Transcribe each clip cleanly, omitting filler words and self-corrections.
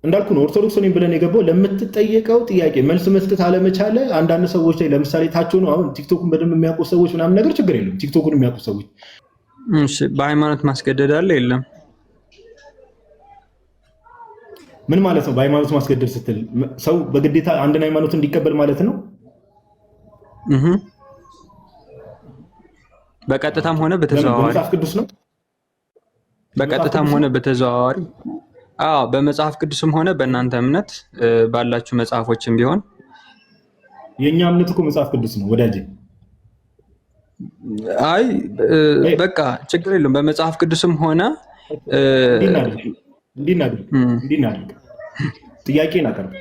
እንዳልኩ ነው ኦርቶዶክስ ነኝ ብለን የገባው ለምትጠየቀው ጥያቄ መልስ መስጠት አለመቻለ አንዳንድ ሰዎች ላይ ለምሳሌ ታቸው ነው። አሁን ቲክቶክን በደንብ የሚያውቁ ሰዎች ምናምን ነገር ችግር የለም። ቲክቶክን የሚያውቁ ሰዎች እሺ፣ በሃይማኖት ማስገደድ አለ የለም? ምን ማለት ነው? በሃይማኖት ማስገደድ ስትል ሰው በግዴታ አንድን ሃይማኖት እንዲቀበል ማለት ነው? በቀጥታም ሆነ በተዘዋዋሪ በመጽሐፍ ቅዱስ ነው። በቀጥታም ሆነ በተዘዋዋሪ አዎ፣ በመጽሐፍ ቅዱስም ሆነ በእናንተ እምነት ባላችሁ መጽሐፎችም ቢሆን። የኛ እምነት እኮ መጽሐፍ ቅዱስ ነው ወዳጄ። አይ በቃ ችግር የለውም። በመጽሐፍ ቅዱስም ሆነ እንዲናደርግ ጥያቄን አቀርብ፣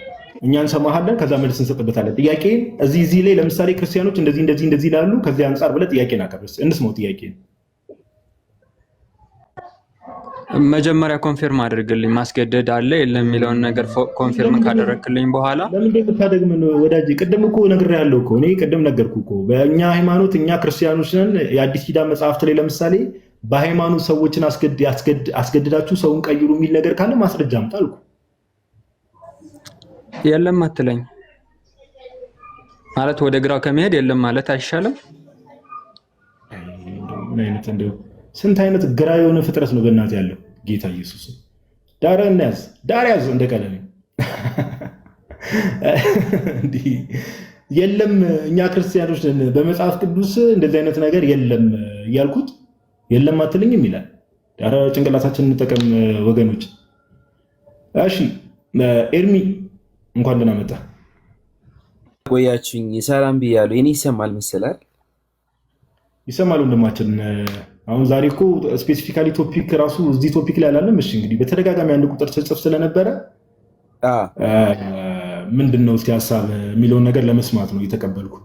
እኛ እንሰማሃለን፣ ከዛ መልስ እንሰጥበታለን። ጥያቄን እዚህ ላይ ለምሳሌ ክርስቲያኖች እንደዚህ ይላሉ፣ ከዚህ አንጻር ብለህ ጥያቄን አቀርብ፣ እንስማው ጥያቄን። መጀመሪያ ኮንፊርም አድርግልኝ፣ ማስገደድ አለ የለም የሚለውን ነገር ኮንፊርም ካደረግክልኝ በኋላ። ለምንድን ነው የምታደግም ወዳጄ? ቅድም እኮ ነግሬሃለሁ እኮ፣ እኔ ቅድም ነገርኩህ እኮ። በእኛ ሃይማኖት እኛ ክርስቲያኖች ነን። የአዲስ ኪዳን መጽሐፍት ላይ ለምሳሌ በሃይማኖት ሰዎችን አስገድዳችሁ ሰውን ቀይሩ የሚል ነገር ካለ ማስረጃ አምጣ አልኩ። የለም አትለኝ ማለት ወደ ግራው ከመሄድ የለም ማለት አይሻልም? ምን አይነት እንደው ስንት አይነት ግራ የሆነ ፍጥረት ነው በእናት ያለው ጌታ ኢየሱስ። ዳር ያዝ እንደ ቀለሜ እንዲህ የለም። እኛ ክርስቲያኖች ነን፣ በመጽሐፍ ቅዱስ እንደዚህ አይነት ነገር የለም እያልኩት የለም አትልኝም ይላል። ዳር ጭንቅላታችንን እንጠቀም ወገኖች። እሺ ኤርሚ እንኳን ደህና መጣ። ቆያችሁኝ። ሰላም ብያለሁ። የኔ ይሰማል መሰላል? ይሰማል ወንድማችን። አሁን ዛሬ እኮ ስፔሲፊካሊ ቶፒክ ራሱ እዚህ ቶፒክ ላይ አላለም። እሺ እንግዲህ በተደጋጋሚ አንድ ቁጥር ስጽፍ ስለነበረ ምንድን ነው እስኪ ሀሳብ የሚለውን ነገር ለመስማት ነው የተቀበልኩ።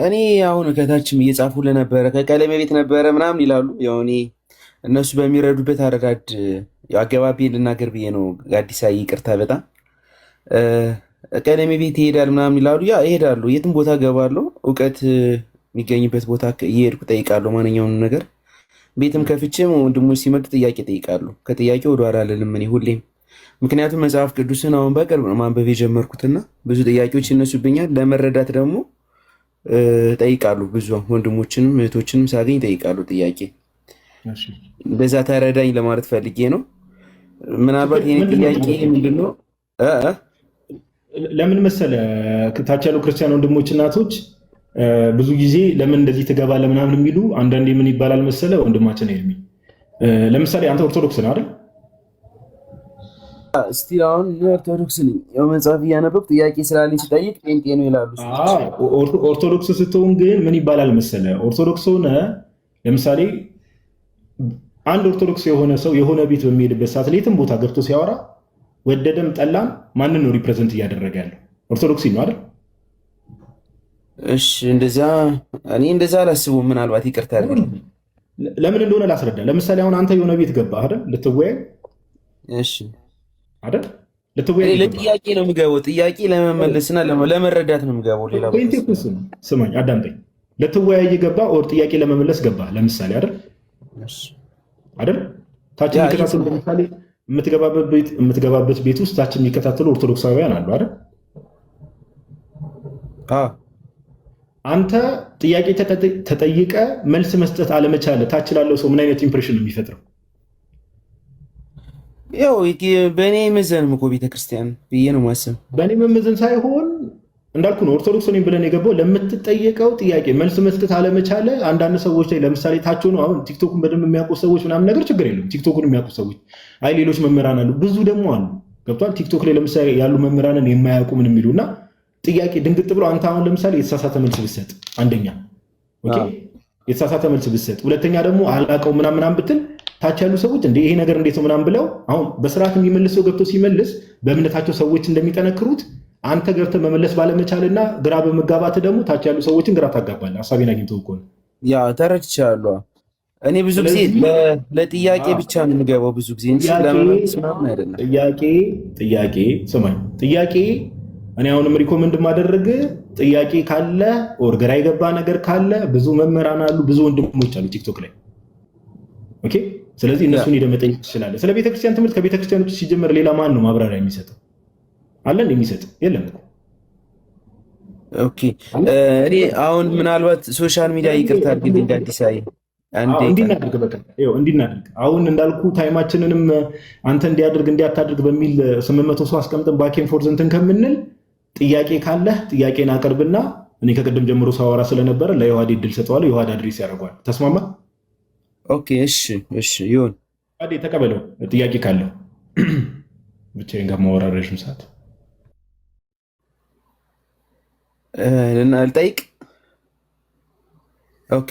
እኔ አሁን ከታችም እየጻፉ ለነበረ ከቀለሜ ቤት ነበረ ምናምን ይላሉ። ያው እኔ እነሱ በሚረዱበት አረዳድ አገባቢ ልናገር ብዬ ነው። አዲስ ይቅርታ በጣም ቀለሜ ቤት ይሄዳል ምናምን ይላሉ። ያ ይሄዳሉ፣ የትም ቦታ ገባለሁ። እውቀት የሚገኝበት ቦታ እየሄድኩ ጠይቃለሁ። ማንኛውንም ነገር ቤትም ከፍቼም ወንድሞች ሲመጡ ጥያቄ ጠይቃሉ። ከጥያቄ ወደኋላ አልልም እኔ ሁሌም። ምክንያቱም መጽሐፍ ቅዱስን አሁን በቅርብ ነው ማንበብ የጀመርኩትና ብዙ ጥያቄዎች ይነሱብኛል። ለመረዳት ደግሞ ጠይቃሉ። ብዙ ወንድሞችንም እህቶችንም ሳገኝ ጠይቃሉ ጥያቄ። በዛ ተረዳኝ ለማለት ፈልጌ ነው። ምናልባት የኔ ጥያቄ ምንድነው? ለምን መሰለ ታች ያሉ ክርስቲያን ወንድሞች እናቶች ብዙ ጊዜ ለምን እንደዚህ ትገባለህ ምናምን የሚሉ አንዳንዴ ምን ይባላል መሰለ ወንድማችን ኤርሚ፣ ለምሳሌ አንተ ኦርቶዶክስ ነህ አይደል? እስቲ አሁን ኦርቶዶክስ ነኝ። ያው መጽሐፍ እያነበብኩ ጥያቄ ስላለኝ ሲጠይቅ ጴንጤ ነው ይላሉ። ኦርቶዶክስ ስትሆን ግን ምን ይባላል መሰለ፣ ኦርቶዶክስ ሆነ ለምሳሌ አንድ ኦርቶዶክስ የሆነ ሰው የሆነ ቤት በሚሄድበት ሰዓት ላይ የትም ቦታ ገብቶ ሲያወራ ወደደም ጠላም ማንን ነው ሪፕሬዘንት እያደረገ ያለው? ኦርቶዶክስ ነው አይደል? እሺ እኔ እንደዛ አላስቡም። ምናልባት ይቅርታ አይደል? ለምን እንደሆነ ላስረዳ። ለምሳሌ አሁን አንተ የሆነ ቤት ገባህ አይደል? ልትወያይ እሺ አይደል? ልትወያይ ለጥያቄ ነው የምገባው። ጥያቄ ለመመለስና ለመረዳት ነው የምገባው። ሌላ ስማኝ፣ አዳምጠኝ። ልትወያይ ገባ ኦር ጥያቄ ለመመለስ ገባ ለምሳሌ አይደል? አይደል? ታች የሚከታተሉ ለምሳሌ የምትገባበት ቤት ውስጥ ታች የሚከታተሉ ኦርቶዶክሳውያን አሉ አይደል? አንተ ጥያቄ ተጠይቀ መልስ መስጠት አለመቻለ ታች ላለው ሰው ምን አይነት ኢምፕሬሽን ነው የሚፈጥረው? ያው በእኔ መዘንም እኮ ቤተክርስቲያን ብዬ ነው ማሰብ። በእኔ መመዘን ሳይሆን እንዳልኩ ነው ኦርቶዶክስ ነኝ ብለን የገባው ለምትጠየቀው ጥያቄ መልስ መስጠት አለመቻለ አንዳንድ ሰዎች ላይ ለምሳሌ ታች ነው። አሁን ቲክቶክን በደንብ የሚያውቁ ሰዎች ምናምን ነገር ችግር የለም። ቲክቶክን የሚያውቁ ሰዎች አይ ሌሎች መምህራን አሉ፣ ብዙ ደግሞ አሉ። ገብቷል? ቲክቶክ ላይ ለምሳሌ ያሉ መምህራንን የማያውቁ ምን የሚሉ እና ጥያቄ ድንግጥ ብሎ አንተ አሁን ለምሳሌ የተሳሳተ መልስ ብትሰጥ፣ አንደኛ የተሳሳተ መልስ ብትሰጥ፣ ሁለተኛ ደግሞ አላውቀው ምናምን ብትል ታች ያሉ ሰዎች እንደ ይሄ ነገር እንዴት ነው ምናምን ብለው አሁን በስርዓት የሚመልሰው ገብቶ ሲመልስ በእምነታቸው ሰዎች እንደሚጠነክሩት አንተ ገብተህ መመለስ ባለመቻልና ግራ በመጋባት ደግሞ ታች ያሉ ሰዎችን ግራ ታጋባለህ። ሀሳቤን አግኝተው እኮ ነው። ያ ተረድቻለሁ። እኔ ብዙ ጊዜ ለጥያቄ ብቻ ነው የምገባው ብዙ ጊዜ እንጂ ለመመለስ ምናምን አይደለም። ጥያቄ ስማኝ፣ ጥያቄ እኔ አሁንም ሪኮመንድ ማደረግ ጥያቄ ካለ ኦር ግራ የገባ ነገር ካለ ብዙ መምህራን አሉ፣ ብዙ ወንድሞች አሉ ቲክቶክ ላይ። ኦኬ ስለዚህ እነሱን ሄደህ መጠየቅ ትችላለህ። ስለ ቤተክርስቲያን ትምህርት ከቤተክርስቲያን ውጭ ሲጀመር ሌላ ማን ነው ማብራሪያ የሚሰጠው? አለን የሚሰጥ የለም እኮ። ኦኬ እኔ አሁን ምናልባት ሶሻል ሚዲያ ይቅርታ አድርግልኝ አዲስ አይ እንዲናደርግ በቃ እንዲናደርግ አሁን እንዳልኩ ታይማችንንም አንተ እንዲያደርግ እንዲያታደርግ በሚል 800 ሰው አስቀምጠን ባኬን ፎርዘንትን ከምንል ጥያቄ ካለህ ጥያቄን አቅርብና እኔ ከቅድም ጀምሮ ሳወራ ስለነበረ ለዮሐድ እድል ሰጠዋለሁ። ዮሐድ አድሬስ ያደርገዋል። ተስማማ? ኦኬ እሺ ይሁን። ዮሐድ ተቀበለው ጥያቄ ካለው ብቻዬን ጋር ማወራ ረዥም ሰዓት ልጠይቅ። ኦኬ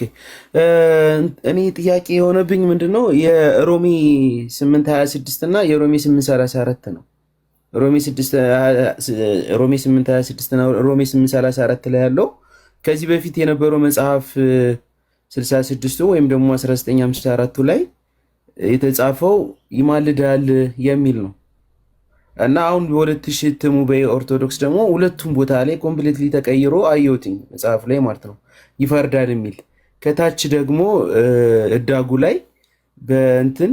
እኔ ጥያቄ የሆነብኝ ምንድነው የሮሜ 8:26 እና የሮሜ 8:34 ነው። ሮሜ 8:26 እና ሮሜ 8:34 ላይ ያለው ከዚህ በፊት የነበረው መጽሐፍ 66 ወይም ደግሞ 1954 ላይ የተጻፈው ይማልዳል የሚል ነው እና አሁን በ2000 እትሙ በኦርቶዶክስ ደግሞ ሁለቱም ቦታ ላይ ኮምፕሊትሊ ተቀይሮ አየሁትኝ መጽሐፍ ላይ ማለት ነው ይፈርዳል የሚል ከታች ደግሞ እዳጉ ላይ በእንትን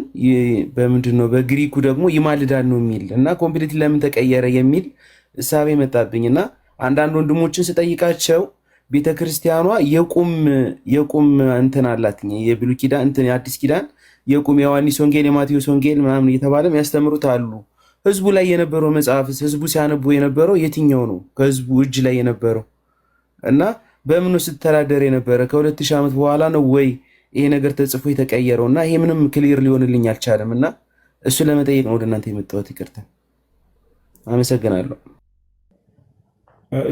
በምንድነው በግሪኩ ደግሞ ይማልዳል ነው የሚል እና ኮምፕሊትሊ ለምን ተቀየረ የሚል እሳቤ መጣብኝ እና አንዳንድ ወንድሞችን ስጠይቃቸው ቤተክርስቲያኗ የቁም እንትን አላት የብሉይ ኪዳን እንትን የአዲስ ኪዳን የቁም የዮሐንስ ወንጌል የማቴዎስ ወንጌል ምናምን እየተባለም ያስተምሩት አሉ። ህዝቡ ላይ የነበረው መጽሐፍ ህዝቡ ሲያነቡ የነበረው የትኛው ነው? ከህዝቡ እጅ ላይ የነበረው እና በምኑ ስትተዳደር የነበረ ከ2000 ዓመት በኋላ ነው ወይ ይሄ ነገር ተጽፎ የተቀየረው? እና ይሄ ምንም ክሊር ሊሆንልኝ አልቻለም እና እሱ ለመጠየቅ ነው ወደ እናንተ የመጣሁት። ይቅርታ። አመሰግናለሁ።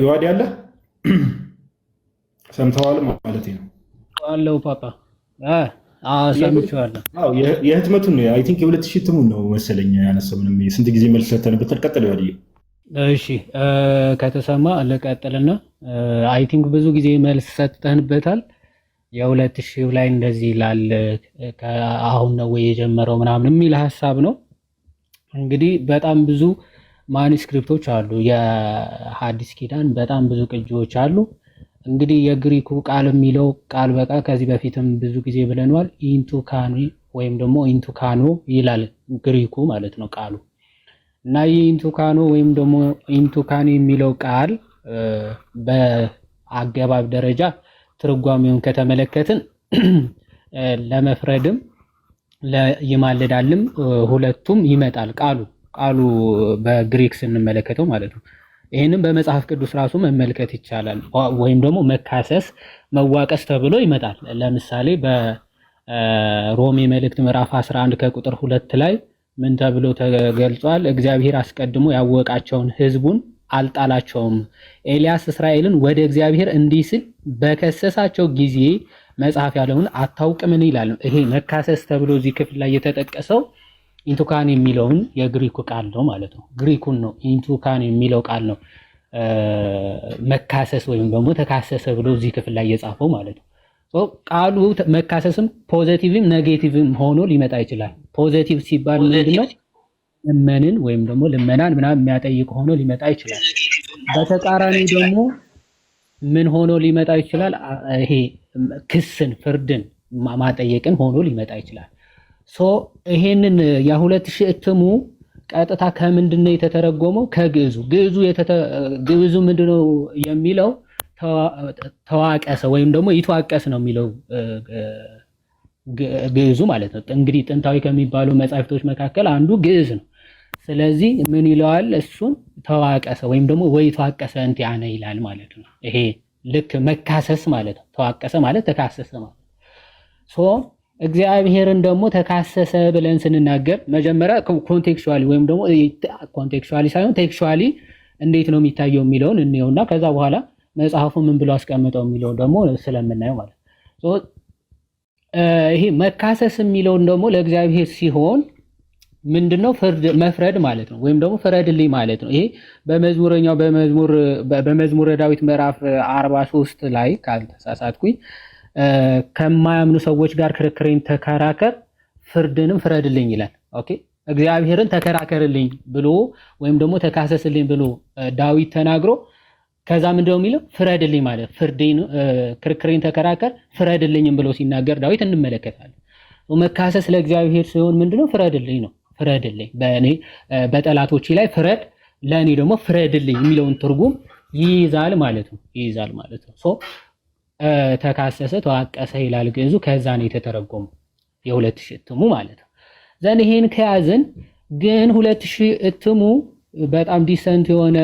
ዮሐድ ያለ ሰምተዋል ማለት ነው አለው ፓፓ ሰምቼዋለሁ። የህትመቱን አይ ቲንክ የ2000 እትሙን ነው መሰለኝ ያነሳው። ምንም ስንት ጊዜ መልስ ሰተንበት ቀጥል ዮሐድ። እሺ ከተሰማ ልቀጥልና አይ ቲንክ ብዙ ጊዜ መልስ ሰጥተንበታል። የ2000 ላይ እንደዚህ ይላል አሁን ነው ወይ የጀመረው ምናምን የሚል ሀሳብ ነው። እንግዲህ በጣም ብዙ ማኑስክሪፕቶች አሉ፣ የሐዲስ ኪዳን በጣም ብዙ ቅጂዎች አሉ። እንግዲህ የግሪኩ ቃል የሚለው ቃል በቃ ከዚህ በፊትም ብዙ ጊዜ ብለናል። ኢንቱካኒ ወይም ደግሞ ኢንቱካኖ ይላል ግሪኩ ማለት ነው ቃሉ እና ይህ ኢንቱካኖ ወይም ደግሞ ኢንቱካኒ የሚለው ቃል በአገባብ ደረጃ ትርጓሜውን ከተመለከትን ለመፍረድም ይማልዳልም ሁለቱም ይመጣል ቃሉ በግሪክ ስንመለከተው ማለት ነው። ይህንም በመጽሐፍ ቅዱስ ራሱ መመልከት ይቻላል። ወይም ደግሞ መካሰስ መዋቀስ ተብሎ ይመጣል። ለምሳሌ በሮሜ መልእክት ምዕራፍ 11 ከቁጥር 2 ላይ ምን ተብሎ ተገልጿል? እግዚአብሔር አስቀድሞ ያወቃቸውን ሕዝቡን አልጣላቸውም። ኤልያስ እስራኤልን ወደ እግዚአብሔር እንዲህ ሲል በከሰሳቸው ጊዜ መጽሐፍ ያለውን አታውቅምን ይላል። ይሄ መካሰስ ተብሎ እዚህ ክፍል ላይ የተጠቀሰው ኢንቱካን የሚለውን የግሪኩ ቃል ነው ማለት ነው። ግሪኩን ነው ኢንቱካን የሚለው ቃል ነው መካሰስ ወይም ደግሞ ተካሰሰ ብሎ እዚህ ክፍል ላይ የጻፈው ማለት ነው። ቃሉ መካሰስም ፖዘቲቭም ኔጌቲቭም ሆኖ ሊመጣ ይችላል። ፖዘቲቭ ሲባል ምንድነው? ልመንን ወይም ደግሞ ልመናን ምናምን የሚያጠይቅ ሆኖ ሊመጣ ይችላል። በተቃራኒ ደግሞ ምን ሆኖ ሊመጣ ይችላል? ይሄ ክስን፣ ፍርድን ማጠየቅን ሆኖ ሊመጣ ይችላል። ይሄንን የ2000 እትሙ ቀጥታ ከምንድነው የተተረጎመው? ከግዕዙ። ግዕዙ ምንድነው የሚለው? ተዋቀሰ ወይም ደግሞ ይተዋቀስ ነው የሚለው ግዕዙ ማለት ነው። እንግዲህ ጥንታዊ ከሚባሉ መጻሕፍቶች መካከል አንዱ ግዕዝ ነው። ስለዚህ ምን ይለዋል? እሱን ተዋቀሰ ወይም ደግሞ ወይ ተዋቀሰ እንቲአነ ይላል ማለት ነው። ይሄ ልክ መካሰስ ማለት ነው። ተዋቀሰ ማለት ተካሰሰ ማለት እግዚአብሔርን ደግሞ ተካሰሰ ብለን ስንናገር መጀመሪያ ኮንቴክስቹዋሊ ወይም ደግሞ ኮንቴክስቹዋሊ ሳይሆን ቴክስቹዋሊ እንዴት ነው የሚታየው የሚለውን እንየውና ከዛ በኋላ መጽሐፉ ምን ብሎ አስቀምጠው የሚለው ደግሞ ስለምናየው ማለት ነው። ይሄ መካሰስ የሚለውን ደግሞ ለእግዚአብሔር ሲሆን ምንድነው? መፍረድ ማለት ነው፣ ወይም ደግሞ ፍረድልኝ ማለት ነው። ይሄ በመዝሙረኛው በመዝሙረ ዳዊት ምዕራፍ 43 ላይ ካልተሳሳትኩኝ ከማያምኑ ሰዎች ጋር ክርክሬን ተከራከር ፍርድንም ፍረድልኝ ይላል። ኦኬ እግዚአብሔርን ተከራከርልኝ ብሎ ወይም ደግሞ ተካሰስልኝ ብሎ ዳዊት ተናግሮ ከዛ ምንድነው የሚለው? ፍረድልኝ ማለት ፍርዴን ክርክሬን ተከራከር ፍረድልኝም ብሎ ሲናገር ዳዊት እንመለከታለን። መካሰስ ለእግዚአብሔር ሲሆን ምንድነው? ፍረድልኝ ነው። ፍረድልኝ በእኔ በጠላቶቼ ላይ ፍረድ፣ ለእኔ ደግሞ ፍረድልኝ የሚለውን ትርጉም ይይዛል ማለት ነው። ተካሰሰ ተዋቀሰ ይላል ግዕዙ። ከዛ ነው የተተረጎመው የ2000 እትሙ ማለት ነው። ዘን ይሄን ከያዝን ግን 2000 እትሙ በጣም ዲሰንት የሆነ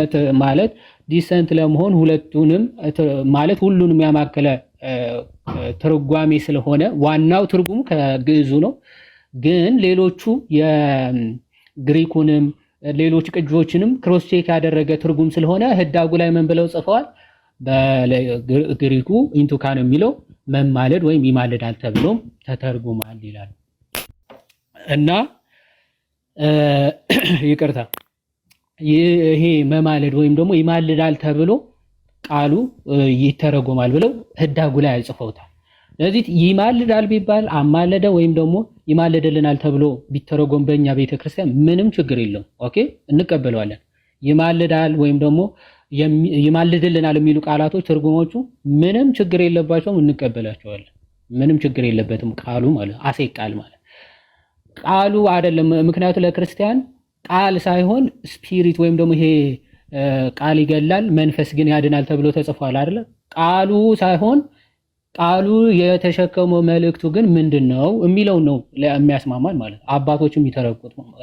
ማለት ዲሰንት ለመሆን ሁለቱንም ማለት ሁሉንም ያማከለ ትርጓሜ ስለሆነ ዋናው ትርጉሙ ከግዕዙ ነው። ግን ሌሎቹ የግሪኩንም ሌሎች ቅጂዎችንም ክሮስ ቼክ ያደረገ ትርጉም ስለሆነ ህዳጉ ላይ ምን ብለው ጽፈዋል? በግሪኩ ኢንቱካ ነው የሚለው መማለድ ወይም ይማልዳል ተብሎም ተተርጉሟል ይላል። እና ይቅርታ ይሄ መማለድ ወይም ደግሞ ይማልዳል ተብሎ ቃሉ ይተረጎማል ብለው ህዳጉ ላይ አጽፈውታል። ስለዚህ ይማልዳል ቢባል አማለደ ወይም ደግሞ ይማልድልናል ተብሎ ቢተረጎም በእኛ ቤተክርስቲያን ምንም ችግር የለውም። ኦኬ እንቀበለዋለን። ይማልዳል ወይም ደግሞ ይማልድልናል የሚሉ ቃላቶች ትርጉሞቹ ምንም ችግር የለባቸውም፣ እንቀበላቸዋለን። ምንም ችግር የለበትም ቃሉ ማለት አሴ ቃል ማለት ቃሉ አይደለም። ምክንያቱ ለክርስቲያን ቃል ሳይሆን ስፒሪት ወይም ደግሞ ይሄ ቃል ይገላል መንፈስ ግን ያድናል ተብሎ ተጽፏል አይደለ? ቃሉ ሳይሆን ቃሉ የተሸከመው መልእክቱ ግን ምንድነው የሚለው ነው የሚያስማማን ማለት። አባቶች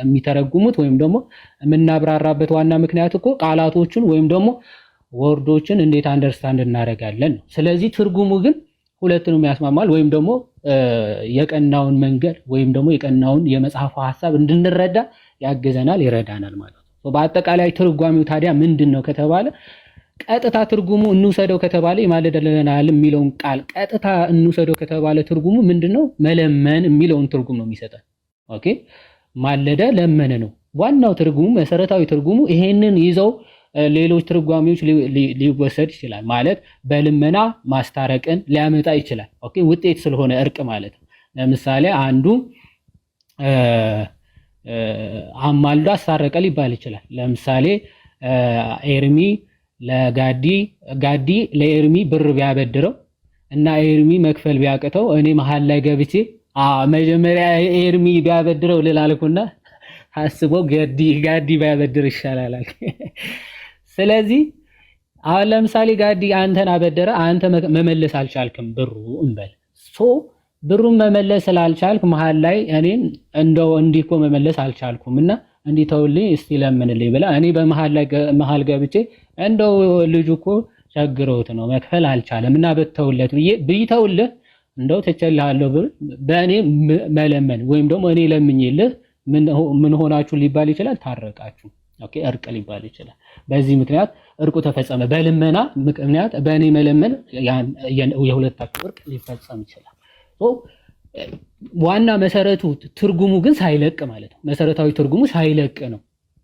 የሚተረጉሙት ወይም ደግሞ የምናብራራበት ዋና ምክንያት እኮ ቃላቶችን ወይም ደግሞ ወርዶችን እንዴት አንደርስታንድ እናደርጋለን ነው። ስለዚህ ትርጉሙ ግን ሁለቱንም ያስማማል ወይም ደግሞ የቀናውን መንገድ ወይም ደግሞ የቀናውን የመጽሐፉ ሐሳብ እንድንረዳ ያገዘናል፣ ይረዳናል ማለት ነው። በአጠቃላይ ትርጓሜው ታዲያ ምንድነው ከተባለ ቀጥታ ትርጉሙ እንውሰደው ከተባለ ይማልድልናል የሚለውን ቃል ቀጥታ እንውሰደው ከተባለ ትርጉሙ ምንድነው? መለመን የሚለውን ትርጉም ነው የሚሰጠን። ኦኬ ማለደ ለመነ ነው ዋናው ትርጉሙ፣ መሰረታዊ ትርጉሙ። ይሄንን ይዘው ሌሎች ትርጓሜዎች ሊወሰድ ይችላል ማለት በልመና ማስታረቅን ሊያመጣ ይችላል። ኦኬ ውጤት ስለሆነ እርቅ ማለት ነው። ለምሳሌ አንዱ አማልዶ አስታረቀ ሊባል ይችላል። ለምሳሌ ኤርሚ ጋዲ ለኤርሚ ብር ቢያበድረው እና ኤርሚ መክፈል ቢያቅተው እኔ መሃል ላይ ገብቼ መጀመሪያ ኤርሚ ቢያበድረው ልላልኩና አስበው ጋዲ ቢያበድር ይሻላል። ስለዚህ አሁን ለምሳሌ ጋዲ አንተን አበደረ፣ አንተ መመለስ አልቻልክም ብሩ እንበል። ብሩን መመለስ ስላልቻልክ መሃል ላይ እኔን እንደው እንዲህ እኮ መመለስ አልቻልኩም እና እንዲህ ተውልኝ እስቲ ለምንልኝ ብላ እኔ በመሃል ገብቼ እንደው ልጁ እኮ ቸግሮት ነው መክፈል አልቻለም እና በተውለት ብይተውልህ እንደው ተቸልሃለሁ በእኔ መለመን ወይም ደግሞ እኔ ለምኝልህ ምን ሆናችሁ ሊባል ይችላል? ታረቃችሁ። ኦኬ እርቅ ሊባል ይችላል። በዚህ ምክንያት እርቁ ተፈጸመ። በልመና ምክንያት በእኔ መለመን የሁለታችሁ እርቅ ሊፈጸም ይችላል። ዋና መሰረቱ ትርጉሙ ግን ሳይለቅ ማለት ነው። መሰረታዊ ትርጉሙ ሳይለቅ ነው።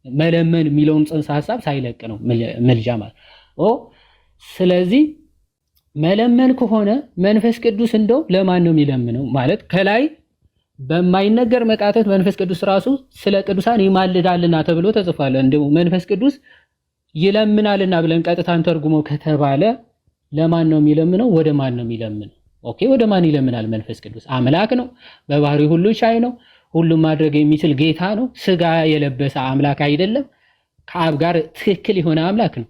መለመን የሚለውን ጽንሰ ሐሳብ ሳይለቅ ነው መልጃ ማለት ስለዚህ መለመን ከሆነ መንፈስ ቅዱስ እንደው ለማን ነው የሚለምነው ማለት ከላይ በማይነገር መቃተት መንፈስ ቅዱስ ራሱ ስለ ቅዱሳን ይማልዳልና ተብሎ ተጽፏል። እንደው መንፈስ ቅዱስ ይለምናልና ብለን ቀጥታን ተርጉመው ከተባለ ለማን ነው የሚለምነው? ወደ ማን ነው የሚለምነው? ኦኬ ወደ ማን ይለምናል? መንፈስ ቅዱስ አምላክ ነው። በባህሪው ሁሉ ቻይ ነው። ሁሉም ማድረግ የሚችል ጌታ ነው። ስጋ የለበሰ አምላክ አይደለም። ከአብ ጋር ትክክል የሆነ አምላክ ነው።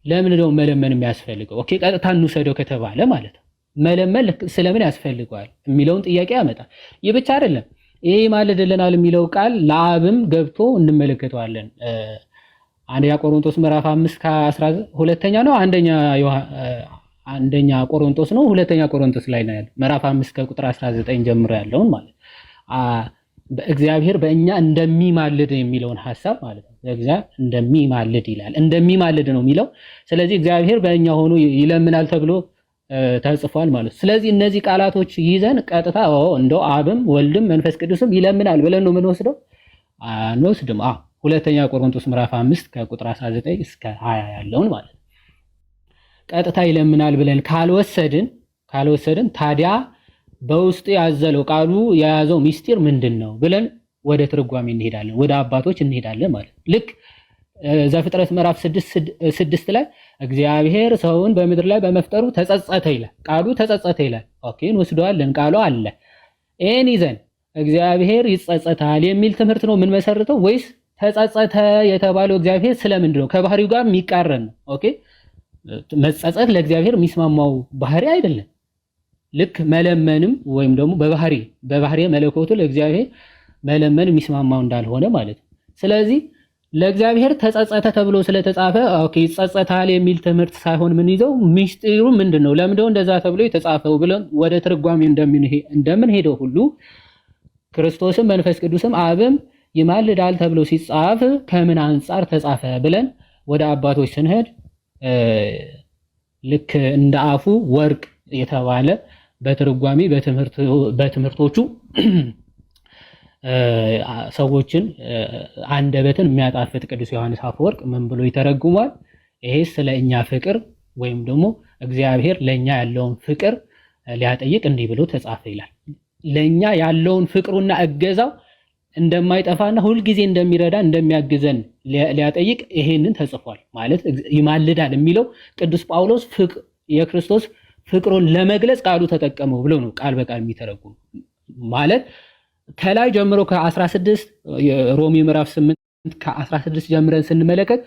ለምን ነው መለመን የሚያስፈልገው? ኦኬ ቀጥታ እንውሰደው ከተባለ ማለት ነው መለመን ስለምን ያስፈልገዋል የሚለውን ጥያቄ ያመጣል። ይህ ብቻ አይደለም። ይሄ ይማልድልናል የሚለው ቃል ለአብም ገብቶ እንመለከተዋለን። አንደኛ ቆሮንቶስ ምዕራፍ 5 ከ19 ሁለተኛ ነው አንደኛ ቆሮንቶስ ነው ሁለተኛ ቆሮንቶስ ላይ ነው ያለው ምዕራፍ 5 ከቁጥር 19 ጀምሮ ያለውን ማለት በእግዚአብሔር በእኛ እንደሚማልድ የሚለውን ሐሳብ ማለት ነው። እግዚአብሔር እንደሚማልድ ይላል። እንደሚማልድ ነው የሚለው። ስለዚህ እግዚአብሔር በእኛ ሆኖ ይለምናል ተብሎ ተጽፏል ማለት ነው። ስለዚህ እነዚህ ቃላቶች ይዘን ቀጥታ እንደው አብም ወልድም መንፈስ ቅዱስም ይለምናል ብለን ነው የምንወስደው? አንወስድም። ሁለተኛ ቆሮንቶስ ምዕራፍ 5 ከቁጥር 19 እስከ 20 ያለውን ማለት ነው። ቀጥታ ይለምናል ብለን ካልወሰድን ታዲያ በውስጡ ያዘለው ቃሉ የያዘው ሚስጢር ምንድነው ብለን ወደ ትርጓሜ እንሄዳለን፣ ወደ አባቶች እንሄዳለን ማለት ነው። ልክ ዘፍጥረት ምዕራፍ 6 ላይ እግዚአብሔር ሰውን በምድር ላይ በመፍጠሩ ተጸጸተ ይላል። ቃሉ ተጸጸተ ይላል። ኦኬ እንወስደዋለን። ቃሉ አለ። ይሄን ይዘን እግዚአብሔር ይጸጸታል የሚል ትምህርት ነው የምንመሰርተው ወይስ ተጸጸተ የተባለው እግዚአብሔር ስለምንድን ነው? ከባህሪው ጋር የሚቃረን ነው። ኦኬ መጸጸት ለእግዚአብሔር የሚስማማው ባህሪ አይደለም። ልክ መለመንም ወይም ደግሞ በባህሪ መለኮቱ ለእግዚአብሔር መለመን የሚስማማው እንዳልሆነ ማለት ነው። ስለዚህ ለእግዚአብሔር ተጸጸተ ተብሎ ስለተጻፈ ኦኬ ይጸጸታል የሚል ትምህርት ሳይሆን ምን ይዘው ሚስጢሩ ምንድነው? ለምንድነው እንደዛ ተብሎ የተጻፈው ብለን ወደ ትርጓሜ እንደምንሄደው ሁሉ ክርስቶስም መንፈስ ቅዱስም አብም ይማልዳል ተብሎ ሲጻፍ ከምን አንጻር ተጻፈ ብለን ወደ አባቶች ስንሄድ ልክ እንደ አፉ ወርቅ የተባለ በትርጓሜ በትምህርቶቹ ሰዎችን አንደበትን የሚያጣፍጥ ቅዱስ ዮሐንስ አፈወርቅ ምን ብሎ ይተረጉማል? ይሄ ስለ እኛ ፍቅር ወይም ደግሞ እግዚአብሔር ለኛ ያለውን ፍቅር ሊያጠይቅ እንዲህ ብሎ ተጻፈ ይላል። ለኛ ያለውን ፍቅሩና እገዛው እንደማይጠፋና ሁልጊዜ እንደሚረዳ እንደሚያግዘን ሊያጠይቅ ይሄንን ተጽፏል። ማለት ይማልዳል የሚለው ቅዱስ ጳውሎስ የክርስቶስ ፍቅሩን ለመግለጽ ቃሉ ተጠቀመው ብሎ ነው ቃል በቃል የሚተረጉም ማለት ከላይ ጀምሮ ከ16 ሮሜ ምዕራፍ 8 ከ16 ጀምረን ስንመለከት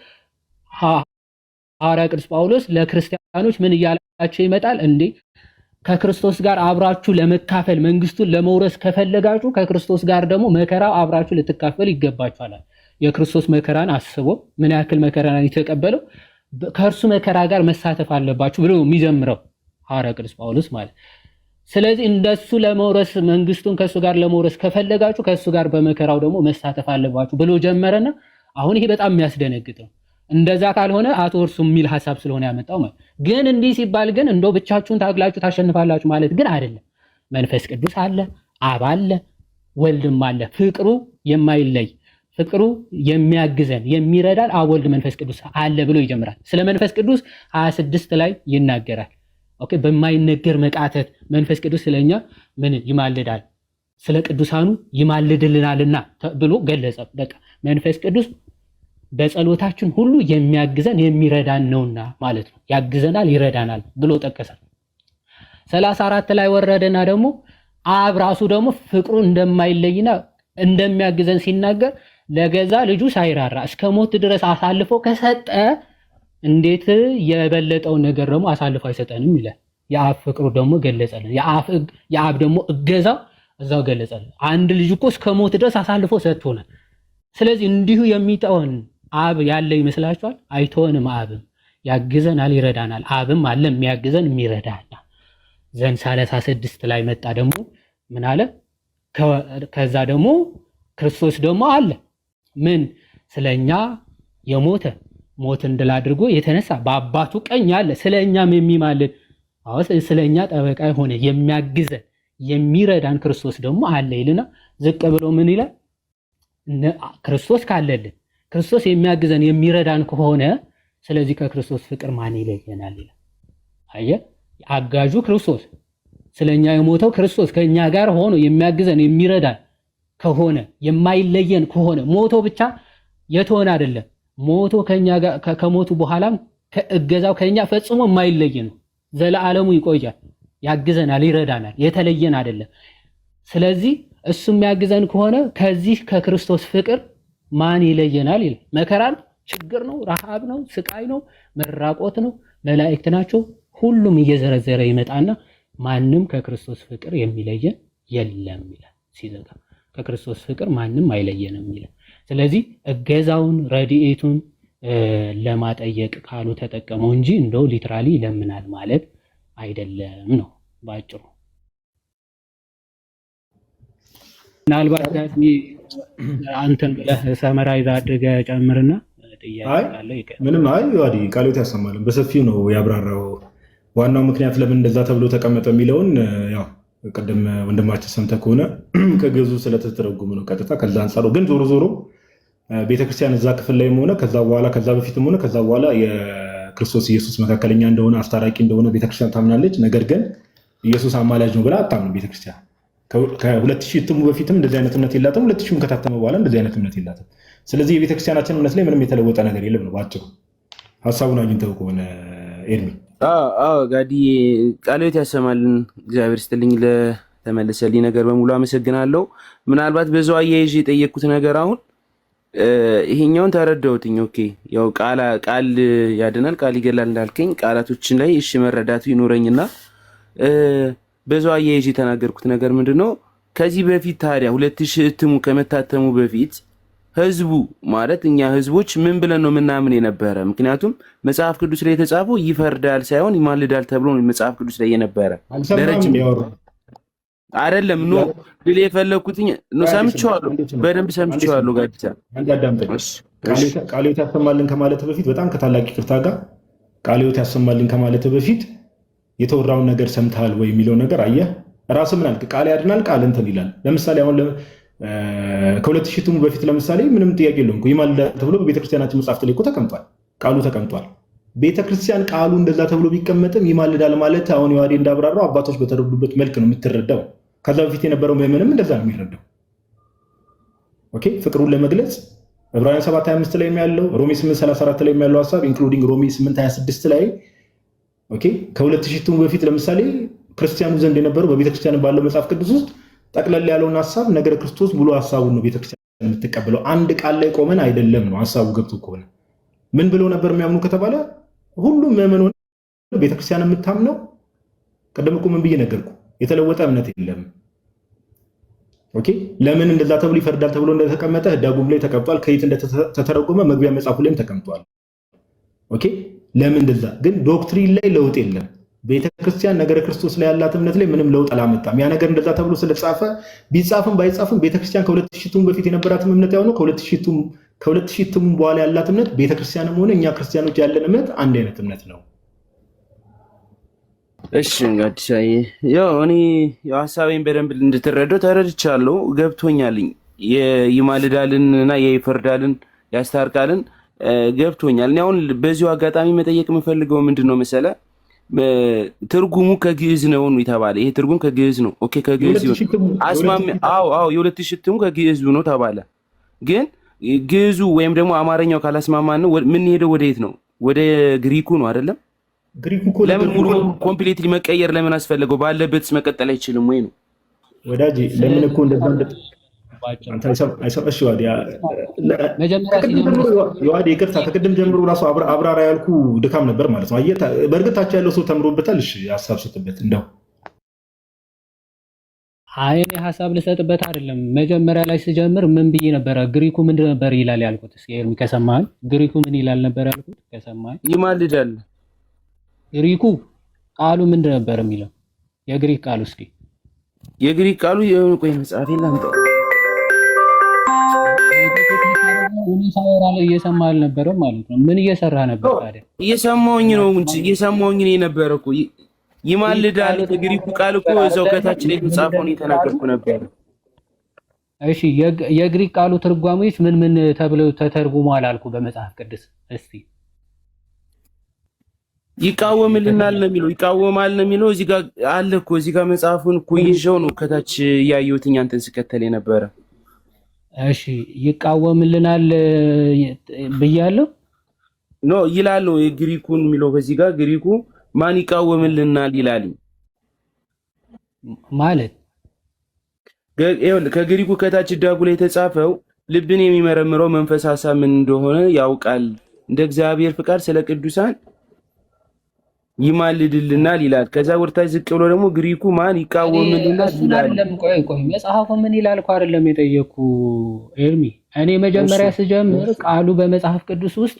ሐዋርያ ቅዱስ ጳውሎስ ለክርስቲያኖች ምን እያላቸው ይመጣል? እንዴ ከክርስቶስ ጋር አብራችሁ ለመካፈል መንግስቱን ለመውረስ ከፈለጋችሁ ከክርስቶስ ጋር ደግሞ መከራው አብራችሁ ልትካፈል ይገባችኋል። የክርስቶስ መከራን አስቦ ምን ያክል መከራን የተቀበለው ከእርሱ መከራ ጋር መሳተፍ አለባችሁ ብሎ የሚዘምረው ሐዋርያ ቅዱስ ጳውሎስ ማለት። ስለዚህ እንደሱ ለመውረስ መንግስቱን ከሱ ጋር ለመውረስ ከፈለጋችሁ ከሱ ጋር በመከራው ደግሞ መሳተፍ አለባችሁ ብሎ ጀመረና አሁን ይሄ በጣም የሚያስደነግጥ ነው። እንደዛ ካልሆነ አትወርሱ የሚል ሐሳብ ስለሆነ ያመጣው ማለት ግን እንዲህ ሲባል ግን እንደው ብቻችሁን ታግላችሁ ታሸንፋላችሁ ማለት ግን አይደለም። መንፈስ ቅዱስ አለ፣ አብ አለ፣ ወልድም አለ። ፍቅሩ የማይለይ ፍቅሩ የሚያግዘን የሚረዳን አብ ወልድ መንፈስ ቅዱስ አለ ብሎ ይጀምራል። ስለ መንፈስ ቅዱስ 26 ላይ ይናገራል። ኦኬ በማይነገር መቃተት መንፈስ ቅዱስ ስለኛ ምን ይማልዳል፣ ስለ ቅዱሳኑ ይማልድልናልና ብሎ ገለጸ። በቃ መንፈስ ቅዱስ በጸሎታችን ሁሉ የሚያግዘን የሚረዳን ነውና ማለት ነው። ያግዘናል፣ ይረዳናል ብሎ ጠቀሳል። 34 ላይ ወረደና ደግሞ አብ ራሱ ደግሞ ፍቅሩ እንደማይለይና እንደሚያግዘን ሲናገር ለገዛ ልጁ ሳይራራ እስከ ሞት ድረስ አሳልፎ ከሰጠ እንዴት የበለጠውን ነገር ደግሞ አሳልፎ አይሰጠንም ይላል። የአብ ፍቅሩ ደግሞ ገለጸልን። የአብ ደግሞ እገዛው እዛው ገለጸልን። አንድ ልጅ እኮ እስከ ሞት ድረስ አሳልፎ ሰጥቶናል። ስለዚህ እንዲሁ የሚተወን አብ ያለ ይመስላችኋል? አይተወንም። አብም ያግዘናል፣ ይረዳናል። አብም አለ የሚያግዘን የሚረዳና ዘንድ 36 ላይ መጣ ደግሞ ምን አለ? ከዛ ደግሞ ክርስቶስ ደግሞ አለ ምን ስለኛ የሞተ ሞትን ድል አድርጎ የተነሳ በአባቱ ቀኝ ያለ ስለኛም የሚማልድ ስለኛ ጠበቃ የሆነ የሚያግዘን የሚረዳን ክርስቶስ ደግሞ አለ ይልና ዝቅ ብሎ ምን ይላል? ክርስቶስ ካለልን ክርስቶስ የሚያግዘን የሚረዳን ከሆነ ስለዚህ ከክርስቶስ ፍቅር ማን ይለየናል ይላል። አየህ፣ አጋዡ ክርስቶስ ስለኛ የሞተው ክርስቶስ ከኛ ጋር ሆኖ የሚያግዘን የሚረዳን ከሆነ የማይለየን ከሆነ ሞቶ ብቻ የተሆነ አይደለም፣ ሞቶ ከኛ ጋር ከሞቱ በኋላም ከእገዛው ከኛ ፈጽሞ የማይለይ ነው። ዘለዓለሙ ይቆያል፣ ያግዘናል፣ ይረዳናል፣ የተለየን አይደለም። ስለዚህ እሱ የሚያግዘን ከሆነ ከዚህ ከክርስቶስ ፍቅር ማን ይለየናል ይላል። መከራ ነው፣ ችግር ነው፣ ረሃብ ነው፣ ስቃይ ነው፣ መራቆት ነው፣ መላእክት ናቸው። ሁሉም እየዘረዘረ ይመጣና ማንም ከክርስቶስ ፍቅር የሚለየን የለም ይላል ሲዘጋ። ከክርስቶስ ፍቅር ማንም አይለየንም ይላል። ስለዚህ እገዛውን ረድኤቱን ለማጠየቅ ካሉ ተጠቀመው እንጂ እንደው ሊትራሊ ይለምናል ማለት አይደለም ነው ባጭሩ። ምናልባት አንተን ብለህ ሰመራይዝ አድርገህ ጨምርና ጥያቄ ካለ ይቀር። ምንም አይ ዋዲ ቃሎት ያሰማልን በሰፊው ነው ያብራራው። ዋናው ምክንያት ለምን እንደዛ ተብሎ ተቀመጠ የሚለውን ያው ቀደም ወንድማችን ሰምተህ ከሆነ ከግዕዙ ስለተተረጎመ ነው ቀጥታ። ከዛ አንፃር ግን ዞሮ ዞሮ ቤተክርስቲያን እዛ ክፍል ላይም ሆነ ከዛ በኋላ ከዛ በፊትም ሆነ ከዛ በኋላ የክርስቶስ ኢየሱስ መካከለኛ እንደሆነ አስታራቂ እንደሆነ ቤተክርስቲያን ታምናለች። ነገር ግን ኢየሱስ አማላጅ ነው ብላ አታምንም ቤተክርስቲያን። ከ2000 እትሙ በፊትም እንደዚህ አይነት እምነት የላትም። 2000 ከታተመ በኋላ እንደዚህ አይነት እምነት የላትም። ስለዚህ የቤተክርስቲያናችን እምነት ላይ ምንም የተለወጠ ነገር የለም ነው ባጭሩ። ሀሳቡን አግኝተው ከሆነ ኤርሚ። ጋዲ ቃልዎት ያሰማልን። እግዚአብሔር ይስጥልኝ ተመለሰልኝ ነገር በሙሉ አመሰግናለሁ። ምናልባት በዛው አያይዤ የጠየቅኩት ነገር አሁን ይሄኛውን ተረዳሁትኝ። ኦኬ ያው ቃል ያድናል ቃል ይገላል እንዳልከኝ ቃላቶችን ላይ እሺ መረዳቱ ይኖረኝና በዛው አያይዤ የተናገርኩት ነገር ምንድነው ከዚህ በፊት ታዲያ 2000 እትሙ ከመታተሙ በፊት ህዝቡ ማለት እኛ ህዝቦች ምን ብለን ነው ምናምን የነበረ? ምክንያቱም መጽሐፍ ቅዱስ ላይ የተጻፈው ይፈርዳል ሳይሆን ይማልዳል ተብሎ ነው መጽሐፍ ቅዱስ ላይ የነበረ ለረጅም አይደለም ነው ብለ የፈለኩትኝ ነው። ሰምቼዋለሁ፣ በደንብ ሰምቼዋለሁ። ጋዲሳ ቃልዮት ያሰማልን ከማለት በፊት በጣም ከታላቅ ይቅርታ ጋር ቃልዮት ያሰማልን ከማለት በፊት የተወራውን ነገር ሰምተሃል ወይ የሚለው ነገር አየህ ራስ ምን አልክ? ቃል ያድናል ቃል እንትን ይላል። ለምሳሌ አሁን ከ2000 ትሙ በፊት ለምሳሌ ምንም ጥያቄ የለውም ይማልዳል ተብሎ በቤተክርስቲያናችን መጽሐፍት ላይ እኮ ተቀምጧል፣ ቃሉ ተቀምጧል። ቤተክርስቲያን ቃሉ እንደዛ ተብሎ ቢቀመጥም ይማልዳል ማለት አሁን የዋዴ እንዳብራራው አባቶች በተረዱበት መልክ ነው የምትረዳው። ከዛ በፊት የነበረው ምዕመንም እንደዛ ነው የሚረዳው። ኦኬ ፍቅሩን ለመግለጽ ዕብራውያን 7:25 ላይ ያለው ሮሜ 8:34 ላይ ያለው ሐሳብ ኢንክሉዲንግ ሮሜ 8:26 ላይ ኦኬ ከ2000 ትሙ በፊት ለምሳሌ ክርስቲያኑ ዘንድ የነበረው በቤተክርስቲያን ባለው መጽሐፍ ቅዱስ ውስጥ ጠቅለል ያለውን ሐሳብ ነገረ ክርስቶስ ሙሉ ሐሳቡን ነው ቤተክርስቲያን የምትቀበለው። አንድ ቃል ላይ ቆመን አይደለም ነው ሐሳቡ ገብቶ ከሆነ ምን ብለው ነበር የሚያምኑ ከተባለ ሁሉም ምዕመን ሆነ ቤተክርስቲያን የምታምነው ቀደም እኮ ምን ብዬ ነገርኩ የተለወጠ እምነት የለም። ኦኬ ለምን እንደዛ ተብሎ ይፈርዳል ተብሎ እንደተቀመጠ ህዳጉም ላይ ተቀምጧል። ከየት እንደተተረጎመ መግቢያ መጽሐፉ ላይም ተቀምጧል። ኦኬ ለምን እንደዛ ግን ዶክትሪን ላይ ለውጥ የለም። ቤተክርስቲያን ነገረ ክርስቶስ ላይ ያላት እምነት ላይ ምንም ለውጥ አላመጣም። ያ ነገር እንደዛ ተብሎ ስለተጻፈ ቢጻፍም ባይጻፍም ቤተክርስቲያን ከ2000 ትሙ በፊት የነበራትም እምነት ያው ነው። ከ2000 ትሙ በኋላ ያላት እምነት ቤተክርስቲያንም ሆነ እኛ ክርስቲያኖች ያለን እምነት አንድ አይነት እምነት ነው። እሺ ጋዲሳዬ ያው እኔ ሐሳቤን በደንብ እንድትረዳው ተረድቻለሁ፣ ገብቶኛልኝ። ይማልዳልንና ይፈርዳልን ያስታርቃልን ገብቶኛል። እኔ አሁን በዚሁ አጋጣሚ መጠየቅ የምፈልገው ምንድነው መሰለ ትርጉሙ ከግዕዝ ነው የተባለ። ይሄ ትርጉም ከግዕዝ ነው። ኦኬ ከግዕዝ ይሁን አስማሚ አዎ የ2000 ትሙ ከግዕዝ ነው ተባለ። ግን ግዕዙ ወይም ደግሞ አማርኛው ካላስማማን ነው ምን ሄደው ወደ የት ነው? ወደ ግሪኩ ነው አይደለም? ግሪኩ እኮ ለምን ሙሉ ኮምፕሊትሊ መቀየር ለምን አስፈለገው? ባለበትስ መቀጠል አይችልም ወይ ነው ወዳጅ? ለምን እኮ እንደዛ አይሰማሽ ዋዴ ይቅርታ ከቅድም ጀምሮ ራሱ አብራራ ያልኩ ድካም ነበር ማለት ነው። በእርግጥ ያለው ሰው ተምሮበታል። እሺ ሀሳብ ስጥበት እንደው እኔ ሀሳብ ልሰጥበት አይደለም። መጀመሪያ ላይ ስጀምር ምን ብዬ ነበረ? ግሪኩ ምንድን ነበር ይላል ያልኩት? እስኪ ኤርሚ ከሰማኸኝ ግሪኩ ምን ይላል ነበር ያልኩት? ከሰማኸኝ ይማልዳል። ግሪኩ ቃሉ ምንድን ነበር የሚለው? የግሪክ ቃሉ እስኪ የግሪክ ቃሉ ቆይ መጽሐፌን ላምጣው። እየሰማ አልነበረም ማለት ነው። ምን እየሰራ ነበር ታዲያ? እየሰማሁኝ ነው እንጂ እየሰማሁኝ ነው የነበረ እኮ ይማልዳል። የግሪኩ ቃል እኮ እዛው ከታች ላይ ተጻፈውን እየተናገርኩ ነበር። እሺ የግሪክ ቃሉ ትርጓሜዎች ምን ምን ተብለው ተተርጉመዋል አልኩ በመጽሐፍ ቅዱስ? እስቲ ይቃወምልናል ነው የሚለው፣ ይቃወማል ነው የሚለው። እዚህ ጋር አለ እኮ እዚህ ጋር መጽሐፉን እኮ ይዤው ነው ከታች ያየሁትኝ አንተን ስከተል የነበረ። እሺ ይቃወምልናል ብያለሁ ኖ ይላል ነው የግሪኩን የሚለው። በዚህ ጋር ግሪኩ ማን ይቃወምልናል ይላል ማለት ከግሪኩ ከታች ዳጉ ላይ የተጻፈው ልብን የሚመረምረው መንፈስ ሐሳብ ምን እንደሆነ ያውቃል፣ እንደ እግዚአብሔር ፍቃድ ስለ ቅዱሳን ይማልድልናል ይላል። ከዛ ወርታች ዝቅ ብሎ ደግሞ ግሪኩ ማን ይቃወምልናል ይላል። ቆይ መጽሐፉ ምን ይላል እኮ አይደለም የጠየኩ ኤርሚ። እኔ መጀመሪያ ስጀምር ቃሉ በመጽሐፍ ቅዱስ ውስጥ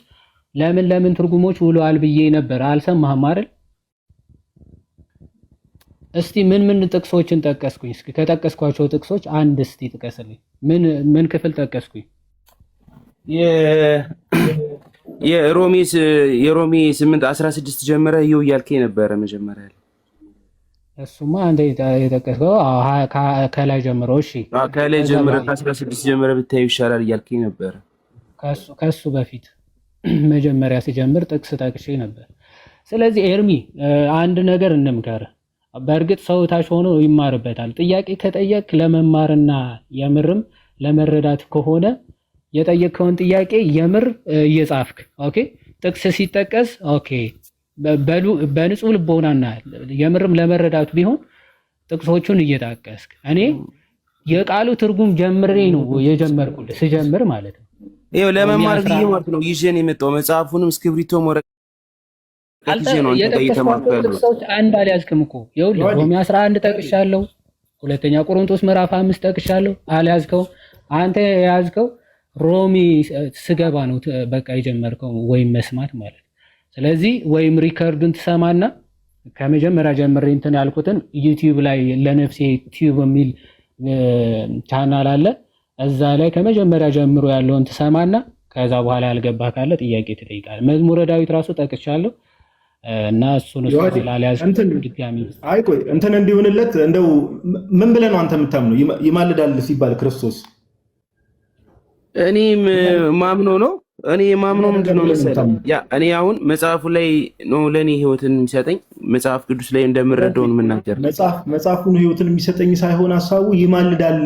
ለምን ትርጉሞች ውለዋል ብዬ ነበር። አልሰማህም አይደል? እስቲ ምን ጥቅሶችን ጠቀስኩኝ? እስኪ ከጠቀስኳቸው ጥቅሶች አንድ እስቲ ጥቀስልኝ። ምን ክፍል ጠቀስኩኝ? የሮሜ 8:16 ጀምረ ይው እያልከኝ ነበረ መጀመሪያ ላይ። እሱማ አንተ የጠቀስከው ከላይ ጀምሮ። እሺ ከላይ ጀምረ ከ16 ጀምረ ብታዩ ይሻላል እያልከኝ ነበረ። ከሱ በፊት መጀመሪያ ሲጀምር ጥቅስ ጠቅሼ ነበር። ስለዚህ ኤርሚ አንድ ነገር እንምከር። በእርግጥ ሰው ታች ሆኖ ይማርበታል። ጥያቄ ከጠየቅ ለመማርና የምርም ለመረዳት ከሆነ የጠየቅከውን ጥያቄ የምር እየጻፍክ ኦኬ፣ ጥቅስ ሲጠቀስ ኦኬ፣ በንጹህ ልቦናና የምርም ለመረዳቱ ቢሆን ጥቅሶቹን እየጣቀስክ እኔ የቃሉ ትርጉም ጀምሬ ነው የጀመርኩልህ ስጀምር ማለት ነው። ይኸው ለመማር ብዬ ማለት ነው ይዤ ነው የመጣው መጽሐፉንም እስክሪብቶም ወረቀት ይዤ ነው አንተ እየተማርኩ ያለው። ጥቅሶች አንድ አልያዝክም እኮ ይኸውልህ ሮሜ 11 ጠቅሻለሁ፣ ሁለተኛ ቆሮንቶስ ምዕራፍ 5 ጠቅሻለሁ፣ አልያዝከው። አንተ የያዝከው ሮሜ ስገባ ነው በቃ የጀመርከው ወይም መስማት ማለት። ስለዚህ ወይም ሪከርዱን ትሰማና ከመጀመሪያ ጀምሬ እንትን ያልኩትን ዩቲዩብ ላይ ለነፍሴ ቲዩብ የሚል ቻናል አለ። እዛ ላይ ከመጀመሪያ ጀምሮ ያለውን ትሰማና ከዛ በኋላ ያልገባ ካለ ጥያቄ ትጠይቃለህ። መዝሙረ ዳዊት ራሱ ጠቅሻለሁ እና እሱን ላልያዝ ድጋሚ አይ ቆይ እንትን እንዲሆንለት እንደው ምን ብለህ ነው አንተ የምታምነው? ይማልዳል ሲባል ክርስቶስ እኔም ማምኖ ነው። እኔ ማምነው ምንድነው መሰለህ ያ እኔ አሁን መጽሐፉ ላይ ነው ለኔ ህይወትን የሚሰጠኝ መጽሐፍ ቅዱስ ላይ እንደምረዳው ነው የምናገር። መጽሐፉን ህይወትን የሚሰጠኝ ሳይሆን ሐሳቡ ይማልዳል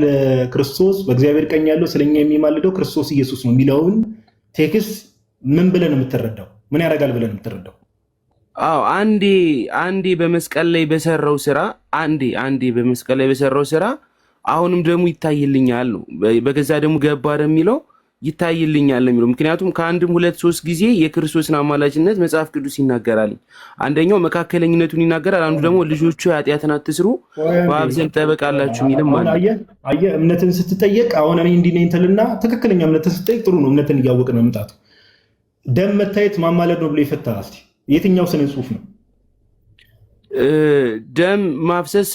ክርስቶስ በእግዚአብሔር ቀኝ ያለው ስለኛ የሚማልደው ክርስቶስ ኢየሱስ ነው የሚለውን ቴክስት ምን ብለህ ነው የምትረዳው? ምን ያደርጋል ብለህ ነው የምትረዳው? አዎ አንዴ በመስቀል ላይ በሰራው ስራ አንዴ በመስቀል ላይ በሰራው ስራ አሁንም ደግሞ ይታይልኛል ነው። በገዛ ደግሞ ገባር የሚለው ይታይልኛል የሚለው ምክንያቱም ከአንድም 2-3 ጊዜ የክርስቶስን አማላጅነት መጽሐፍ ቅዱስ ይናገራል። አንደኛው መካከለኝነቱን ይናገራል፣ አንዱ ደግሞ ልጆቹ ኃጢአትን አትስሩ በአብ ዘንድ ጠበቃ አላችሁ የሚልም ማለት። አየህ እምነትን ስትጠየቅ አሁን እኔ እንዲህ ነኝ ትልና ትክክለኛ እምነትን ስትጠይቅ ጥሩ ነው። እምነትን እያወቅን መምጣቱ ደም መታየት ማማለድ ነው ብሎ ይፈታል። እስኪ የትኛው ስነ ጽሁፍ ነው? ደም ማፍሰስ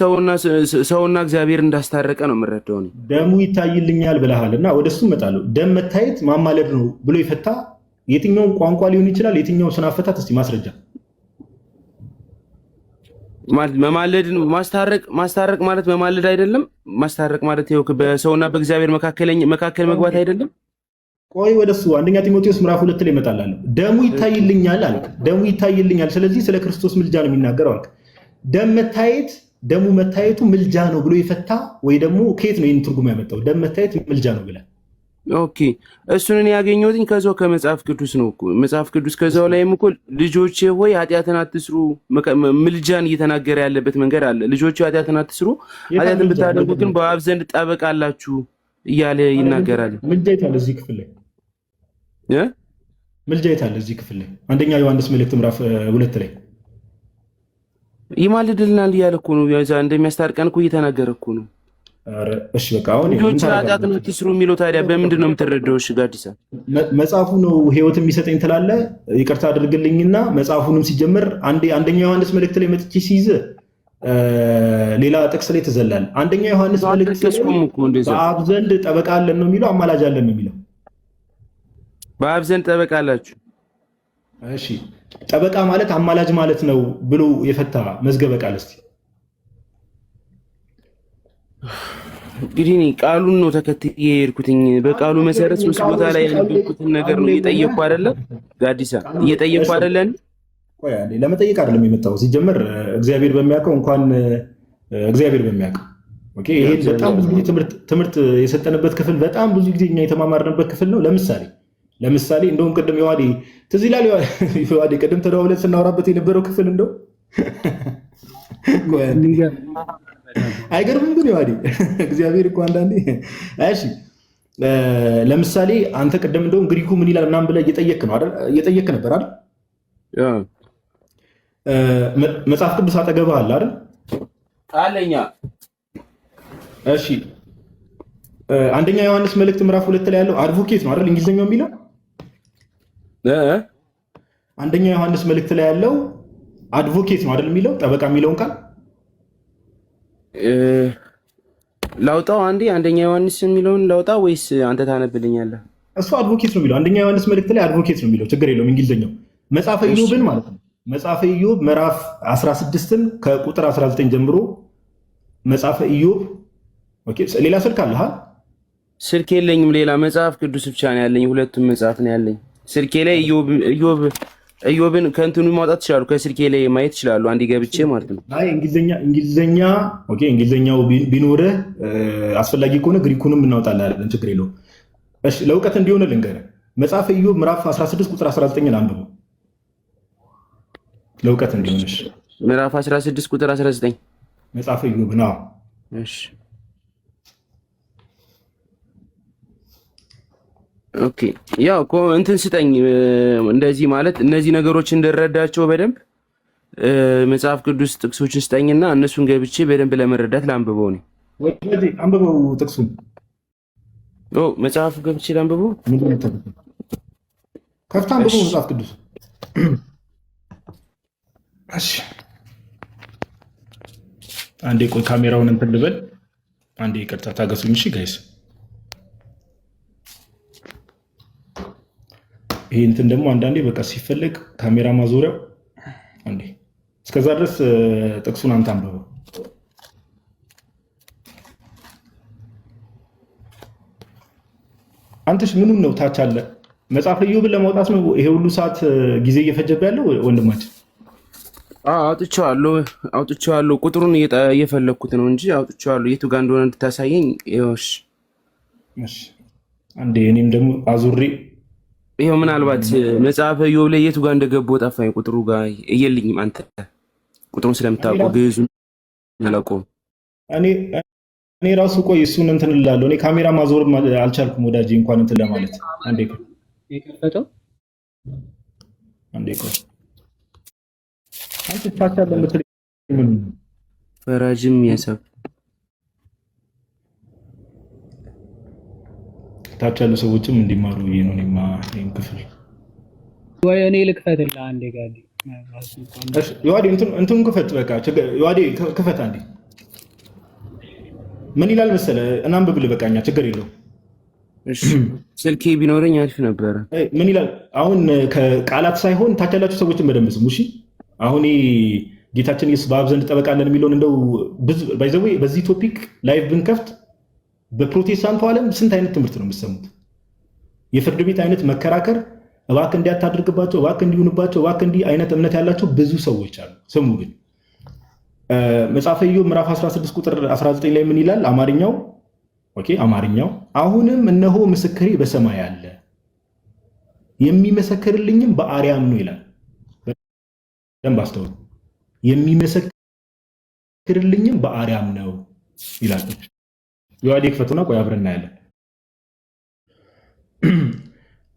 ሰውና እግዚአብሔር እንዳስታረቀ ነው የምረዳው። ደሙ ይታይልኛል ብለሃል እና ወደሱ እመጣለሁ። ደም መታየት ማማለድ ነው ብሎ ይፈታ የትኛው ቋንቋ ሊሆን ይችላል? የትኛው ስነ አፈታት? እስቲ ማስረጃ። መማለድ ማስታረቅ ማለት መማለድ አይደለም? ማስታረቅ ማለት ይኸው በሰውና በእግዚአብሔር መካከል መግባት አይደለም? ቆይ ወደሱ አንደኛ ጢሞቴዎስ ምዕራፍ 2 ላይ እመጣለሁ። ደሙ ይታይልኛል አልክ። ደሙ ይታይልኛል፣ ስለዚህ ስለ ክርስቶስ ምልጃ ነው የሚናገረው አልክ። ደሙ መታየቱ ምልጃ ነው ብሎ የፈታ ወይ ደግሞ ከየት ነው ይህን ትርጉም ያመጣው? ደም መታየት ምልጃ ነው ብለህ። ኦኬ እሱን እኔ ያገኘሁትኝ ከዛው ከመጽሐፍ ቅዱስ ነው እኮ። መጽሐፍ ቅዱስ ከዛው ላይም እኮ ልጆቼ ሆይ ኃጢአትን አትስሩ ምልጃን እየተናገረ ያለበት መንገድ አለ። ልጆቼ ኃጢአትን አትስሩ፣ ኃጢአትን ብታደርጉ ግን በአብ ዘንድ ጠበቃ አላችሁ እያለ ይናገራል። ምልጃ የታለ እዚህ ክፍል ላይ? ምልጃ የታለ እዚህ ክፍል ላይ? አንደኛ ዮሐንስ መልእክት ምዕራፍ 2 ላይ ይማልድልናል እያለ እኮ ነው። እንደሚያስታርቀን እኮ እየተናገረ እኮ ነው። ኧረ እሺ በቃ አሁን ልጆች ኃጢአትን አትስሩ የሚለው ታዲያ በምንድን ነው የምትረዳው? እሺ ጋዲሳ መጽሐፉ ነው ህይወት የሚሰጠኝ ትላለህ። ይቅርታ አድርግልኝና መጽሐፉንም ሲጀምር አንደኛ ዮሐንስ መልእክት ላይ መጥቼ ሲይዝ ሌላ ጥቅስ ላይ ተዘላል። አንደኛ ዮሐንስ መልእክት በአብ ዘንድ ጠበቃ አለን ነው የሚለው፣ አማላጅ አለን ነው የሚለው። በአብ ዘንድ ጠበቃ አላችሁ። እሺ ጠበቃ ማለት አማላጅ ማለት ነው ብሎ የፈታ መዝገበ ቃል እስቲ። እንግዲህ እኔ ቃሉን ነው ተከትዬ የሄድኩትኝ። በቃሉ መሰረት ሶስት ቦታ ላይ ያነበብኩትን ነገር ነው እየጠየቅኩ አይደለም ጋዲሳ፣ እየጠየቅኩ አይደለም። ቆይ አንዴ ለመጠየቅ አይደለም የመጣው ሲጀመር እግዚአብሔር በሚያውቀው እንኳን እግዚአብሔር በሚያውቀው ኦኬ። ይሄ በጣም ብዙ ትምህርት የሰጠንበት ክፍል፣ በጣም ብዙ ጊዜ እኛ የተማማርንበት ክፍል ነው። ለምሳሌ እንደውም ቅድም የዋዴ ትዝ ይላል። የዋዴ ቅድም ተደዋውለን ስናወራበት የነበረው ክፍል እንደው አይገርምም? ግን የዋዴ እግዚአብሔር እኮ አንዳንዴ እሺ፣ ለምሳሌ አንተ ቅድም እንደውም ግሪኩ ምን ይላል ምናምን ብለህ እየጠየክ ነበር አይደል? መጽሐፍ ቅዱስ አጠገብህ አለ አይደል? አለኛ። እሺ አንደኛ ዮሐንስ መልእክት ምዕራፍ 2 ላይ ያለው አድቮኬት ነው አይደል? እንግሊዝኛው የሚለው አንደኛ ዮሐንስ መልእክት ላይ ያለው አድቮኬት ነው አይደል? የሚለው ጠበቃ የሚለውን ቃል ላውጣው አንዴ። አንደኛ ዮሐንስ የሚለውን ላውጣ ወይስ አንተ ታነብልኛለህ? እሱ አድቮኬት ነው የሚለው። አንደኛ ዮሐንስ መልእክት ላይ አድቮኬት ነው የሚለው። ችግር የለውም እንግሊዝኛው። መጽሐፈ ኢዮብን ማለት ነው። መጽሐፈ ኢዮብ ምዕራፍ 16ን ከቁጥር 19 ጀምሮ መጽሐፈ ኢዮብ። ኦኬ ሌላ ስልክ አለህ? ስልክ የለኝም። ሌላ መጽሐፍ ቅዱስ ብቻ ነው ያለኝ። ሁለቱም መጽሐፍ ነው ያለኝ ስልኬ ላይ። ኢዮብን ከእንትኑ ማውጣት ይችላሉ፣ ከስልኬ ላይ ማየት ይችላሉ። አንዴ ገብቼ ማለት ነው። አይ እንግሊዝኛ ኦኬ፣ እንግሊዝኛው ቢኖርህ አስፈላጊ ከሆነ ግሪኩንም እናውጣለን፣ ችግር የለውም። እሺ ለእውቀት እንዲሆን ልንገርህ፣ መጽሐፈ ኢዮብ ምዕራፍ 16 ቁጥር 19 አንብበው ለእውቀት እንዲሆንሽ። ምዕራፍ 16 ቁጥር 19 መጽሐፈ ኢዮብ ነው። እሺ ኦኬ። ያው እኮ እንትን ስጠኝ እንደዚህ ማለት እነዚህ ነገሮች እንድረዳቸው በደንብ መጽሐፍ ቅዱስ ጥቅሶችን ስጠኝና እነሱን ገብቼ በደንብ ለመረዳት ላንብበው ነው። ወይኔ አንብበው ጥቅሱን። መጽሐፉ ገብቼ ላንብበው። ከፍታ አንብበው መጽሐፍ ቅዱስ። እሺ አንዴ ቆይ ካሜራውን እንትን ልበል። አንዴ ይቅርታ ታገሱኝ። እሺ ጋይስ ይሄ እንትን ደግሞ አንዳንዴ በቃ ሲፈለግ ካሜራ ማዞሪያው አንዴ። እስከዛ ድረስ ጥቅሱን አንተ አንብበው። አንተሽ ምኑን ነው ታች አለ መጽሐፈ ኢዮብን ለማውጣት ነው ይሄ ሁሉ ሰዓት ጊዜ እየፈጀበ ያለው ወንድማችን? አውጥቼዋለሁ። ቁጥሩን እየፈለግኩት ነው እንጂ አውጥቼዋለሁ። የቱ ጋር እንደሆነ እንድታሳየኝ። እሺ አንዴ እኔም ደግሞ አዙሬ ይኸው ምናልባት መጽሐፈ ኢዮብ ላይ የቱ ጋር እንደገባው ጠፋኝ። ቁጥሩ ጋር እየልኝም። አንተ ቁጥሩን ስለምታውቀው ግዕዙ አላውቀውም። እኔ ራሱ ቆይ እሱን እንትን እላለሁ። እኔ ካሜራ ማዞርም አልቻልኩም ወዳጄ፣ እንኳን እንትን ለማለት አንዴ ቆይ የከፈተው አንዴ ቆይ አንተ ታቻለ ምትል ምን ፈራጅም ያሰብ ታች ያሉ ሰዎችም እንዲማሩ ብዬ ነው። እኔማ ይሄን ክፍል ወይ እኔ ልክፈትልህ አንዴ ጋር እሺ ዮሐዴ እንትን ክፈት። በቃ ዮሐዴ ክፈት አንዴ። ምን ይላል መሰለህ? እናንብብልህ። በቃኛ ችግር የለውም። እሺ ስልኬ ቢኖረኝ አሪፍ ነበረ። ምን ይላል አሁን? ከቃላት ሳይሆን ታች ያላችሁ ሰዎችን በደንብ ስሙ። እሺ አሁን ጌታችን ኢየሱስ በአብ ዘንድ ጠበቃ አለን የሚለውን እንደው ባይ ዘ ዌይ በዚህ ቶፒክ ላይቭ ብንከፍት በፕሮቴስታንቱ ዓለም ስንት አይነት ትምህርት ነው የምትሰሙት? የፍርድ ቤት አይነት መከራከር፣ እባክህ እንዲያታድርግባቸው፣ እባክህ እንዲሆንባቸው፣ እባክህ እንዲህ አይነት እምነት ያላቸው ብዙ ሰዎች አሉ። ስሙ ግን መጽሐፈ ኢዮብ ምዕራፍ 16 ቁጥር 19 ላይ ምን ይላል? አማርኛው አማርኛው አሁንም እነሆ ምስክሬ በሰማይ አለ የሚመሰክርልኝም በአርያም ነው ይላል። በደንብ አስተውሉ። የሚመሰክርልኝም በአርያም ነው ይላል። ዮሐዴ ክፈቱና ቆይ አብረን እናያለን።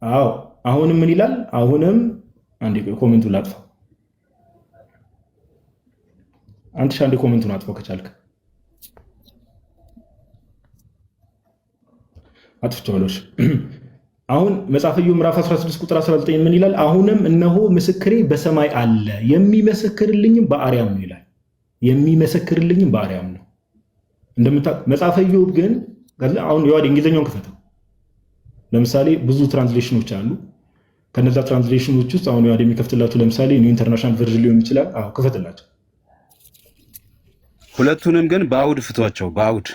አዎ አሁንም ምን ይላል? አሁንም አንዴ ኮሜንቱን ላጥፋ። አንተ አንዴ ኮሜንቱን አጥፋው ከቻልክ። አጥፍቼዋለሁ። አሁን መጽሐፈ ኢዮብ ምዕራፍ 16 ቁጥር 19 ምን ይላል? አሁንም እነሆ ምስክሬ በሰማይ አለ የሚመሰክርልኝም በአርያም ነው ይላል። የሚመሰክርልኝም በአርያም ነው። መጽሐፈ ኢዮብ ግን አሁን የዋድ እንግሊዝኛውን ክፈተው። ለምሳሌ ብዙ ትራንስሌሽኖች አሉ። ከነዛ ትራንስሌሽኖች ውስጥ አሁን የዋድ የሚከፍትላችሁ ለምሳሌ ኒው ኢንተርናሽናል ቨርዥን ሊሆን ይችላል። አዎ ክፈትላቸው። ሁለቱንም ግን በአውድ ፍቷቸው። በአውድ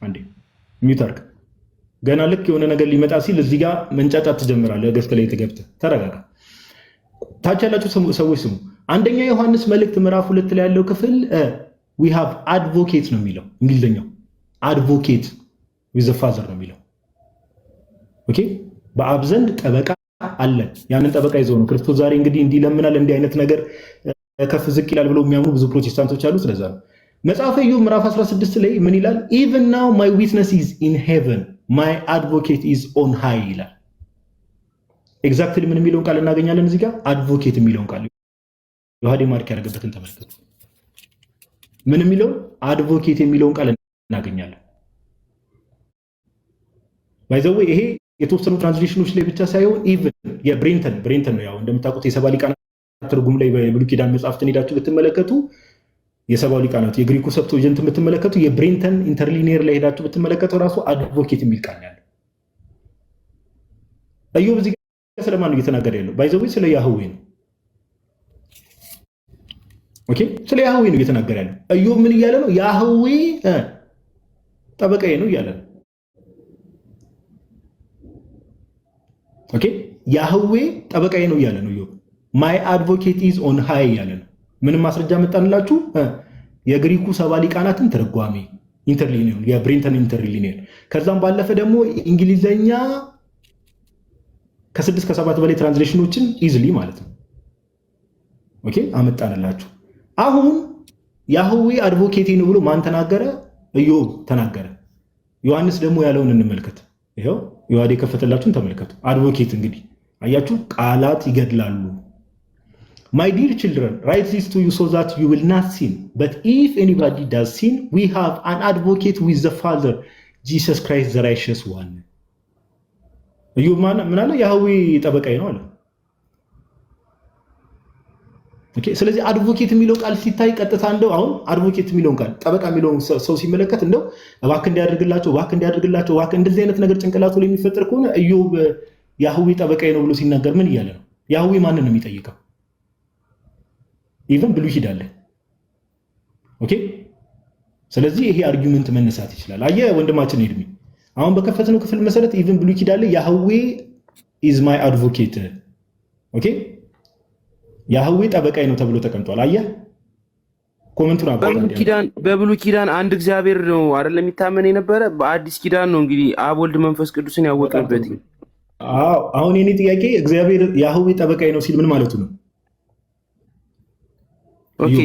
አንዴ ሚዩት አድርግ። ገና ልክ የሆነ ነገር ሊመጣ ሲል እዚህ ጋር መንጫጫት ትጀምራለህ። ገዝተ ላይ ገብተህ ተረጋጋ። ታች ያላችሁ ሰዎች ስሙ። አንደኛ ዮሐንስ መልእክት ምዕራፍ 2 ላይ ያለው ክፍል we have advocate ነው የሚለው እንግሊዝኛው። advocate with the father ነው የሚለው። ኦኬ በአብ ዘንድ ጠበቃ አለን። ያንን ጠበቃ ይዘው ነው ክርስቶስ ዛሬ እንግዲህ እንዲለምናል እንዲህ አይነት ነገር ከፍ ዝቅ ይላል ብለው የሚያምኑ ብዙ ፕሮቴስታንቶች አሉ። ስለዛ ነው መጽሐፈ ኢዮብ ምዕራፍ 16 ላይ ምን ይላል? even now my witness is in heaven my advocate is on high ይላል። ኤግዛክትሊ ምን የሚለውን ቃል እናገኛለን እዚህ ጋር? አድቮኬት የሚለውን ቃል ዮሐዴ ማርክ ያደረገበትን ተመልከቱ። ምን የሚለው? አድቮኬት የሚለውን ቃል እናገኛለን። ባይ ዘ ዌይ ይሄ የተወሰኑ ትራንስሌሽኖች ላይ ብቻ ሳይሆን ኢቭን የብሬንተን ነው። ያው እንደምታውቁት የሰባ ሊቃናት ትርጉም ላይ በብሉይ ኪዳን መጽሐፍትን ሄዳችሁ ብትመለከቱ የሰባው ሊቃናት የግሪኩ ሰብቶጀንት ብትመለከቱ የብሬንተን ኢንተርሊኒየር ላይ ሄዳችሁ ብትመለከቱ ራሱ አድቮኬት የሚል ቃል ያለው። ኢዮብ እዚህ ጋር ስለማን ነው እየተናገረ ያለው? ባይ ዘ ዌይ ስለ ያህዌ ነው። ኦኬ ስለ ያህዌ ነው እየተናገረ ያለው። ኢዮብ ምን እያለ ነው? ያህዌ ጠበቃዬ ነው እያለ ነው። ኦኬ ያህዌ ጠበቃዬ ነው እያለ ነው ኢዮብ። ማይ አድቮኬት ኢዝ ኦን ሃይ እያለ ነው። ምንም ማስረጃ መጣንላችሁ? የግሪኩ ሰባ ሊቃናትን ትርጓሜ ኢንተርሊኒየር፣ የብሬንተን ኢንተርሊኒየር፣ ከዛም ባለፈ ደግሞ እንግሊዘኛ ከ6 ከ7 በላይ ትራንስሌሽኖችን ኢዝሊ ማለት ነው። ኦኬ አመጣንላችሁ። አሁን ያህዌ አድቮኬቴ ነው ብሎ ማን ተናገረ? ኢዮብ ተናገረ። ዮሐንስ ደግሞ ያለውን እንመልከት። ይኸው ዮሐዴ የከፈተላችሁን ተመልከቱ። አድቮኬት እንግዲህ አያችሁ፣ ቃላት ይገድላሉ። My dear children, write this to you so that you will not sin. But if anybody does sin, we have an advocate with the Father, Jesus Christ the righteous one. ኢዮብ ምን አለ? ያህዌ ጠበቃዬ ነው አለ። ኦኬ። ስለዚህ አድቮኬት የሚለው ቃል ሲታይ ቀጥታ እንደው አሁን አድቮኬት የሚለውን ቃል ጠበቃ የሚለውን ሰው ሲመለከት እንደው እባክህ እንዲያደርግላቸው እባክህ እንደዚህ አይነት ነገር ጭንቅላቱ ላይ የሚፈጠር ከሆነ ኢዮብ ያህዌ ጠበቃዬ ነው ብሎ ሲናገር ምን እያለ ነው? ያህዌ ማንን ነው የሚጠይቀው? ኢቨን ብሉይ ኪዳን አለ። ኦኬ። ስለዚህ ይሄ አርጊውመንት መነሳት ይችላል። አየህ ወንድማችን ኤድሚ፣ አሁን በከፈትነው ክፍል መሰረት ኢቨን ብሉይ ኪዳን ላይ ያህዌ ኢዝ ማይ አድቮኬት፣ ኦኬ፣ ያህዌ ጠበቃዬ ነው ተብሎ ተቀምጧል። አየህ ኮሜንቱን በብሉይ ኪዳን አንድ እግዚአብሔር ነው አይደል የሚታመን የነበረ። በአዲስ ኪዳን ነው እንግዲህ አብ ወልድ መንፈስ ቅዱስን ያወቀበት። አሁን የኔ ጥያቄ እግዚአብሔር ያህዌ ጠበቃዬ ነው ሲል ምን ማለቱ ነው? ኦኬ፣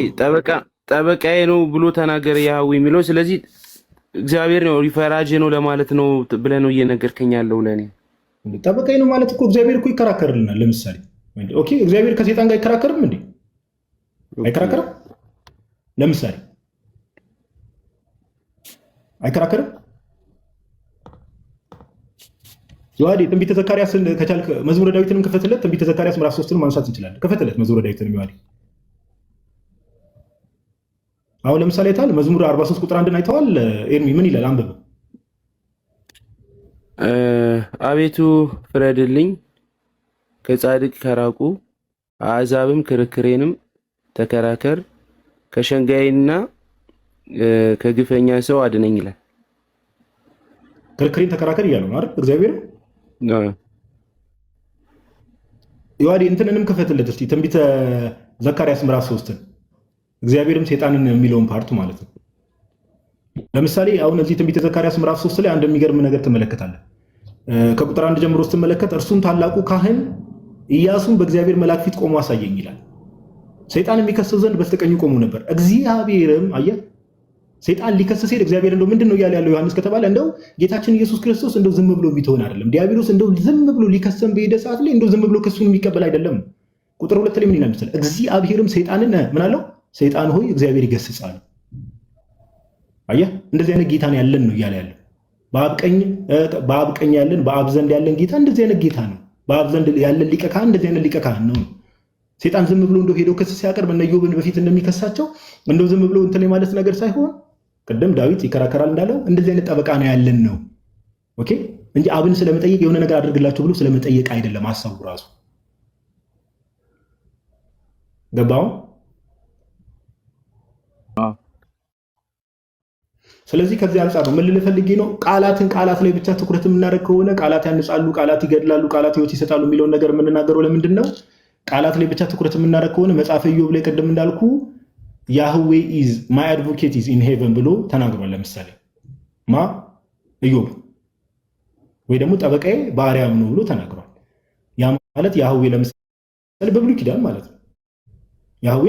ጠበቃዬ ነው ብሎ ተናገረ ያህዌ የሚለው። ስለዚህ እግዚአብሔር ነው ሪፈራጅ ነው ለማለት ነው ብለህ ነው እየነገርከኝ ያለው ለኔ። ጠበቃዬ ነው ማለት እኮ እግዚአብሔር እኮ ይከራከርልናል። ለምሳሌ ኦኬ፣ እግዚአብሔር ከሴጣን ጋር አይከራከርም እንዴ? አይከራከርም? ለምሳሌ አይከራከርም? ዮሐዴ ትንቢተ ዘካርያስ ከቻልክ መዝሙረ ዳዊትንም ክፈትለት። ትንቢተ ዘካርያስ ምዕራፍ 3ን ማንሳት እንችላለን። ክፈትለት መዝሙረ ዳዊትንም ዮሐዴ። አሁን ለምሳሌ አይተሃል? መዝሙር 43 ቁጥር 1 አይተዋል? ኤርሚ ምን ይላል? አንብብ። አቤቱ ፍረድልኝ፣ ከጻድቅ ከራቁ አሕዛብም ክርክሬንም ተከራከር፣ ከሸንጋይና ከግፈኛ ሰው አድነኝ ይላል። ክርክሬን ተከራከር እያለው ነው አይደል እግዚአብሔር? ዮሐዴ እንትንንም ክፈትለት እስቲ ትንቢተ ዘካርያስ ምዕራፍ 3ን እግዚአብሔርም ሴጣንን የሚለውን ፓርት ማለት ነው። ለምሳሌ አሁን እዚህ ትንቢተ ዘካርያስ ምዕራፍ 3 ላይ አንድ የሚገርም ነገር ትመለከታለህ። ከቁጥር 1 ጀምሮ ስትመለከት እርሱም ታላቁ ካህን ኢያሱን በእግዚአብሔር መልአክ ፊት ቆሞ አሳየኝ ይላል። ሰይጣን የሚከሰው ዘንድ በስተቀኙ ቆሞ ነበር። እግዚአብሔርም አየህ፣ ሰይጣን ሊከስ ሲሄድ እግዚአብሔር እንደው ምንድን ነው እያለ ያለው ዮሐንስ ከተባለ እንደው ጌታችን ኢየሱስ ክርስቶስ እንደው ዝም ብሎ ቢተውን አይደለም። ዲያብሎስ እንደው ዝም ብሎ ሊከሰም በሄደ ሰዓት ላይ እንደው ዝም ብሎ ክሱን የሚቀበል አይደለም። ቁጥር 2 ላይ ምን ይላል መሰለህ? እግዚአብሔርም ሰይጣንን ምን አለው? ሰይጣን ሆይ እግዚአብሔር ይገስጻል። አየህ፣ እንደዚህ አይነት ጌታ ነው ያለን ነው እያለ ያለው። በአብ ቀኝ ያለን በአብ ዘንድ ያለን ጌታ እንደዚህ አይነት ጌታ ነው። በአብ ዘንድ ያለን ሊቀ ካህን እንደዚህ አይነት ሊቀ ካህን ነው። ሰይጣን ዝም ብሎ እንደው ሄዶ ክስ ሲያቀርብ እነ ኢዮብን በፊት እንደሚከሳቸው እንደው ዝም ብሎ እንትን ማለት ነገር ሳይሆን ቅድም ዳዊት ይከራከራል እንዳለው እንደዚህ አይነት ጠበቃ ነው ያለን ነው። ኦኬ፣ እንጂ አብን ስለመጠየቅ የሆነ ነገር አድርግላቸው ብሎ ስለመጠየቅ አይደለም ሐሳቡ ራሱ። ገባው? ስለዚህ ከዚህ አንጻር ነው ምን ልል ፈልጌ ነው፣ ቃላት ላይ ብቻ ትኩረት የምናደርግ ከሆነ ቃላት ያንጻሉ፣ ቃላት ይገድላሉ፣ ቃላት ሕይወት ይሰጣሉ የሚለውን ነገር የምንናገረው ለምንድን ነው? ቃላት ላይ ብቻ ትኩረት የምናደርግ ከሆነ መጽሐፈ ኢዮብ ላይ ቅድም እንዳልኩ ያህዌ ኢዝ ማይ አድቮኬት ኢዝ ኢን ሄቨን ብሎ ተናግሯል። ለምሳሌ ኢዮብ ወይ ደግሞ ጠበቃዬ በአርያም ነው ብሎ ተናግሯል። ያ ማለት ያህዌ ለምሳሌ በብሉይ ኪዳን ማለት ነው ያህዌ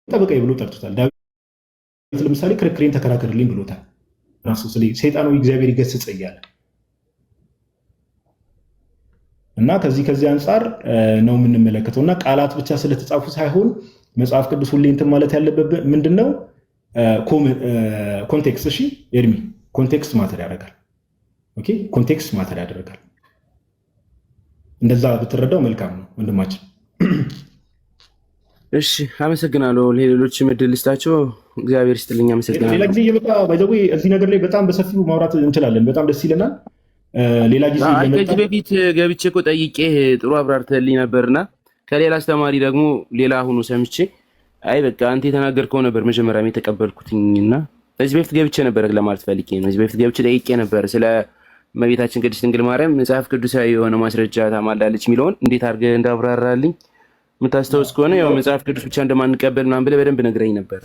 ጠበቃዬ ብሎ ጠርቶታል። ዳዊት ለምሳሌ ክርክሬን ተከራከርልኝ ብሎታል ራሱ። ሰይጣን ወይ እግዚአብሔር ይገስጽ እያለ እና ከዚህ አንጻር ነው የምንመለከተው። እና ቃላት ብቻ ስለተጻፉ ሳይሆን መጽሐፍ ቅዱስ ሁሌ እንትን ማለት ያለበት ምንድነው? ኮንቴክስት። እሺ ኤርሚ፣ ኮንቴክስት ማተር ያደርጋል። ኦኬ፣ ኮንቴክስት ማተር ያደርጋል። እንደዛ ብትረዳው መልካም ነው ወንድማችን። እሺ፣ አመሰግናለሁ። ሌሎች ምድል ልስጣቸው። እግዚአብሔር ይስጥልኝ። አመሰግናለሁ። ሌላ ጊዜ እየመጣ ባይዘዌ እዚህ ነገር ላይ በጣም በሰፊው ማውራት እንችላለን። በጣም ደስ ይለናል። ሌላ ጊዜ ከዚህ በፊት ገብቼ እኮ ጠይቄ ጥሩ አብራርተህልኝ ነበርና ከሌላ አስተማሪ ደግሞ ሌላ አሁኑ ሰምቼ አይ በቃ አንተ የተናገርከው ነበር መጀመሪያም የተቀበልኩትኝና ከዚህ በፊት ገብቼ ነበር ለማለት ፈልጌ ነው። ከዚህ በፊት ገብቼ ጠይቄ ነበር ስለ እመቤታችን ቅድስት ድንግል ማርያም መጽሐፍ ቅዱሳዊ የሆነ ማስረጃ ታማልዳለች የሚለውን እንዴት አድርገህ እንዳብራራልኝ የምታስታውስ ከሆነ ያው መጽሐፍ ቅዱስ ብቻ እንደማንቀበል ምናምን ብለህ በደንብ ነግረኝ ነበረ።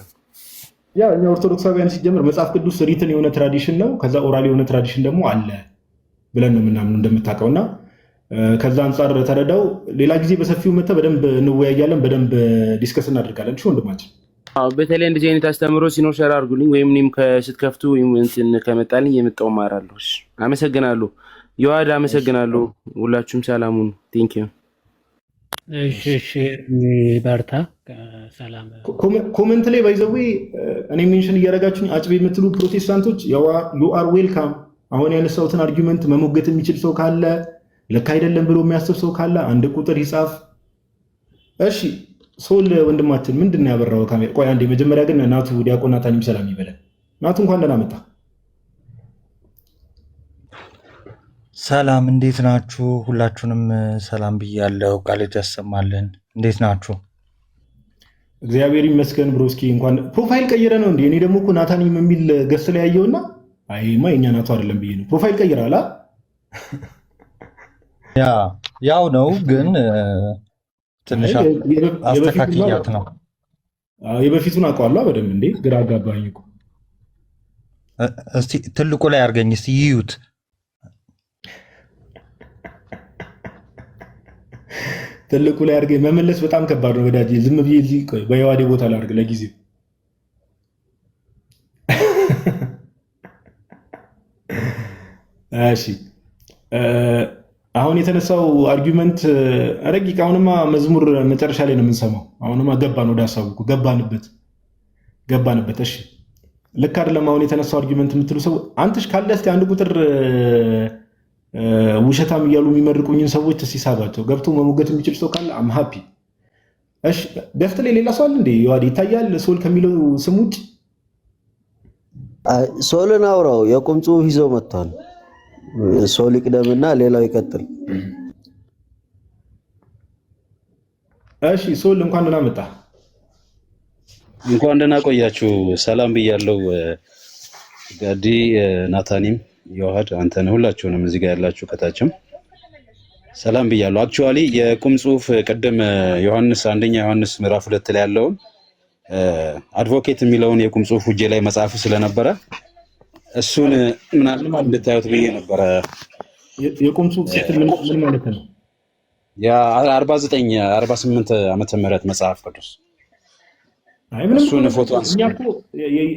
ያው እኛ ኦርቶዶክሳውያን ሲጀምር መጽሐፍ ቅዱስ ሪትን የሆነ ትራዲሽን ነው፣ ከዛ ኦራል የሆነ ትራዲሽን ደግሞ አለ ብለን ነው ምናምን እንደምታውቀውና ከዛ አንጻር ተረዳው። ሌላ ጊዜ በሰፊው መተህ በደንብ እንወያያለን፣ በደንብ ዲስከስ እናደርጋለን። እሺ ወንድማችን በተለይ እንደዚህ አይነት አስተምሮ ሲኖር ሸር አድርጉልኝ፣ ወይም እኔም ስትከፍቱ ወይም እንትን ከመጣልኝ የመጣው ማራለሁ። አመሰግናለሁ ዮሐድ፣ አመሰግናለሁ። ሁላችሁም ሰላሙን ቴንክ ዩ። እሺ በርታ። ሰላም ኮመንት ላይ ባይዘዌ እኔ ሜንሽን እያደረጋችሁኝ አጭቤ የምትሉ ፕሮቴስታንቶች ዩ አር ዌልካም። አሁን ያነሳሁትን አርጊመንት መሞገት የሚችል ሰው ካለ፣ ልክ አይደለም ብሎ የሚያስብ ሰው ካለ አንድ ቁጥር ይጻፍ። እሺ ሶል ወንድማችን ምንድን ነው ያበራው ካሜራ? ቆይ አንዴ መጀመሪያ ግን ናቱ ዲያቆን ናታን ሰላም ይበለን። ናቱ እንኳን ደህና መጣ። ሰላም እንዴት ናችሁ? ሁላችሁንም ሰላም ብያለሁ። ቃልት ያሰማልን። እንዴት ናችሁ? እግዚአብሔር ይመስገን ብሮስኪ። እንኳን ፕሮፋይል ቀይረ ነው እንዴ? እኔ ደግሞ እኮ ናታን የሚል ገስ ላይ ያየውና አይማ የኛ ናቱ አይደለም ብዬ ነው። ፕሮፋይል ቀይራላ? ያው ነው ግን ትንሽ አስተካክያት ነው። የበፊቱን አውቀዋለሁ በደንብ። እንዴ ግራ አጋባኝ እኮ። እስቲ ትልቁ ላይ አድርገኝ እስቲ ይዩት። ትልቁ ላይ አድርገኝ መመለስ በጣም ከባድ ነው ወዳጅ። ዝም ብዬ እዚህ በየዋዴ ቦታ ላድርግ ለጊዜው። እሺ አሁን የተነሳው አርጊመንት ረቂቅ። አሁንማ መዝሙር መጨረሻ ላይ ነው የምንሰማው። አሁንማ ገባን ወደ ሀሳቡ ገባንበት። እሺ ልክ አይደለም አሁን የተነሳው አርጊመንት የምትሉ ሰው አንተሽ ካለ እስኪ አንድ ቁጥር ውሸታም እያሉ የሚመርቁኝን ሰዎች ሲሳባቸው ገብቶ መሞገት የሚችል ሰው ካለ አም ሃፒ። እሺ ደፍት ላይ ሌላ ሰው አለ እንዴ? ይታያል ሶል ከሚለው ስም ውጭ ሶልን አውራው የቁም ጽሑፍ ይዘው መጥቷል። ሶል ይቅደምና ሌላው ይቀጥል። እሺ ሶል እንኳን ደህና መጣ። እንኳን ደህና ቆያችሁ። ሰላም ብያለሁ። ጋዲ ናታኒም ዮሐድ አንተን ሁላችሁንም እዚህ ጋር ያላችሁ ከታችም ሰላም ብያለሁ። አክቹአሊ የቁም ጽሑፍ ቅድም አንደኛ ዮሐንስ ምዕራፍ 2 ላይ ያለውን አድቮኬት የሚለውን የቁም ጽሑፍ እጄ ላይ መጽሐፉ ስለነበረ እሱን ምናምን እንድታዩት ብዬ ነበረ። የቁም ጽሑፍ ስትል ምን ማለት ነው? የ49 48 ዓመተ ምህረት መጽሐፍ ቅዱስ እሱን ፎቶ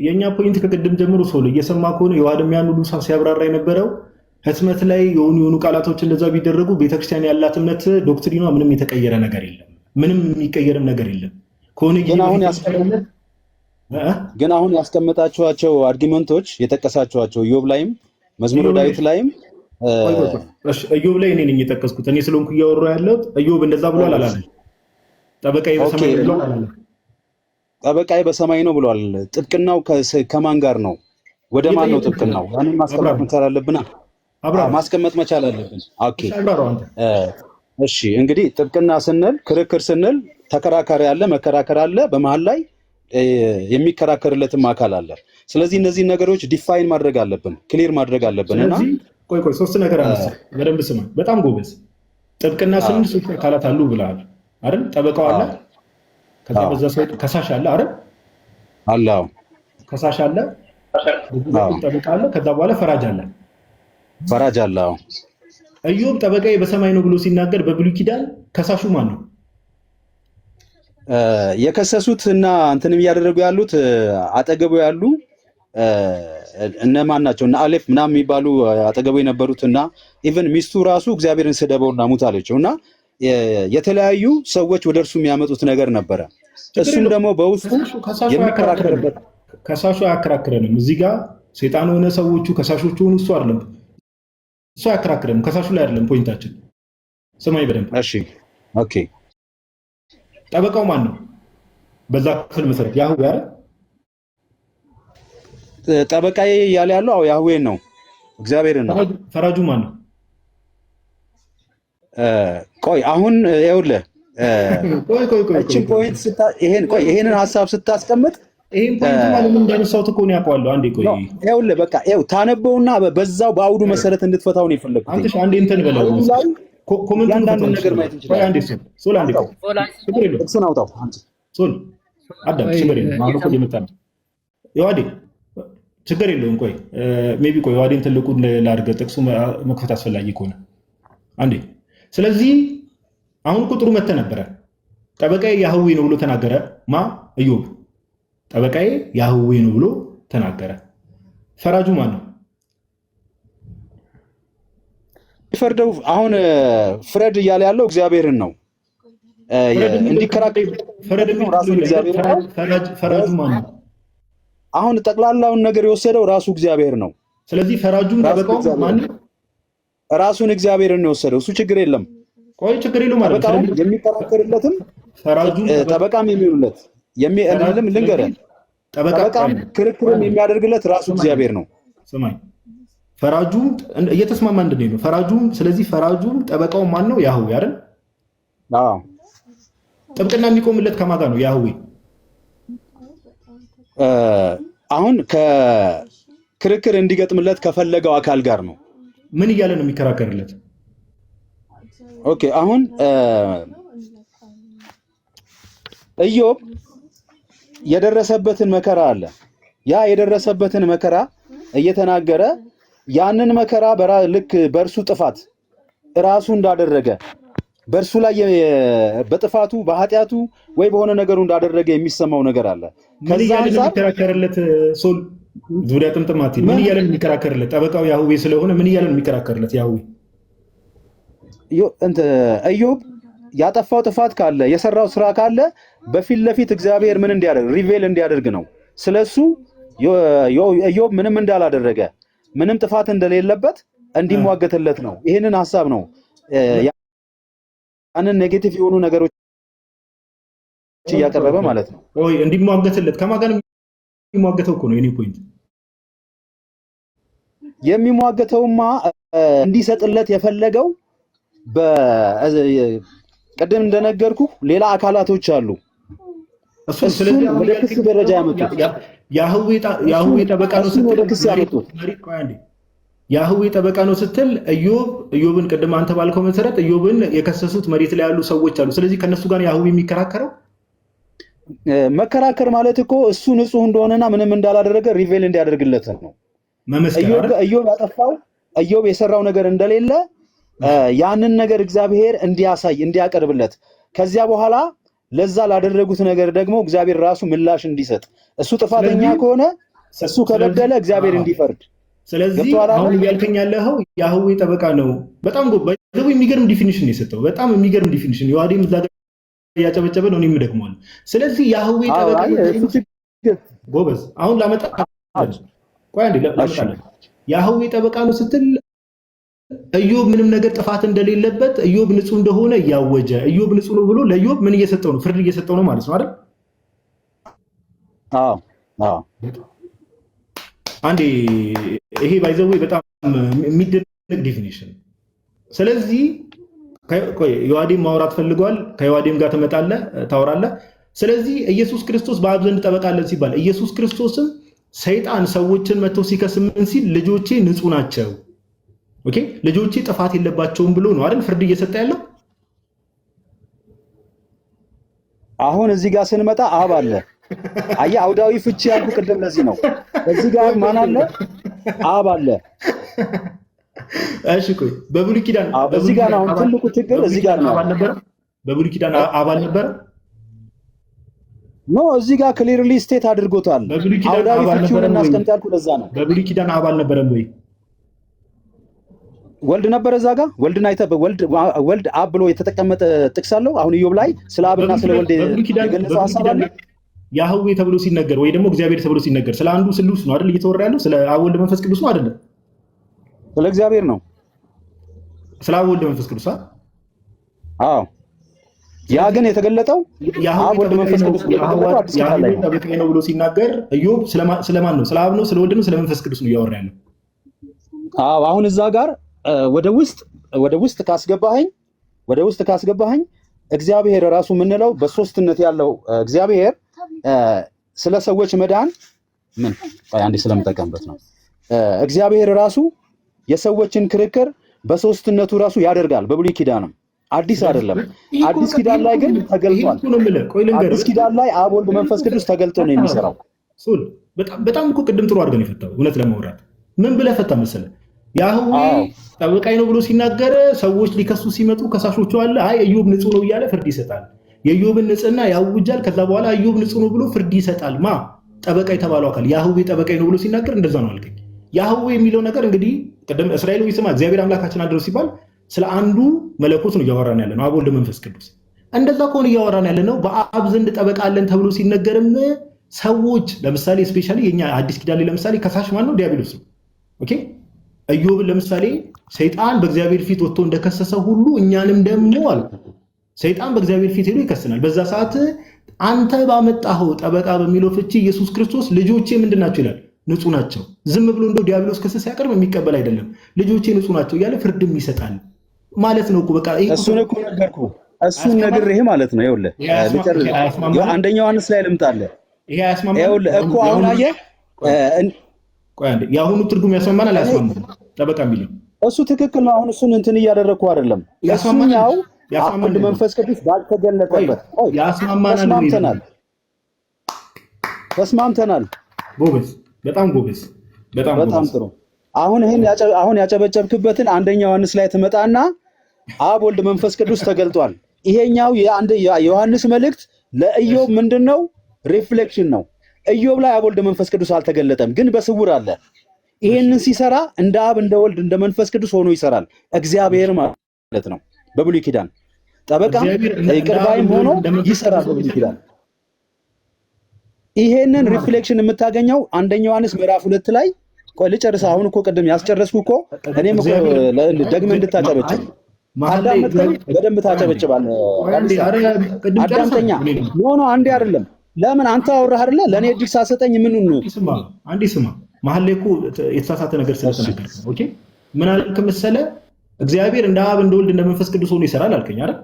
የኛ ፖይንት ከቅድም ጀምሮ ሰው እየሰማ ከሆነ የዋድም ያን ሁሉ ሲያብራራ የነበረው ህትመት ላይ የሆኑ ቃላቶች እንደዛ ቢደረጉ ቤተክርስቲያን ያላት እምነት ዶክትሪኗ ምንም የተቀየረ ነገር የለም። ምንም የሚቀየርም ነገር የለም። ግን አሁን ያስቀመጣችኋቸው አርጊመንቶች የጠቀሳችኋቸው ኢዮብ ላይም መዝሙረ ዳዊት ላይም ኢዮብ ላይ እኔ ነኝ የጠቀስኩት። እኔ ስለሆንኩ እያወራሁ ያለሁት ኢዮብ እንደዛ ብሏል አላለም። ጠበቃዬ በሰማይ ነው ብሏል አላለም። ጠበቃዬ በሰማይ ነው ብሏል። ጥብቅናው ከማን ጋር ነው? ወደ ማን ነው ጥብቅናው? ያንን ማስቀመጥ መቻል አለብን። ማስቀመጥ መቻል አለብን። ኦኬ እሺ። እንግዲህ ጥብቅና ስንል ክርክር ስንል ተከራካሪ አለ፣ መከራከር አለ፣ በመሃል ላይ የሚከራከርለትም አካል አለ። ስለዚህ እነዚህ ነገሮች ዲፋይን ማድረግ አለብን፣ ክሊር ማድረግ አለብን። እና ቆይ ሶስት ነገር አነሳ። በደንብ ስማ። በጣም ጎበዝ። ጥብቅና ስንል ሶስት አካላት አሉ ብለሃል አይደል? ጠበቃው አለ፣ ከዛ በዛ ሰው ከሳሽ አለ አይደል? አላው ከሳሽ አለ፣ ጠበቃ አለ፣ ከዛ በኋላ ፈራጅ አለ። ፈራጅ አለ። ኢዮብ ጠበቃዬ በሰማይ ነው ብሎ ሲናገር በብሉይ ኪዳን ከሳሹ ማን ነው? የከሰሱት እና እንትንም እያደረጉ ያሉት አጠገቡ ያሉ እነማን ናቸው? እና አሌፍ ምናምን የሚባሉ አጠገቡ የነበሩት እና ኢቭን ሚስቱ ራሱ እግዚአብሔርን ስደበውና ሙት አለችው እና የተለያዩ ሰዎች ወደ እርሱ የሚያመጡት ነገር ነበረ። እሱም ደግሞ በውስጡ የሚከራከርበት ከሳሹ አያከራክረንም። እዚህ ጋር ሰይጣን ሆነ ሰዎቹ ከሳሾቹ ሆኑ እሱ አይደለም፣ እሱ አያከራክረንም። ከሳሹ ላይ አይደለም ፖይንታችን። ስማኝ በደንብ እሺ። ኦኬ ጠበቃው ማን ነው? በዛ ክፍል መሰረት ያህዌ አይደል? ጠበቃዬ እያለ ያለው አዎ ያህዌን ነው፣ እግዚአብሔርን ነው። ፈራጁ ማን ነው? ቆይ አሁን ይኸውልህ እቺን ፖይንት ይሄንን ሐሳብ ስታስቀምጥ ይሄን ፖይንት ማለት ምን እንዳነሳሁት እኮ ነው ያውቀዋለሁ። አንዴ ቆይ ይኸውልህ በቃ ይኸው ታነበውና በዛው በአውዱ መሰረት እንድትፈታው ነው የፈለኩት። አንተሽ አንዴ እንትን በለው ኮሜንት አንዳንድ ነገር ማየት እንችላለን። አንዴ ሶል አንዴ ችግር የለውም። እሱን አውጣው አንተ ሶል አዳም ችግር የለውም። አሁን እኮ እየመጣ ነው ይዋዴ ችግር የለውም። ቆይ ሜቢ ቆይ ይዋዴን ትልቁን ላድርገህ ጥቅሱ መክፈት አስፈላጊ ከሆነ አንዴ። ስለዚህ አሁን ቁጥሩ መተ ነበረ ጠበቃዬ ያህዌ ነው ብሎ ተናገረ። ማ ኢዮብ ጠበቃዬ ያህዌ ነው ብሎ ተናገረ። ፈራጁ ማን ነው? ፈርደው አሁን ፍረድ እያለ ያለው እግዚአብሔርን ነው። እንዲከራከር ፈራጁ ማን ነው? አሁን ጠቅላላውን ነገር የወሰደው ራሱ እግዚአብሔር ነው። ስለዚህ ፈራጁም ጠበቃው ማን ነው? ራሱን እግዚአብሔርን ነው የወሰደው። እሱ ችግር የለም። ቆይ ችግር የለውም ማለት ነው። የሚከራከርለትም ጠበቃም የሚሆኑለት የሚልም ልንገርህ፣ ጠበቃም ክርክርም የሚያደርግለት ራሱ እግዚአብሔር ነው። ስማኝ፣ ፈራጁም እየተስማማ እንደኔ ነው ፈራጁም። ስለዚህ ፈራጁም ጠበቃው ማን ነው? ያህዌ አይደል? አዎ። ጥብቅና የሚቆምለት ከማን ጋር ነው? ያህዌ። አሁን ከክርክር እንዲገጥምለት ከፈለገው አካል ጋር ነው። ምን እያለ ነው የሚከራከርለት? ኦኬ፣ አሁን ኢዮብ የደረሰበትን መከራ አለ። ያ የደረሰበትን መከራ እየተናገረ ያንን መከራ ልክ በእርሱ ጥፋት ራሱ እንዳደረገ በእርሱ ላይ በጥፋቱ በኃጢአቱ ወይ በሆነ ነገሩ እንዳደረገ የሚሰማው ነገር አለ። ምን እያለ ነው የሚከራከርለት? ሶል ዙሪያ ጥምጥማት ምን እያለ ነው የሚከራከርለት? ጠበቃው ያህዌ ስለሆነ ምን እያለ ነው የሚከራከርለት? ያህዌ ኢዮብ ያጠፋው ጥፋት ካለ የሰራው ስራ ካለ በፊት ለፊት እግዚአብሔር ምን እንዲያደርግ ሪቬል እንዲያደርግ ነው። ስለሱ ኢዮብ ምንም እንዳላደረገ ምንም ጥፋት እንደሌለበት እንዲሟገትለት ነው። ይህንን ሐሳብ ነው ያንን ኔጌቲቭ የሆኑ ነገሮች እያቀረበ ማለት ነው። ኦይ እንዲሟገትለት ከማን ጋር የሚሟገተው እኮ ነው የኔ ፖይንት። የሚሟገተውማ እንዲሰጥለት የፈለገው ቅድም እንደነገርኩ ሌላ አካላቶች አሉ። እሱን ወደ ክስ ደረጃ ያመጡት ያህዌ ጠበቃ ነው ስትል ወደ ክስ ያመጡት ያህዌ ጠበቃ ነው ስትል ኢዮብን ቅድም አንተ ባልከው መሰረት ኢዮብን የከሰሱት መሬት ላይ ያሉ ሰዎች አሉ። ስለዚህ ከነሱ ጋር ያህዌ የሚከራከረው መከራከር ማለት እኮ እሱ ንጹህ እንደሆነና ምንም እንዳላደረገ ሪቬል እንዲያደርግለት ነው። ኢዮብ ያጠፋው ኢዮብ የሰራው ነገር እንደሌለ ያንን ነገር እግዚአብሔር እንዲያሳይ እንዲያቀርብለት፣ ከዚያ በኋላ ለዛ ላደረጉት ነገር ደግሞ እግዚአብሔር ራሱ ምላሽ እንዲሰጥ፣ እሱ ጥፋተኛ ከሆነ እሱ ከበደለ እግዚአብሔር እንዲፈርድ። ስለዚህ አሁን እያልከኝ ያለኸው ያህዌ ጠበቃ ነው። በጣም የሚገርም ዲፊኒሽን የሰጠው በጣም የሚገርም ዲፊኒሽን የዋዴም እዛ ጋር እያጨበጨበ ነው። እኔም ደግመዋል። ስለዚህ ያህዌ ጠበቃ ጎበዝ። አሁን ላመጣ ያህዌ ጠበቃ ነው ስትል ኢዮብ ምንም ነገር ጥፋት እንደሌለበት ኢዮብ ንጹህ እንደሆነ እያወጀ ኢዮብ ንጹህ ነው ብሎ ለኢዮብ ምን እየሰጠው ነው? ፍርድ እየሰጠው ነው ማለት ነው አይደል? አዎ። አንዴ ይሄ ባይዘው በጣም የሚደነቅ ዲፊኒሽን። ስለዚህ ዮሐዴም ማውራት ፈልጓል። ከዮሐዴም ጋር ትመጣለህ ታወራለህ። ስለዚህ ኢየሱስ ክርስቶስ በአብ ዘንድ ጠበቃ አለን ሲባል ኢየሱስ ክርስቶስም ሰይጣን ሰዎችን መጥቶ ሲከስ ምን ሲል ልጆቼ ንጹህ ናቸው፣ ኦኬ ልጆቼ ጥፋት የለባቸውም ብሎ ነው አይደል ፍርድ እየሰጠ ያለው። አሁን እዚህ ጋር ስንመጣ አብ አለ። አየህ አውዳዊ ፍቺ ያልኩ ቅድም ለዚህ ነው። እዚህ ጋር ማን አለ? አብ አለ። እሺ ቆይ በብሉይ ኪዳን እዚህ ጋር ነው ትልቁ ችግር። እዚህ ጋር ነው በብሉይ ኪዳን አብ አልነበረ? ኖ እዚህ ጋር ክሊርሊ ስቴት አድርጎታል። አውዳዊ ፍቺውን እናስቀምጥ ያልኩ ለዛ ነው። በብሉይ ኪዳን አብ አልነበረም ወይ? ወልድ ነበረ እዛ ጋር። ወልድን አይተህ ወልድ አብ ብሎ የተጠቀመጠ ጥቅስ አለው። አሁን ኢዮብ ላይ ስለ አብና ስለ ወልድ የገለጸው ሐሳብ አለ። ያህዌ ተብሎ ሲነገር ወይ ደግሞ እግዚአብሔር ተብሎ ሲነገር ስለ አንዱ ስሉስ ነው አይደል እየተወራ ያለው? ስለ አብ ወልድ መንፈስ ቅዱስ ነው አይደል? ስለ እግዚአብሔር ነው። ስለ አብ ወልድ መንፈስ ቅዱስ አዎ። ያ ግን የተገለጠው አብ ወልድ መንፈስ ቅዱስ ጠበቃ ነው ብሎ ሲናገር ኢዮብ ስለማን ነው? ስለ አብ ነው? ስለ ወልድ ነው? ስለ መንፈስ ቅዱስ ነው እያወራ ያለው? አዎ። አሁን እዛ ጋር ወደ ውስጥ ካስገባኸኝ እግዚአብሔር ራሱ የምንለው በሶስትነት ያለው እግዚአብሔር ስለ ሰዎች መዳን አንዴ ስለምጠቀምበት ነው። እግዚአብሔር ራሱ የሰዎችን ክርክር በሶስትነቱ ራሱ ያደርጋል። በብሉይ ኪዳንም አዲስ አይደለም። አዲስ ኪዳን ላይ ግን ተገልጧል። አዲስ ኪዳን ላይ አብ ወልድ መንፈስ ቅዱስ ተገልጦ ነው የሚሰራው። በጣም እኮ ቅድም ጥሩ አድርገን የፈታው እውነት ለማውራት ምን ብለህ ፈታ መሰለህ? ያህዌ ጠበቃይ ነው ብሎ ሲናገር ሰዎች ሊከሱ ሲመጡ ከሳሾቹ አለ አይ ኢዮብ ንጹህ ነው እያለ ፍርድ ይሰጣል። የኢዮብን ንጽህና ያውጃል። ከዛ በኋላ ኢዮብ ንጹህ ነው ብሎ ፍርድ ይሰጣል። ጠበቃ የተባለው አካል ያህዌ ጠበቃ ነው ብሎ ሲናገር እንደዛ ነው አልከኝ። ያህዌ የሚለው ነገር እንግዲህ ቅድም እስራኤል ወይ ስማ እግዚአብሔር አምላካችን አድረው ሲባል ስለ አንዱ መለኮት ነው እያወራን ያለ ነው፣ አብ ወልድ መንፈስ ቅዱስ። እንደዛ ከሆነ እያወራን ያለ ነው በአብ ዘንድ ጠበቃ አለን ተብሎ ሲነገርም ሰዎች ለምሳሌ ስፔሻሊ የኛ አዲስ ኪዳን ላይ ለምሳሌ ከሳሽ ማን ነው? ዲያብሎስ ነው። ኦኬ ኢዮብን ለምሳሌ ሰይጣን በእግዚአብሔር ፊት ወጥቶ እንደከሰሰው ሁሉ እኛንም ደግሞ አለ ሰይጣን በእግዚአብሔር ፊት ሄዶ ይከሰናል። በዛ ሰዓት አንተ ባመጣኸው ጠበቃ በሚለው ፍቺ ኢየሱስ ክርስቶስ ልጆቼ ምንድን ናቸው ይላል? ንጹህ ናቸው። ዝም ብሎ እንደው ዲያብሎስ ክስ ሲያቀርብ የሚቀበል አይደለም። ልጆቼ ንጹህ ናቸው እያለ ፍርድም ይሰጣል ማለት ነው እኮ በቃ እሱን እኮ ነገርኩህ። እሱን ነግሬህ ማለት ነው። ይኸውልህ አንደኛ ዮሐንስ ላይ ልምጣልህ። ይሄ አያስማማም። ይኸውልህ እኮ አሁን አየህ፣ ቆይ አንዴ የአሁኑ ትርጉም ያስማማናል አያስማማም? ጠበቃ የሚለው እሱ ትክክል ነው። አሁን እሱን እንትን እያደረግኩ አይደለም። እሱኛው አንድ መንፈስ ቅዱስ ባልተገለጠበት ተስማምተናል። ጎበዝ፣ በጣም ጎበዝ፣ በጣም ጥሩ። አሁን አሁን ያጨበጨብክበትን አንደኛ ዮሐንስ ላይ ትመጣና አብ ወልድ መንፈስ ቅዱስ ተገልጧል። ይሄኛው የዮሐንስ መልእክት ለኢዮብ ምንድነው? ሪፍሌክሽን ነው። ኢዮብ ላይ አብ ወልድ መንፈስ ቅዱስ አልተገለጠም፣ ግን በስውር አለ። ይሄንን ሲሰራ እንደ አብ እንደ ወልድ እንደ መንፈስ ቅዱስ ሆኖ ይሰራል እግዚአብሔር ማለት ነው። በብሉይ ኪዳን ጠበቃም ይቅር ባይም ሆኖ ይሰራል በብሉይ ኪዳን። ይሄንን ሪፍሌክሽን የምታገኘው አንደኛ ዮሐንስ ምዕራፍ 2 ላይ ቆይ ልጨርስ። አሁን እኮ ቅድም ያስጨረስኩ እኮ እኔም እኮ ደግመህ እንድታጨበጭብ አዳምጠኝ፣ በደንብ ታጨበጭባለህ። አዳምጠኛ ኖ አንዴ አይደለም። ለምን አንተ አወራህ አይደለ? ለኔ እጅግ ሳሰጠኝ ምን ነው? አንዴ ስማ። መሀል ላይ እኮ የተሳሳተ ነገር ስለተናገርክ ነው። ኦኬ ምን አልክ መሰለህ? እግዚአብሔር እንደ አብ እንደ ወልድ እንደ መንፈስ ቅዱስ ሆኖ ይሰራል አልከኝ አይደል?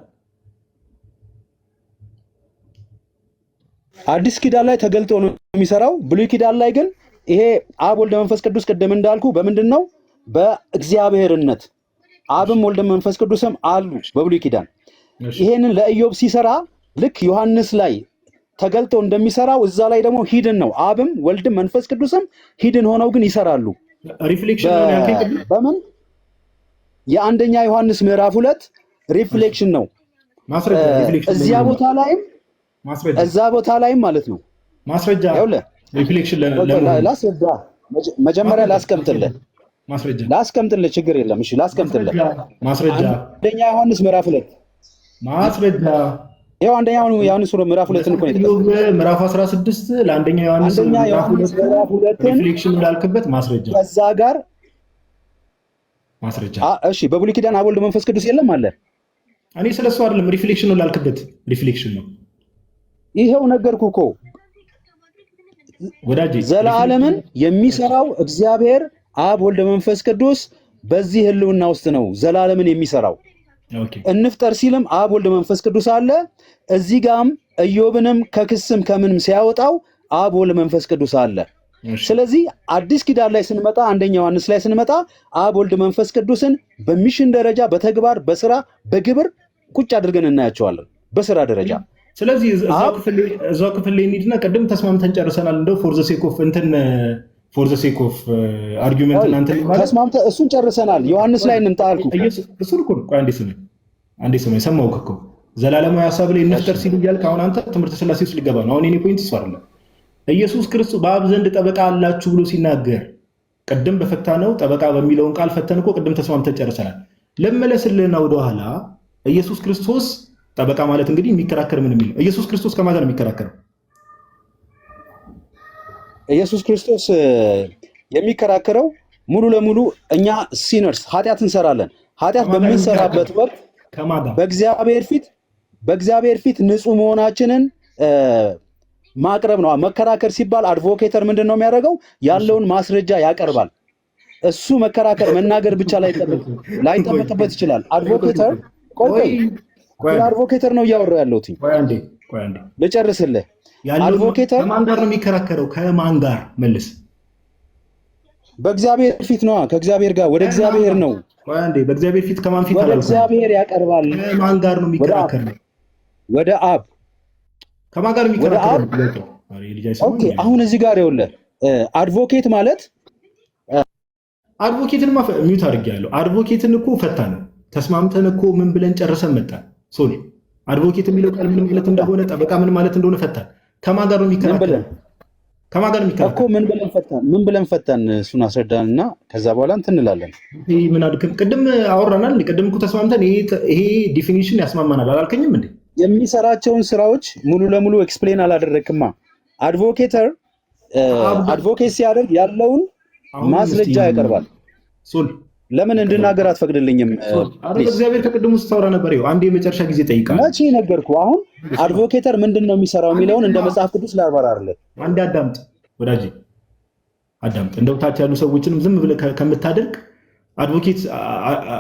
አዲስ ኪዳን ላይ ተገልጦ ነው የሚሰራው። ብሉይ ኪዳን ላይ ግን ይሄ አብ ወልድ መንፈስ ቅዱስ ቅድም እንዳልኩ በምንድን ነው? በእግዚአብሔርነት አብም ወልድ መንፈስ ቅዱስም አሉ በብሉይ ኪዳን። ይሄንን ለኢዮብ ሲሰራ ልክ ዮሐንስ ላይ ተገልጦ እንደሚሰራው እዛ ላይ ደግሞ ሂድን ነው። አብም ወልድም መንፈስ ቅዱስም ሂድን ሆነው ግን ይሰራሉ። ሪፍሌክሽን ነው ያልከኝ። በምን የአንደኛ ዮሐንስ ምዕራፍ 2 ሪፍሌክሽን ነው ማስረጃ። ሪፍሌክሽን እዚያ ቦታ ላይም ማስረጃ፣ እዛ ቦታ ላይም ማለት ነው ማስረጃ። ይኸውልህ ሪፍሌክሽን ላስረዳ፣ መጀመሪያ ላስቀምጥልህ፣ ማስረጃ ላስቀምጥልህ፣ ችግር የለም እሺ፣ ላስቀምጥልህ። ማስረጃ አንደኛ ዮሐንስ ምዕራፍ 2 ማስረጃ። ይኸው አንደኛ ዮሐንስ ምዕራፍ 2 ነው ምዕራፍ 16 ለአንደኛ ዮሐንስ ምዕራፍ 2 ሪፍሌክሽን እንዳልክበት ማስረጃ ከዛ ጋር ማስረጃ። እሺ በብሉይ ኪዳን አብ ወልድ መንፈስ ቅዱስ የለም አለ። እኔ ስለሱ አይደለም ሪፍሌክሽን ነው ላልክበት ሪፍሌክሽን ነው። ይሄው ነገርኩህ እኮ ወዳጄ፣ ዘላለምን የሚሰራው እግዚአብሔር አብ ወልድ መንፈስ ቅዱስ በዚህ ህልውና ውስጥ ነው ዘላለምን የሚሰራው። እንፍጠር ሲልም አብ ወልድ መንፈስ ቅዱስ አለ። እዚህ ጋም ኢዮብንም ከክስም ከምንም ሲያወጣው አብ ወልድ መንፈስ ቅዱስ አለ። ስለዚህ አዲስ ኪዳን ላይ ስንመጣ አንደኛ ዮሐንስ ላይ ስንመጣ አብ ወልድ መንፈስ ቅዱስን በሚሽን ደረጃ በተግባር በስራ በግብር ቁጭ አድርገን እናያቸዋለን በስራ ደረጃ። ስለዚህ እዛው ክፍል ላይ እንሂድና ቅድም ተስማምተን ጨርሰናል። እንደው ፎር ዘ ሴክ ኦፍ አርጊውመንት እናንተ ተስማምተን እሱን ጨርሰናል። ዮሐንስ ላይ እንምጣ አልኩ። እሱን እኮ ቆይ አንዴ ስማኝ ሰማሁህ እኮ ዘላለማዊ ሀሳብ ላይ እንፍጠር ሲሉ እያልክ አሁን አንተ ትምህርተ ሥላሴ ውስጥ ሊገባ ነው። አሁን የኔ ፖይንት እሱ አይደለም። ኢየሱስ ክርስቶስ በአብ ዘንድ ጠበቃ አላችሁ ብሎ ሲናገር ቅድም በፈታነው ጠበቃ በሚለውን ቃል ፈተን እኮ ቅድም ተስማምተን ጨርሰናል። ለመለስልህና ወደኋላ ኢየሱስ ክርስቶስ ጠበቃ ማለት እንግዲህ የሚከራከር ምን የሚል ኢየሱስ ክርስቶስ ከማን ጋር ነው የሚከራከረው? ኢየሱስ ክርስቶስ የሚከራከረው ሙሉ ለሙሉ እኛ ሲነርስ ኃጢአት እንሰራለን። ኃጢአት በምንሰራበት ወቅት በእግዚአብሔር ፊት ንጹህ መሆናችንን ማቅረብ ነው። መከራከር ሲባል አድቮኬተር ምንድን ነው የሚያደርገው? ያለውን ማስረጃ ያቀርባል። እሱ መከራከር መናገር ብቻ ላይጠበቅበት ይችላል። አድቮኬተር አድቮኬተር ነው እያወራሁ ያለሁት። ልጨርስልህ። አድቮኬተር ከማን ጋር ነው የሚከራከረው? ከማን ጋር መልስ? በእግዚአብሔር ፊት ነው። ከእግዚአብሔር ጋር ወደ እግዚአብሔር ነው። በእግዚአብሔር ፊት ከማን ፊት? ወደ እግዚአብሔር ያቀርባል። ከማን ጋር ነው የሚከራከረው? ወደ አብ። ከማን ጋር የሚከራከረው? ኦኬ አሁን እዚህ ጋር ይኸውልህ አድቮኬት ማለት አድቮኬትን ሚዩት አድርጌያለሁ። አድቮኬትን እኮ ፈታ ነው ተስማምተን እኮ ምን ብለን ጨርሰን መጣን። ሶሪ አድቮኬት የሚለው ቃል ምን ማለት እንደሆነ ጠበቃ ምን ማለት እንደሆነ ፈታን። ከማን ጋር ነው የሚከራከረው? ከማን ጋር እኮ የሚከራከር ምን ብለን ፈታን? እሱን አስረዳንና ከዛ በኋላ እንትን እንላለን። ምን አድክም ቅድም አወራናል። ቅድም እኮ ተስማምተን ይሄ ዲፊኒሽን ያስማማናል አላልከኝም እንዴ? የሚሰራቸውን ስራዎች ሙሉ ለሙሉ ኤክስፕሌን አላደረክማ። አድቮኬት ሲያደርግ ያለውን ማስረጃ ያቀርባል። ሶል ለምን እንድናገር አትፈቅድልኝም? እግዚአብሔር ከቅድሙ ስታወራ ነበር። ይኸው አንድ የመጨረሻ ጊዜ ጠይቃለሁ። መቼ ነገርኩህ? አሁን አድቮኬተር ምንድን ነው የሚሰራው የሚለውን እንደ መጽሐፍ ቅዱስ ላብራራልህ። አንድ አዳምጥ ወዳጄ፣ አዳምጥ። እንደው ታች ያሉ ሰዎችንም ዝም ብለህ ከምታደርግ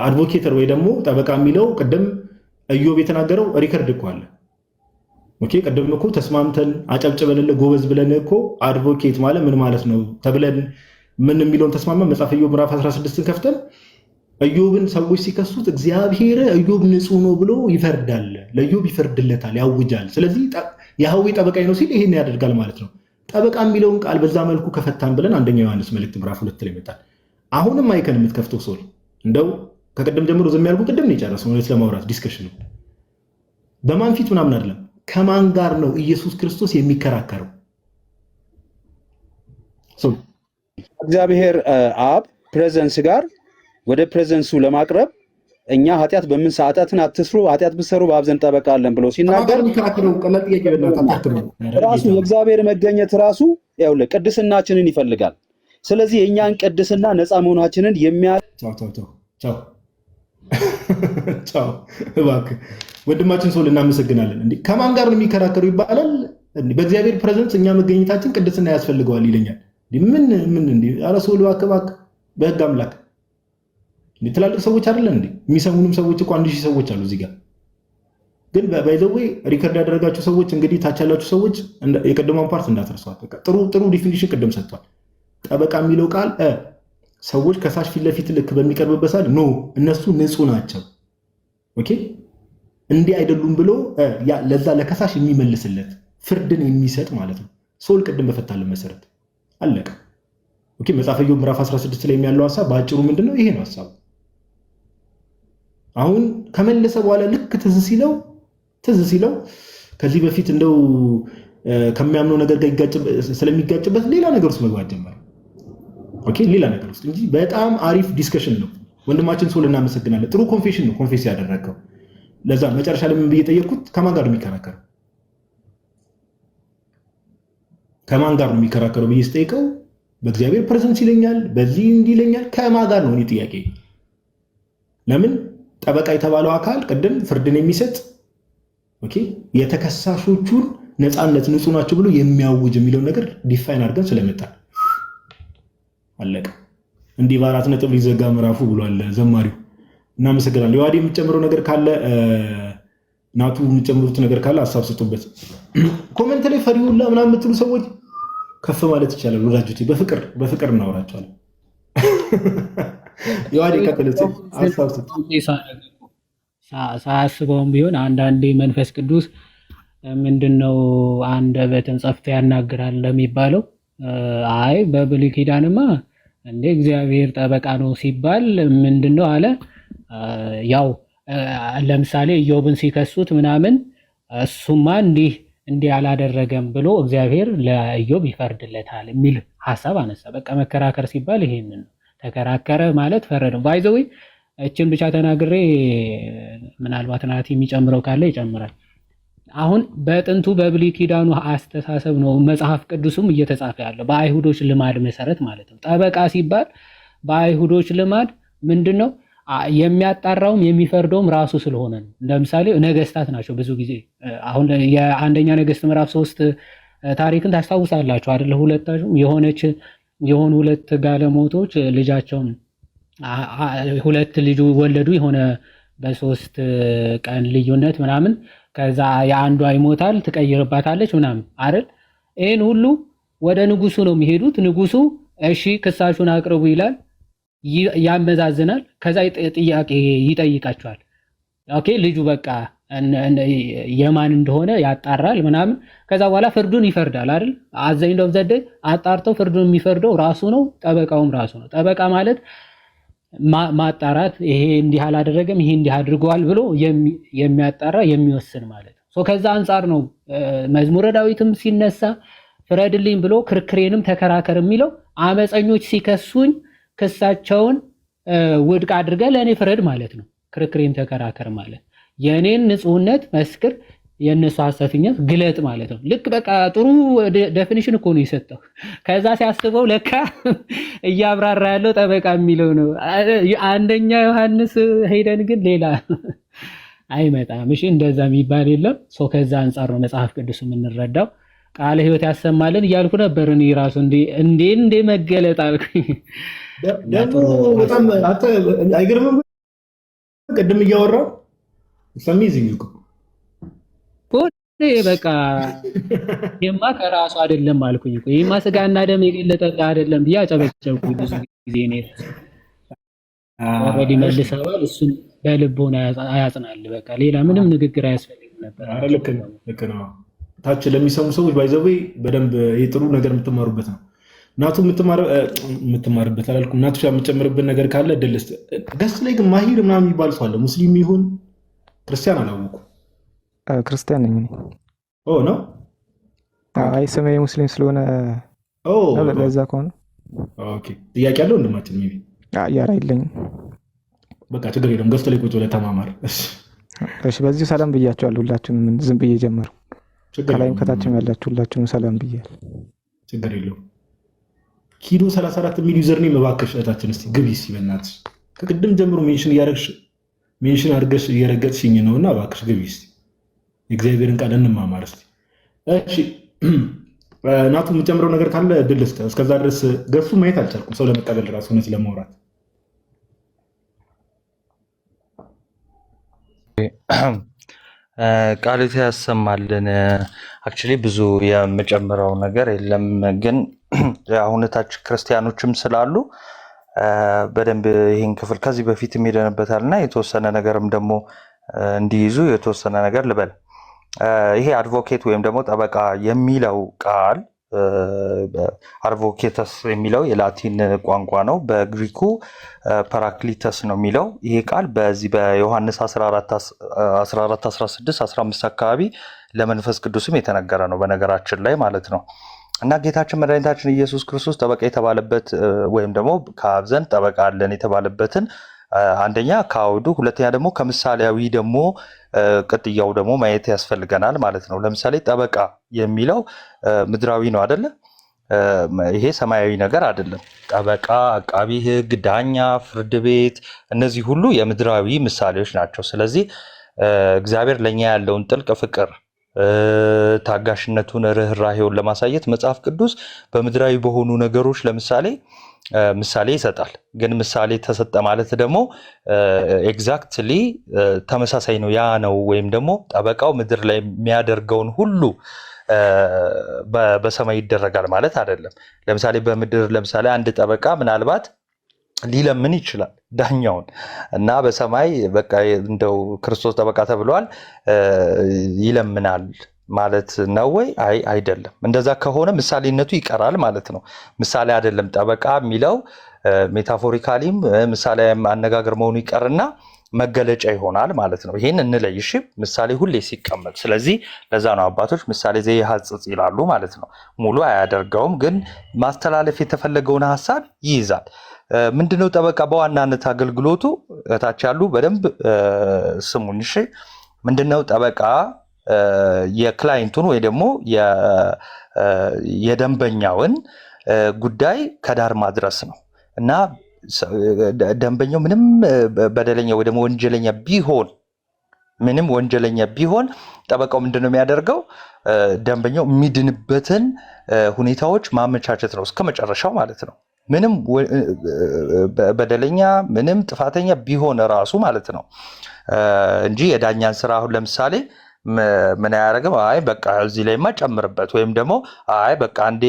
አድቮኬተር ወይ ደግሞ ጠበቃ የሚለው ቅድም ኢዮብ የተናገረው ሪከርድ እኮ አለ። ኦኬ፣ ቅድም እኮ ተስማምተን አጨብጭበንልህ ጎበዝ ብለን እኮ አድቮኬት ማለት ምን ማለት ነው ተብለን ምን የሚለውን ተስማማ። መጽሐፈ ኢዮብ ምዕራፍ 16ን ከፍተን ኢዮብን ሰዎች ሲከሱት እግዚአብሔር ኢዮብ ንጹህ ነው ብሎ ይፈርዳል፣ ለኢዮብ ይፈርድለታል፣ ያውጃል። ስለዚህ የሐዊ ጠበቃይ ነው ሲል ይሄን ያደርጋል ማለት ነው። ጠበቃ የሚለውን ቃል በዛ መልኩ ከፈታን ብለን አንደኛ ዮሐንስ መልእክት ምዕራፍ 2 ላይ መጣል። አሁንም አይከን የምትከፍተው ሶል እንደው ከቅድም ጀምሮ ዝም ያልኩ ቅድም ነው የጨረሰው። እውነት ለማውራት ዲስከሽን ነው። በማን ፊት ምናምን አይደለም። ከማን ጋር ነው ኢየሱስ ክርስቶስ የሚከራከረው? እግዚአብሔር አብ ፕሬዘንስ ጋር ወደ ፕሬዘንሱ ለማቅረብ እኛ ኃጢአት በምን ኃጢአትን አትስሩ፣ ኃጢአት ብትሰሩ በአብ ዘንድ ጠበቃ አለን ብሎ ሲናገር ራሱ የእግዚአብሔር መገኘት ራሱ ይኸውልህ ቅድስናችንን ይፈልጋል። ስለዚህ የእኛን ቅድስና ነፃ መሆናችንን ቻው እባክህ ወንድማችን ሰው እናመሰግናለን። እንዴ ከማን ጋር ነው የሚከራከሩ ይባላል? በእግዚአብሔር ፕሬዘንስ እኛ መገኘታችን ቅድስና ያስፈልገዋል ይለኛል። ምን እንዴ? ኧረ ሰው እባክህ በህግ አምላክ ትላልቅ ሰዎች አይደለን እንዴ? የሚሰሙንም ሰዎች እኮ 1000 ሰዎች አሉ እዚህ ጋር። ግን ባይዘዌ ሪከርድ ያደረጋችሁ ሰዎች እንግዲህ ታች ያላችሁ ሰዎች የቅድሟን ፓርት እንዳትረሷት። ጥሩ ዲፊኒሽን ቅድም ሰጥቷል። ጠበቃ የሚለው ቃል ሰዎች ከሳሽ ፊት ለፊት ልክ በሚቀርብበት ሰዓት ኖ እነሱ ንጹህ ናቸው ኦኬ እንዲህ አይደሉም ብሎ ለዛ ለከሳሽ የሚመልስለት ፍርድን የሚሰጥ ማለት ነው። ሶል ቅድም በፈታልን መሰረት አለቀ። ኦኬ መጽሐፈ ኢዮብ ምዕራፍ 16 ላይ ያለው ሐሳብ በአጭሩ ምንድነው? ይሄ ነው ሐሳቡ። አሁን ከመለሰ በኋላ ልክ ትዝ ሲለው ከዚህ በፊት እንደው ከሚያምነው ነገር ጋር ስለሚጋጭበት ሌላ ነገር ውስጥ መግባት ጀመረ። ኦኬ ሌላ ነገር ውስጥ እንጂ በጣም አሪፍ ዲስከሽን ነው። ወንድማችን ሶል እናመሰግናለን። ጥሩ ኮንፌሽን ነው ኮንፌስ ያደረገው። ለዛ መጨረሻ ላይ ምን ብዬ ጠየቅኩት? ከማን ጋር ነው የሚከራከረው? ከማን ጋር ነው የሚከራከረው ብዬ ስጠይቀው በእግዚአብሔር ፕሬዘንስ ይለኛል፣ በዚህ እንዲህ ይለኛል። ከማን ጋር ነው? እኔ ጥያቄ ለምን ጠበቃ የተባለው አካል ቅድም ፍርድን የሚሰጥ ኦኬ የተከሳሾቹን ነፃነት ንጹህ ናቸው ብሎ የሚያውጅ የሚለውን ነገር ዲፋይን አድርገን ስለመጣ አለቀ። እንዲህ በአራት ነጥብ ሊዘጋ ምዕራፉ ብሏል ዘማሪው። እናመሰግናለን። የዋዲ የምጨምረው ነገር ካለ ናቱ የምጨምሩት ነገር ካለ ሀሳብ ስጡበት። ኮሜንት ላይ ፈሪውላ ምናምን የምትሉ ሰዎች ከፍ ማለት ይቻላል ወዳጆቼ። በፍቅር እናወራቸዋለን። የዋዲ ከተለሰ ሀሳብ ስጡ። ሳያስበውም ቢሆን አንዳንዴ መንፈስ ቅዱስ ምንድነው አንደበትን ጸፍቶ ያናግራል እንደሚባለው አይ በብሉይ ኪዳንማ እንደ እግዚአብሔር ጠበቃ ነው ሲባል ምንድነው አለ። ያው ለምሳሌ ኢዮብን ሲከሱት ምናምን እሱማ እንዲህ አላደረገም ብሎ እግዚአብሔር ለኢዮብ ይፈርድለታል የሚል ሐሳብ አነሳ። በቃ መከራከር ሲባል ይሄንን ነው። ተከራከረ ማለት ፈረደ። ባይዘው እችን ብቻ ተናግሬ ምናልባት ናቲ የሚጨምረው ካለ ይጨምራል። አሁን በጥንቱ በብሉይ ኪዳኑ አስተሳሰብ ነው መጽሐፍ ቅዱስም እየተጻፈ ያለው በአይሁዶች ልማድ መሰረት ማለት ነው። ጠበቃ ሲባል በአይሁዶች ልማድ ምንድነው የሚያጣራውም የሚፈርደውም ራሱ ስለሆነ ነው። ለምሳሌ ነገስታት ናቸው ብዙ ጊዜ። አሁን የአንደኛ ነገስት ምዕራፍ 3 ታሪክን ታስታውሳላችሁ አይደል? የሆኑ ሁለት ጋለሞቶች ልጃቸውን ሁለት ልጅ ወለዱ የሆነ በ3 ቀን ልዩነት ምናምን። ከዛ የአንዷ ይሞታል ትቀይርባታለች ምናምን አይደል? ይሄን ሁሉ ወደ ንጉሱ ነው የሚሄዱት። ንጉሱ እሺ ክሳሹን አቅርቡ ይላል፣ ያመዛዝናል። ከዛ ጥያቄ ይጠይቃቸዋል። ኦኬ ልጁ በቃ የማን እንደሆነ ያጣራል ምናምን። ከዛ በኋላ ፍርዱን ይፈርዳል አይደል? አዘኝ ነው ዘደ አጣርተው ፍርዱን የሚፈርደው ራሱ ነው፣ ጠበቃውም ራሱ ነው። ጠበቃ ማለት ማጣራት ይሄ እንዲህ አላደረገም ይሄ እንዲህ አድርጓል ብሎ የሚያጣራ የሚወስን ማለት ነው። ከዛ አንፃር ነው መዝሙረ ዳዊትም ሲነሳ ፍረድልኝ ብሎ ክርክሬንም ተከራከር የሚለው አመፀኞች ሲከሱኝ ክሳቸውን ውድቅ አድርገህ ለእኔ ፍረድ ማለት ነው። ክርክሬን ተከራከር ማለት የእኔን ንጹህነት መስክር፣ የእነሱ ሐሰተኝነት ግለጥ ማለት ነው። ልክ በቃ ጥሩ ዴፊኒሽን እኮ ነው የሰጠው። ከዛ ሲያስበው ለካ እያብራራ ያለው ጠበቃ የሚለው ነው። አንደኛ ዮሐንስ ሄደን ግን ሌላ አይመጣም። እሺ እንደዛ የሚባል የለም። ከዛ አንጻር ነው መጽሐፍ ቅዱስ የምንረዳው። ቃለ ሕይወት ያሰማልን እያልኩ ነበር እኔ ራሱ እንዴ መገለጥ አልኩኝ። ደግሞ በጣም አይገርምም? ቅድም እያወራሁ አሜዚንግ እኮ በቃ ይሄማ ከራሱ አይደለም አልኩኝ እኮ ይሄማ ስጋና ደም የገለጠ አይደለም ብዬ አጨበጨብኩኝ። ብዙ ጊዜ ነው ኦልሬዲ መልሰዋል። እሱን በልቦና ያጽናል። በቃ ሌላ ምንም ንግግር አያስፈልግም ነበር። ልክ ነው። ታች ለሚሰሙ ሰዎች ባይዘዌ በደንብ ጥሩ ነገር የምትማሩበት ነው። እናቱ የምትማርበት አላልኩም። እናቱ የምትጨምርበት ነገር ካለ ደልስ ገስ ላይ ግን ማሂር ምናምን የሚባል ሰው አለ። ሙስሊም ይሁን ክርስቲያን አላወኩም። ክርስቲያን ነኝ ነው። አይ ስሜ ሙስሊም ስለሆነ ለዛ ከሆነ ጥያቄ አለው ወንድማችን ሜይ ቢ ያራ የለኝም። በቃ ችግር የለም። ገዝቶ ላይ ቁጭ ብለህ ተማማር። እሺ በዚሁ ሰላም ብያቸዋለሁ። ሁላችሁንም ዝም ብዬ ጀመሩ። ከላይም ከታችም ያላችሁ ሁላችሁንም ሰላም ብያለሁ። ችግር የለውም። ኪዶ 34 የሚል ዩዘርኔም እባክሽ እህታችን እስኪ ግቢ እስኪ በእናትሽ። ከቅድም ጀምሮ ሜንሽን አድርገሽ እየረገጥሽኝ ነውና እባክሽ ግቢ እስኪ የእግዚአብሔርን ቃል እንማማር እስኪ። እሺ ናቱ የምጨምረው ነገር ካለ ድል ስጥ። እስከዛ ድረስ ገሱ ማየት አልቻልኩም፣ ሰው ለመቀበል ራሱ እውነት ለማውራት ቃልት ያሰማልን። አክቹዋሊ ብዙ የምጨምረው ነገር የለም፣ ግን አሁን ታች ክርስቲያኖችም ስላሉ በደንብ ይህን ክፍል ከዚህ በፊት ሄደንበታል እና የተወሰነ ነገርም ደግሞ እንዲይዙ የተወሰነ ነገር ልበል። ይሄ አድቮኬት ወይም ደግሞ ጠበቃ የሚለው ቃል አድቮኬተስ የሚለው የላቲን ቋንቋ ነው። በግሪኩ ፓራክሊተስ ነው የሚለው። ይሄ ቃል በዚህ በዮሐንስ 14፣ 16፣ 15 አካባቢ ለመንፈስ ቅዱስም የተነገረ ነው በነገራችን ላይ ማለት ነው። እና ጌታችን መድኃኒታችን ኢየሱስ ክርስቶስ ጠበቃ የተባለበት ወይም ደግሞ ከአብ ዘንድ ጠበቃ አለን የተባለበትን አንደኛ ከአውዱ፣ ሁለተኛ ደግሞ ከምሳሌያዊ ደግሞ ቅጥያው ደግሞ ማየት ያስፈልገናል ማለት ነው። ለምሳሌ ጠበቃ የሚለው ምድራዊ ነው አይደለ? ይሄ ሰማያዊ ነገር አይደለም። ጠበቃ፣ አቃቢ ሕግ፣ ዳኛ፣ ፍርድ ቤት እነዚህ ሁሉ የምድራዊ ምሳሌዎች ናቸው። ስለዚህ እግዚአብሔር ለኛ ያለውን ጥልቅ ፍቅር፣ ታጋሽነቱን፣ ርኅራኄውን ለማሳየት መጽሐፍ ቅዱስ በምድራዊ በሆኑ ነገሮች ለምሳሌ ምሳሌ ይሰጣል። ግን ምሳሌ ተሰጠ ማለት ደግሞ ኤግዛክትሊ ተመሳሳይ ነው ያ ነው ወይም ደግሞ ጠበቃው ምድር ላይ የሚያደርገውን ሁሉ በሰማይ ይደረጋል ማለት አይደለም። ለምሳሌ በምድር ለምሳሌ አንድ ጠበቃ ምናልባት ሊለምን ይችላል ዳኛውን እና በሰማይ በቃ እንደው ክርስቶስ ጠበቃ ተብሏል ይለምናል ማለት ነው ወይ? አይ አይደለም። እንደዛ ከሆነ ምሳሌነቱ ይቀራል ማለት ነው። ምሳሌ አይደለም ጠበቃ የሚለው ሜታፎሪካሊም ምሳሌ አነጋገር መሆኑ ይቀርና መገለጫ ይሆናል ማለት ነው። ይሄን እንለይሽ ምሳሌ ሁሌ ሲቀመጥ። ስለዚህ ለዛ ነው አባቶች ምሳሌ ዘይሐጽጽ ይላሉ ማለት ነው። ሙሉ አያደርገውም፣ ግን ማስተላለፍ የተፈለገውን ሐሳብ ይይዛል። ምንድነው ጠበቃ በዋናነት አገልግሎቱ? እታች ያሉ በደንብ ስሙን። እሺ ምንድነው ጠበቃ? የክላይንቱን ወይ ደግሞ የደንበኛውን ጉዳይ ከዳር ማድረስ ነው እና ደንበኛው ምንም በደለኛ ወይ ደግሞ ወንጀለኛ ቢሆን ጠበቃው ምንድነው የሚያደርገው? ደንበኛው የሚድንበትን ሁኔታዎች ማመቻቸት ነው እስከ መጨረሻው ማለት ነው። ምንም በደለኛ ምንም ጥፋተኛ ቢሆን ራሱ ማለት ነው እንጂ የዳኛን ስራ አሁን ለምሳሌ ምን አያደርግም። አይ በቃ እዚህ ላይ ጨምርበት ወይም ደግሞ አይ በቃ አንዴ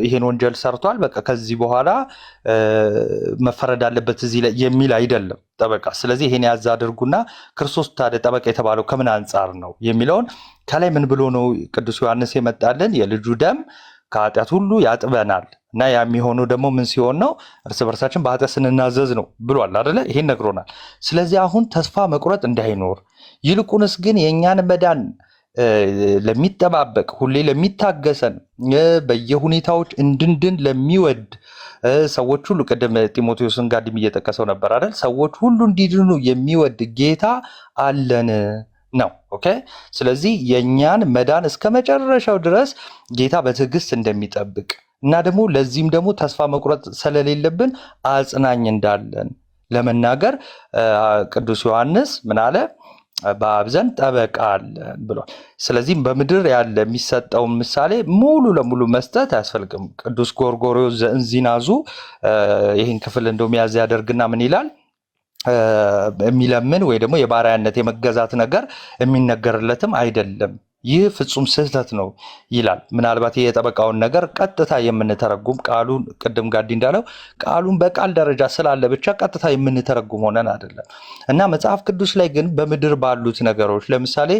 ይሄን ወንጀል ሰርቷል በቃ ከዚህ በኋላ መፈረድ አለበት እዚህ ላይ የሚል አይደለም ጠበቃ። ስለዚህ ይሄን ያዝ አድርጉና ክርስቶስ ታዲያ ጠበቃ የተባለው ከምን አንጻር ነው የሚለውን ከላይ ምን ብሎ ነው ቅዱስ ዮሐንስ የመጣልን? የልጁ ደም ከኃጢአት ሁሉ ያጥበናል እና ያ የሚሆነው ደግሞ ምን ሲሆን ነው? እርስ በርሳችን በኃጢአት ስንናዘዝ ነው ብሏል አይደለ? ይሄን ነግሮናል። ስለዚህ አሁን ተስፋ መቁረጥ እንዳይኖር ይልቁንስ ግን የእኛን መዳን ለሚጠባበቅ ሁሌ ለሚታገሰን በየሁኔታዎች እንድንድን ለሚወድ ሰዎች ሁሉ ቅድም ጢሞቴዎስን ጋርም እየጠቀሰው ነበር አይደል? ሰዎች ሁሉ እንዲድኑ የሚወድ ጌታ አለን ነው። ኦኬ። ስለዚህ የኛን መዳን እስከ መጨረሻው ድረስ ጌታ በትዕግስት እንደሚጠብቅ እና ደግሞ ለዚህም ደግሞ ተስፋ መቁረጥ ስለሌለብን አጽናኝ እንዳለን ለመናገር ቅዱስ ዮሐንስ ምን አለ? በአብ ዘንድ ጠበቃ አለን ብሏል። ስለዚህም በምድር ያለ የሚሰጠውን ምሳሌ ሙሉ ለሙሉ መስጠት አያስፈልግም። ቅዱስ ጎርጎርዮስ ዘእንዚናዙ ይህን ክፍል እንደሚያዝ ያደርግና ምን ይላል? የሚለምን ወይ ደግሞ የባሪያነት የመገዛት ነገር የሚነገርለትም አይደለም፣ ይህ ፍጹም ስህተት ነው ይላል። ምናልባት የጠበቃውን ነገር ቀጥታ የምንተረጉም ቃሉን ቅድም ጋዲ እንዳለው ቃሉን በቃል ደረጃ ስላለ ብቻ ቀጥታ የምንተረጉም ሆነን አይደለም እና መጽሐፍ ቅዱስ ላይ ግን በምድር ባሉት ነገሮች ለምሳሌ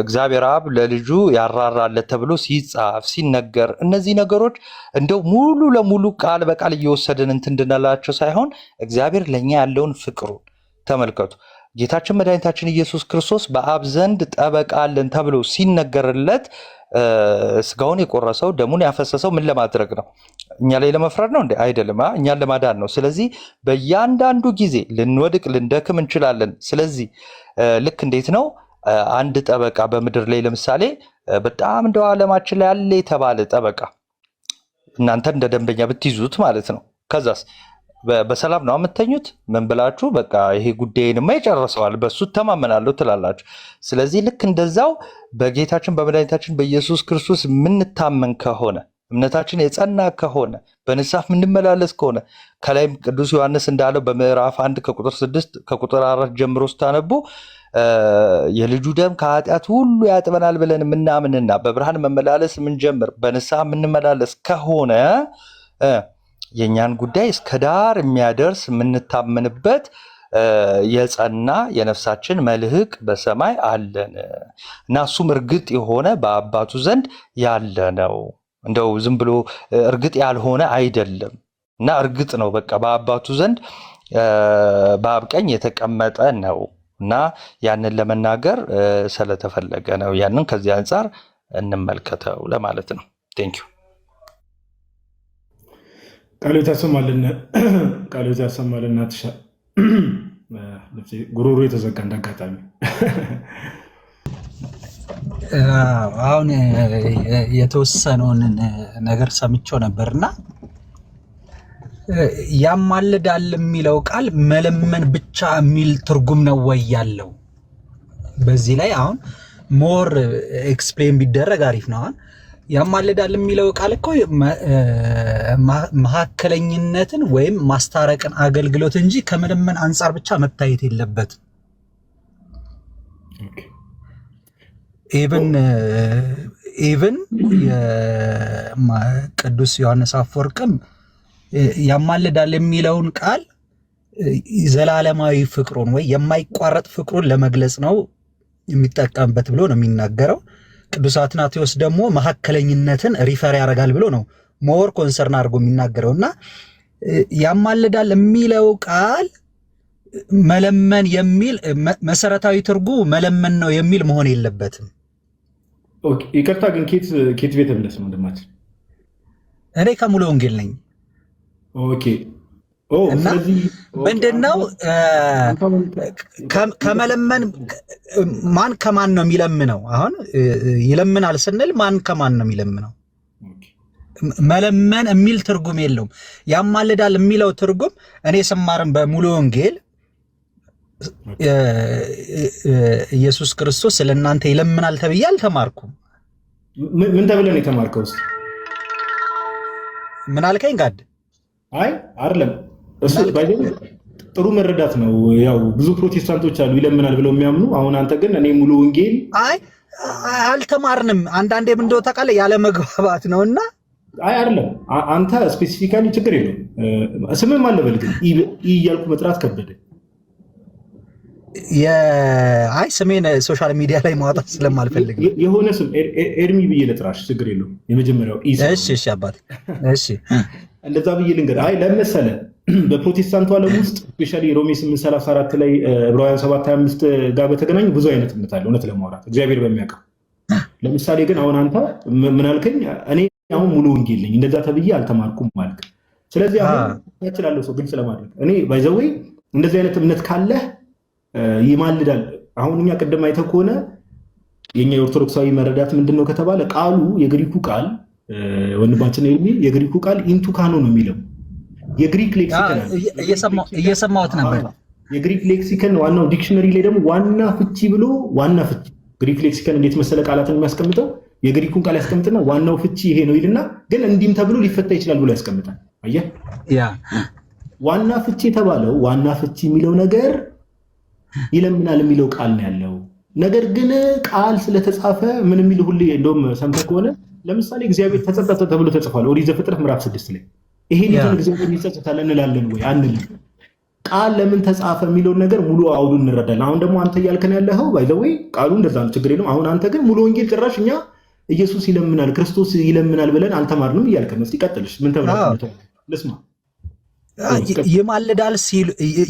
እግዚአብሔር አብ ለልጁ ያራራለት ተብሎ ሲጻፍ ሲነገር እነዚህ ነገሮች እንደው ሙሉ ለሙሉ ቃል በቃል እየወሰድን እንትን እንድንላቸው ሳይሆን እግዚአብሔር ለኛ ያለውን ፍቅሩን ተመልከቱ። ጌታችን መድኃኒታችን ኢየሱስ ክርስቶስ በአብ ዘንድ ጠበቃ አለን ተብሎ ሲነገርለት ስጋውን የቆረሰው ደሙን ያፈሰሰው ምን ለማድረግ ነው? እኛ ላይ ለመፍረድ ነው እንዴ? አይደለም፣ እኛን ለማዳን ነው። ስለዚህ በእያንዳንዱ ጊዜ ልንወድቅ ልንደክም እንችላለን። ስለዚህ ልክ እንዴት ነው አንድ ጠበቃ በምድር ላይ ለምሳሌ በጣም እንደው ዓለማችን ላይ ያለ የተባለ ጠበቃ እናንተ እንደ ደንበኛ ብትይዙት ማለት ነው። ከዛስ በሰላም ነው የምተኙት? ምን ብላችሁ በቃ ይሄ ጉዳይንማ ይጨርሰዋል በሱ ተማመናለሁ ትላላችሁ። ስለዚህ ልክ እንደዛው በጌታችን በመድኃኒታችን በኢየሱስ ክርስቶስ የምንታመን ከሆነ እምነታችን የጸና ከሆነ በንስሐ የምንመላለስ ከሆነ ከላይም ቅዱስ ዮሐንስ እንዳለው በምዕራፍ 1 ከቁጥር 6 ከቁጥር 4 ጀምሮ ስታነቡ የልጁ ደም ከኃጢአት ሁሉ ያጥበናል ብለን የምናምንና በብርሃን መመላለስ የምንጀምር በንስሐ የምንመላለስ ከሆነ የኛን ጉዳይ እስከ ዳር የሚያደርስ የምንታመንበት የጸና የነፍሳችን መልህቅ በሰማይ አለን እና እሱም እርግጥ የሆነ በአባቱ ዘንድ ያለ ነው። እንደው ዝም ብሎ እርግጥ ያልሆነ አይደለም እና እርግጥ ነው። በቃ በአባቱ ዘንድ በአብ ቀኝ የተቀመጠ ነው እና ያንን ለመናገር ስለተፈለገ ነው። ያንን ከዚህ አንጻር እንመልከተው ለማለት ነው። ቴንኪዩ። ቃሎት ያሰማልን፣ ቃሎት ያሰማልን። ናትሻ ጉሮሮ የተዘጋ እንዳጋጣሚ አሁን የተወሰነውን ነገር ሰምቼው ነበርና ያማልዳል የሚለው ቃል መለመን ብቻ የሚል ትርጉም ነው ወይ ያለው? በዚህ ላይ አሁን ሞር ኤክስፕሌን ቢደረግ አሪፍ ነው። አሁን ያማልዳል የሚለው ቃል እኮ መሀከለኝነትን ወይም ማስታረቅን አገልግሎት እንጂ ከመለመን አንጻር ብቻ መታየት የለበትም። ኢቭን ቅዱስ ዮሐንስ አፈወርቅም ያማልዳል የሚለውን ቃል ዘላለማዊ ፍቅሩን ወይ የማይቋረጥ ፍቅሩን ለመግለጽ ነው የሚጠቀምበት ብሎ ነው የሚናገረው። ቅዱስ አትናቴዎስ ደግሞ መሀከለኝነትን ሪፈር ያደርጋል ብሎ ነው ሞር ኮንሰርን አድርጎ የሚናገረው እና ያማልዳል የሚለው ቃል መለመን የሚል መሰረታዊ ትርጉሙ መለመን ነው የሚል መሆን የለበትም። ኦኬ፣ ይቅርታ ግን ኬት ቤተ እምነት ነው ወንድማችን? እኔ ከሙሉ ወንጌል ነኝ። ኦኬ፣ እና ምንድነው ከመለመን ማን ከማን ነው የሚለምነው? አሁን ይለምናል ስንል ማን ከማን ነው የሚለምነው? መለመን የሚል ትርጉም የለውም። ያማልዳል የሚለው ትርጉም እኔ ስማርም በሙሉ ወንጌል ኢየሱስ ክርስቶስ ስለእናንተ ይለምናል ተብዬ አልተማርኩም። ምን ተብለን የተማርከው? ምን አልከኝ ጋድ? አይ አይደለም፣ እሱ ጥሩ መረዳት ነው። ያው ብዙ ፕሮቴስታንቶች አሉ ይለምናል ብለው የሚያምኑ። አሁን አንተ ግን እኔ ሙሉ ወንጌል አይ አልተማርንም። አንዳንዴ ምን እንደው ታውቃለህ ያለ መግባባት ነውና አይ አይደለም፣ አንተ ስፔሲፊካሊ ችግር የለውም። ስምም አለ በል ግን እያልኩ መጥራት ከበደ። አይ ስሜን ሶሻል ሚዲያ ላይ ማውጣት ስለማልፈልግ የሆነ ስም ኤርሚ ብዬ ለጥራሽ ችግር የለውም። የመጀመሪያው እሺ አባቴ እሺ እንደዛ ብዬ ልንገርህ። አይ ለመሰለ በፕሮቴስታንቱ ዓለም ውስጥ ስፔሻሊ ሮሜ 8:34 ላይ ዕብራውያን 7:25 ጋር በተገናኙ ብዙ አይነት እምነት አለ። እውነት ለማውራት እግዚአብሔር በሚያውቀው ለምሳሌ ግን አሁን አንተ ምን አልከኝ? እኔ አሁን ሙሉ ወንጌል ነኝ እንደዛ ተብዬ አልተማርኩም ማለት። ስለዚህ አሁን ያችላለሁ ሰው ግልጽ ለማድረግ እኔ ባይዘዌ እንደዚህ አይነት እምነት ካለህ ይማልዳል። አሁን እኛ ቅድም አይተህ ከሆነ የኛ የኦርቶዶክሳዊ መረዳት ምንድነው ከተባለ ቃሉ የግሪኩ ቃል ወንድማችን የሚል የግሪኩ ቃል ኢንቱ ካኖ ነው የሚለው የግሪክ ሌክሲከን እየሰማሁት ነበር። የግሪክ ሌክሲከን ዋናው ዲክሽነሪ ላይ ደግሞ ዋና ፍቺ ብሎ ዋና ፍቺ ግሪክ ሌክሲከን እንዴት መሰለ ቃላትን የሚያስቀምጠው የግሪኩን ቃል ያስቀምጥና ዋናው ፍቺ ይሄ ነው ይልና ግን እንዲህም ተብሎ ሊፈታ ይችላል ብሎ ያስቀምጣል። አየህ ዋና ፍቺ የተባለው ዋና ፍቺ የሚለው ነገር ይለምናል የሚለው ቃል ነው ያለው። ነገር ግን ቃል ስለተጻፈ ምን የሚል ሁሌ እንደውም ሰምተህ ከሆነ ለምሳሌ እግዚአብሔር ተጸጸተ ተብሎ ተጽፏል ኦሪት ዘፍጥረት ምዕራፍ 6 ላይ ይሄን ይዘን እግዚአብሔር ይጸጸታል እንላለን ወይ አንልም። ቃል ለምን ተጻፈ የሚለውን ነገር ሙሉ አውዱን እንረዳለን። አሁን ደግሞ አንተ እያልከን ያለኸው ባይ ዘ ወይ ቃሉ እንደዛ ነው ችግር የለም። አሁን አንተ ግን ሙሉ ወንጌል ጭራሽ እኛ ኢየሱስ ይለምናል ክርስቶስ ይለምናል ብለን አልተማርንም እያልከን ነው። እስቲ ቀጥልሽ ምን ተብሏል ልስማ።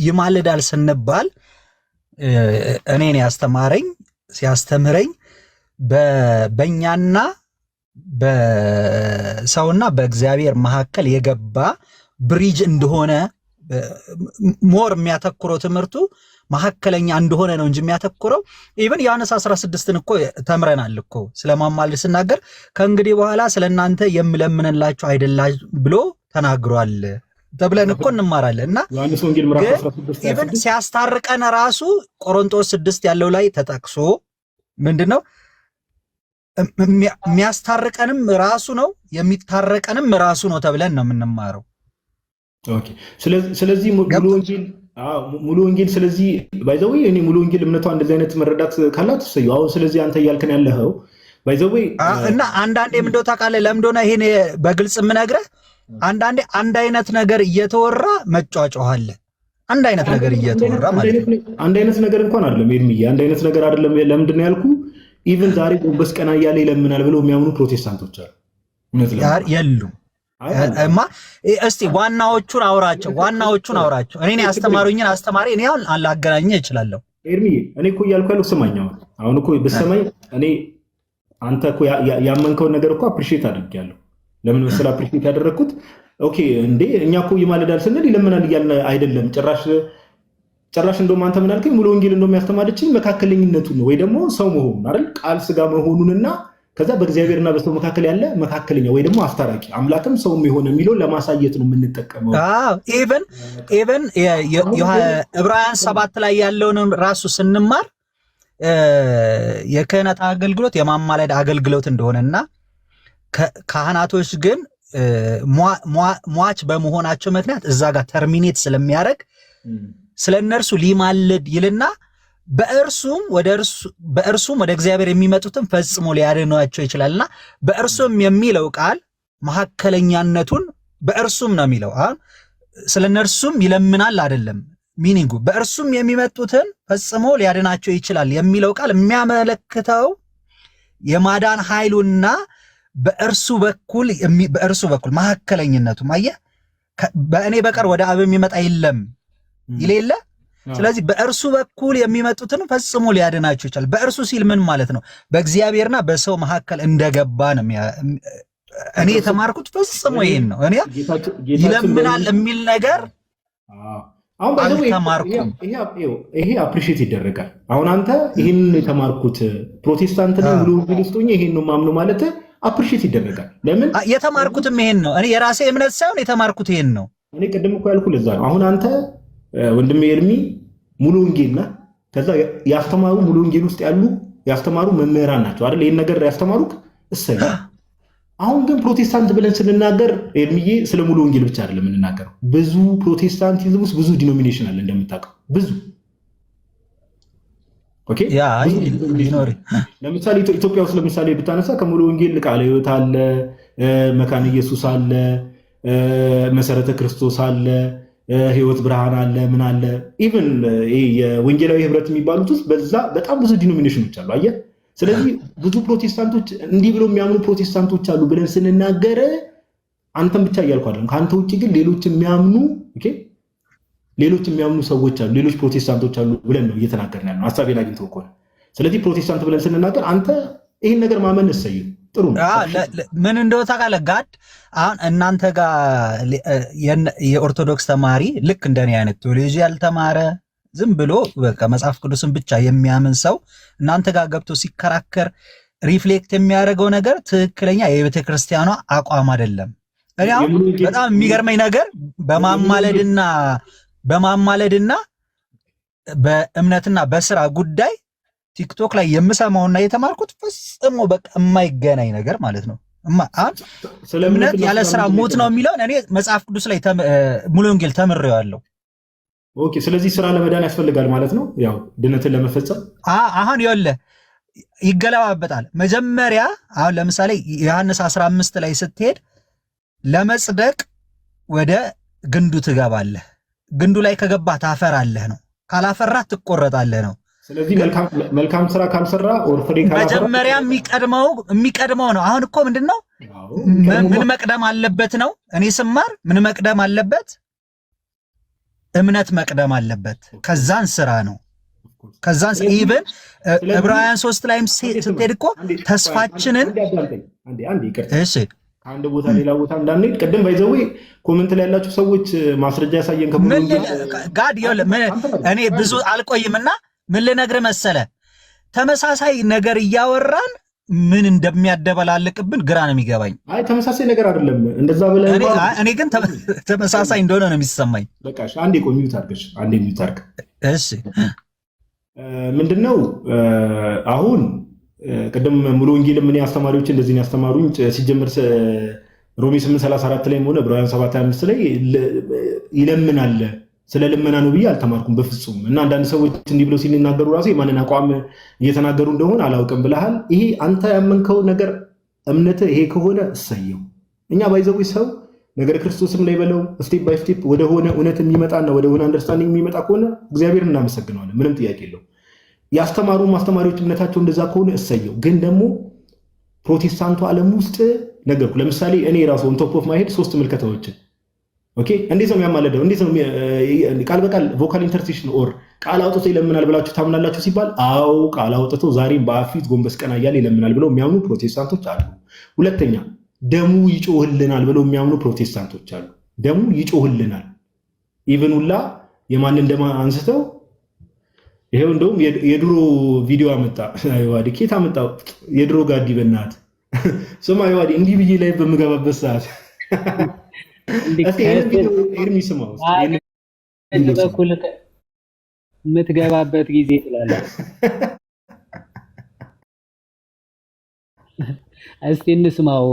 ይማልዳል ስንባል እኔን ያስተማረኝ ሲያስተምረኝ በእኛና በሰውና በእግዚአብሔር መካከል የገባ ብሪጅ እንደሆነ ሞር የሚያተኩረው ትምህርቱ መካከለኛ እንደሆነ ነው እንጂ የሚያተኩረው ኢቭን ዮሐንስ 16ን እኮ ተምረናል እኮ ስለማማለድ ስናገር ከእንግዲህ በኋላ ስለናንተ የምለምንላችሁ አይደላም ብሎ ተናግሯል ተብለን እኮ እንማራለን። እና ዮሐንስ ወንጌል ምዕራፍ 16 ኢቭን ሲያስታርቀን ራሱ ቆሮንቶስ 6 ያለው ላይ ተጠቅሶ ምንድነው የሚያስታርቀንም ራሱ ነው የሚታረቀንም ራሱ ነው ተብለን ነው የምንማረው። ኦኬ ስለዚህ ሙሉ ወንጌል ስለዚህ ባይ ዘ ወይ እኔ ሙሉ ወንጌል እምነቷ እንደዚህ አይነት መረዳት ካላት ሰየው። አሁን ስለዚህ አንተ እያልከን ያለኸው ባይ ዘ ወይ እና አንዳንዴ ምን እንደው ታውቃለህ ለምዶና ይሄን በግልጽ የምነግርህ አንዳንዴ አንድ አይነት ነገር እየተወራ መጫጫህ አለ። አንድ አይነት ነገር እየተወራ ማለት ነው። አንድ አይነት ነገር እንኳን አይደለም ኤርሚዬ፣ አንድ አይነት ነገር አይደለም። ለምንድን ነው ያልኩህ? ኢቭን ዛሬ ጎንበስ ቀና እያለ ይለምናል ብለው የሚያምኑ ፕሮቴስታንቶች አሉ። እውነት የሉም እማ እስቲ ዋናዎቹን አውራቸው። እኔ ያስተማሩኝን አስተማሪ እኔ አሁን አላገናኘ እችላለሁ። ኤርሚዬ እኔ እኮ እያልኩ ያለው ስማኝ። አሁን እኮ ብትሰማኝ እኔ አንተ እኮ ያመንከውን ነገር እኮ አፕሪሺየት አድርጌያለሁ። ለምን መሰለህ አፕሪሺየት ያደረግኩት? ኦኬ እንዴ እኛ እኮ ይማልዳል ስንል ይለምናል እያልን አይደለም። ጭራሽ እንደውም አንተ ምን አልከኝ? ሙሉ ወንጌል እንደውም ያስተማረችኝ መካከለኝነቱን ነው ወይ ደግሞ ሰው መሆኑን አይደል? ቃል ስጋ መሆኑንና ከዛ በእግዚአብሔርና በሰው መካከል ያለ መካከለኛ ወይ ደግሞ አስታራቂ አምላክም ሰውም የሆነ የሚለውን ለማሳየት ነው የምንጠቀመው። ኢቨን ዕብራውያን 7 ላይ ያለውን ራሱ ስንማር የክህነት አገልግሎት የማማለድ አገልግሎት እንደሆነና ካህናቶች ግን ሟች በመሆናቸው ምክንያት እዛ ጋር ተርሚኔት ስለሚያደርግ ስለነርሱ ሊማልድ ይልና በእርሱም ወደ እግዚአብሔር የሚመጡትን ፈጽሞ ሊያድኗቸው ይችላልና በእርሱም የሚለው ቃል መካከለኛነቱን በእርሱም ነው የሚለው። አሁን ስለነርሱም ይለምናል አይደለም ሚኒንጉ በእርሱም የሚመጡትን ፈጽሞ ሊያድናቸው ይችላል የሚለው ቃል የሚያመለክተው የማዳን ኃይሉና በእርሱ በኩል መካከለኝነቱ ማየ በእኔ በቀር ወደ አብ የሚመጣ የለም ይሌለ። ስለዚህ በእርሱ በኩል የሚመጡትን ፈጽሞ ሊያድናቸው ይችላል። በእርሱ ሲል ምን ማለት ነው? በእግዚአብሔርና በሰው መካከል እንደገባ ነው። እኔ የተማርኩት ፈጽሞ ይሄን ነው። እኔ ይለምናል የሚል ነገር አልተማርኩም። ይሄ አፕሪሺየት ይደረጋል። አሁን አንተ ይሄን የተማርኩት ፕሮቴስታንት ነኝ ሙሉ ወንጌል ውስጥ ሆኜ ይሄን ነው ማምነው ማለት አፕሪሺየት ይደረጋል። ለምን የተማርኩትም ይሄን ነው። እኔ የራሴ እምነት ሳይሆን የተማርኩት ይሄን ነው። እኔ ቅድም እኮ ያልኩህ ለዛ ነው። አሁን አንተ ወንድሜ ኤርሚ ሙሉ ወንጌልና ከዛ ያስተማሩ ሙሉ ወንጌል ውስጥ ያሉ ያስተማሩ መምህራን ናቸው አይደል? ይሄን ነገር ያስተማሩት እሰይ። አሁን ግን ፕሮቴስታንት ብለን ስንናገር ኤርሚዬ ስለ ሙሉ ወንጌል ብቻ አይደለም የምንናገረው። ብዙ ፕሮቴስታንቲዝም ውስጥ ብዙ ዲኖሚኔሽን አለ እንደምታውቀው ብዙ። ኦኬ ለምሳሌ ኢትዮጵያ ውስጥ ለምሳሌ ብታነሳ ከሙሉ ወንጌል ቃለ ሕይወት አለ፣ መካነ ኢየሱስ አለ፣ መሰረተ ክርስቶስ አለ፣ ህይወት ብርሃን አለ፣ ምን አለ። ኢቭን የወንጌላዊ ህብረት የሚባሉት ውስጥ በዛ በጣም ብዙ ዲኖሚኔሽኖች አሉ። አየህ። ስለዚህ ብዙ ፕሮቴስታንቶች እንዲህ ብሎ የሚያምኑ ፕሮቴስታንቶች አሉ ብለን ስንናገር አንተም ብቻ እያልኩ አይደለም፣ ከአንተ ውጭ ግን ሌሎች የሚያምኑ ሰዎች አሉ፣ ሌሎች ፕሮቴስታንቶች አሉ ብለን ነው እየተናገርን ያለው ሀሳቤን አግኝተው ከሆነ። ስለዚህ ፕሮቴስታንት ብለን ስንናገር አንተ ይህን ነገር ማመን እሰየው ጥሩ ነው። ምን እንደው ታውቃለህ ጋድ አሁን እናንተ ጋር የኦርቶዶክስ ተማሪ ልክ እንደኔ አይነት ቴዎሎጂ ያልተማረ ዝም ብሎ በቃ መጽሐፍ ቅዱስን ብቻ የሚያምን ሰው እናንተ ጋር ገብቶ ሲከራከር ሪፍሌክት የሚያደርገው ነገር ትክክለኛ የቤተ ክርስቲያኗ አቋም አይደለም። እኔ አሁን በጣም የሚገርመኝ ነገር በማማለድና በእምነትና በስራ ጉዳይ ቲክቶክ ላይ የምሰማውና የተማርኩት ፈጽሞ በቃ የማይገናኝ ነገር ማለት ነው። እምነት ያለ ስራ ሞት ነው የሚለውን እኔ መጽሐፍ ቅዱስ ላይ ሙሉ ወንጌል ተምሬዋለሁ። ኦኬ፣ ስለዚህ ስራ ለመዳን ያስፈልጋል ማለት ነው፣ ያው ድነትን ለመፈጸም። አሁን ይኸውልህ ይገለባበጣል። መጀመሪያ አሁን ለምሳሌ ዮሐንስ 15 ላይ ስትሄድ ለመጽደቅ ወደ ግንዱ ትገባለህ፣ ግንዱ ላይ ከገባህ ታፈራለህ ነው፣ ካላፈራህ ትቆረጣለህ ነው። ስለዚህ መልካም ስራ ካልሰራ ኦር ፍሬ ካላፈራ መጀመሪያ የሚቀድመው ነው። አሁን እኮ ምንድነው ምን መቅደም አለበት ነው? እኔ ስማር ምን መቅደም አለበት? እምነት መቅደም አለበት። ከዛን ስራ ነው። ከዛን ኢቭን ዕብራውያን 3 ላይም ስትሄድ እኮ ተስፋችንን እሺ ከአንድ ቦታ ሌላ ቦታ እንዳንሄድ ቅድም ባይዘው ኮሜንት ላይ ያላችሁ ሰዎች ማስረጃ ያሳየን ጋድ እኔ ብዙ አልቆይምና ምን ልነግርህ መሰለህ፣ ተመሳሳይ ነገር እያወራን ምን እንደሚያደበላልቅብን ግራ ነው የሚገባኝ። አይ ተመሳሳይ ነገር አይደለም እንደዛ ብለህ እኔ ግን ተመሳሳይ እንደሆነ ነው የሚሰማኝ። በቃ አንዴ ቆይ ሚውት አድርገሽ አንዴ ሚውት አድርግ። እሺ ምንድነው አሁን ቅድም ሙሉ ወንጌል ምን አስተማሪዎች እንደዚህ ያስተማሩኝ ሲጀምር ሮሜ 8:34 ላይ ሆነ ዕብራውያን 7:25 ላይ ይለምናል። ስለ ልመና ነው ብዬ አልተማርኩም በፍጹም። እና አንዳንድ ሰዎች እንዲህ ብለው ሲናገሩ ራሱ የማንን አቋም እየተናገሩ እንደሆነ አላውቅም ብለሃል። ይሄ አንተ ያመንከው ነገር እምነት ይሄ ከሆነ እሰየው። እኛ ባይዘው ሰው ነገር ክርስቶስም ላይ በለው ስቴፕ ባይ ስቴፕ ወደ ሆነ እውነት የሚመጣና ወደ ሆነ አንደርስታንዲንግ የሚመጣ ከሆነ እግዚአብሔር እናመሰግነዋለን፣ ምንም ጥያቄ የለው። ያስተማሩ ማስተማሪዎች እምነታቸው እንደዛ ከሆነ እሰየው። ግን ደግሞ ፕሮቴስታንቱ ዓለም ውስጥ ነገርኩ። ለምሳሌ እኔ ራሱ ኦን ቶፕ ኦፍ ማይ ሄድ 3 ምልከታዎችን ኦኬ፣ እንዴት ነው የሚያማለደው? እንዴት ነው ቃል በቃል ቮካል ኢንተርሴሽን ኦር ቃል አውጥቶ ይለምናል ብላችሁ ታምናላችሁ ሲባል፣ አዎ ቃል አውጥቶ ዛሬም በአፊት ጎንበስ ቀና እያለ ይለምናል ብለው የሚያምኑ ፕሮቴስታንቶች አሉ። ሁለተኛ ደሙ ይጮህልናል ብለው የሚያምኑ ፕሮቴስታንቶች አሉ። ደሙ ይጮህልናል ኢቭን ሁላ የማንን ደም አንስተው ይሄው እንደውም የድሮ ቪዲዮ አመጣ። አይዋዲ ኬት አመጣው? የድሮ ጋዲ በእናት ስማ አይዋዲ እንዲህ ብዬ ላይ በምገባበት ሰዓት በኩል የምትገባበት ጊዜ ስላለ እስቲ እንስማው።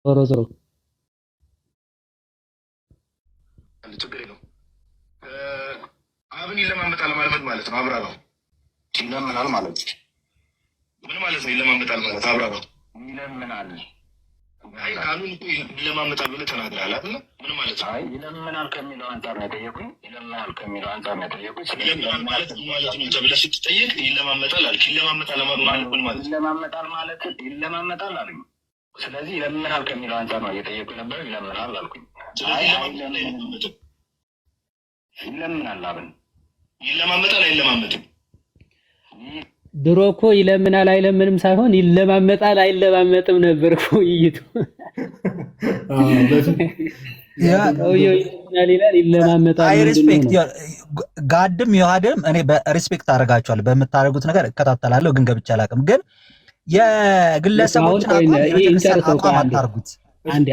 ዞሮ ዞሮ አብን ይለማመጣል ማለት ነው። አብራራ ይለምናል ማለት ምን ማለት ነው? ይለማመጣል ማለት አብራራ ይለምናል። አይ ቃሉን እኮ ይለማመጣል ብለህ ተናግረሃል አይደል? ምን ማለት ነው? አይ ይለምናል ከሚለው አንፃር ነው የጠየቁኝ። ይለምናል ከሚለው አንፃር ነው የጠየቁኝ። ይለምናል ማለት ምን ማለት ነው ተብለህ ስትጠየቅ ይለማመጣል አልክ። ይለማመጣል ማለት ምን ማለት ነው? ይለማመጣል ማለት ይለማመጣል አልኩኝ። ስለዚህ ይለምናል ከሚለው አንፃር ነው እየጠየቁኝ ነበር። ይለምናል አልኩኝ። ስለዚህ ይለምናል አብን ይለማመጣል አይለማመጥም? ድሮ እኮ ይለምናል አይለምንም ሳይሆን ይለማመጣል አይለማመጥም ነበር እኮ ይይቱ አይ ሪስፔክት ጋድም ይዋድም እኔ በሪስፔክት አደርጋቸዋለሁ። በምታደርጉት ነገር እከታተላለሁ፣ ግን ገብቼ አላውቅም። ግን የግለሰቦችን አቋም አታርጉት። አንዴ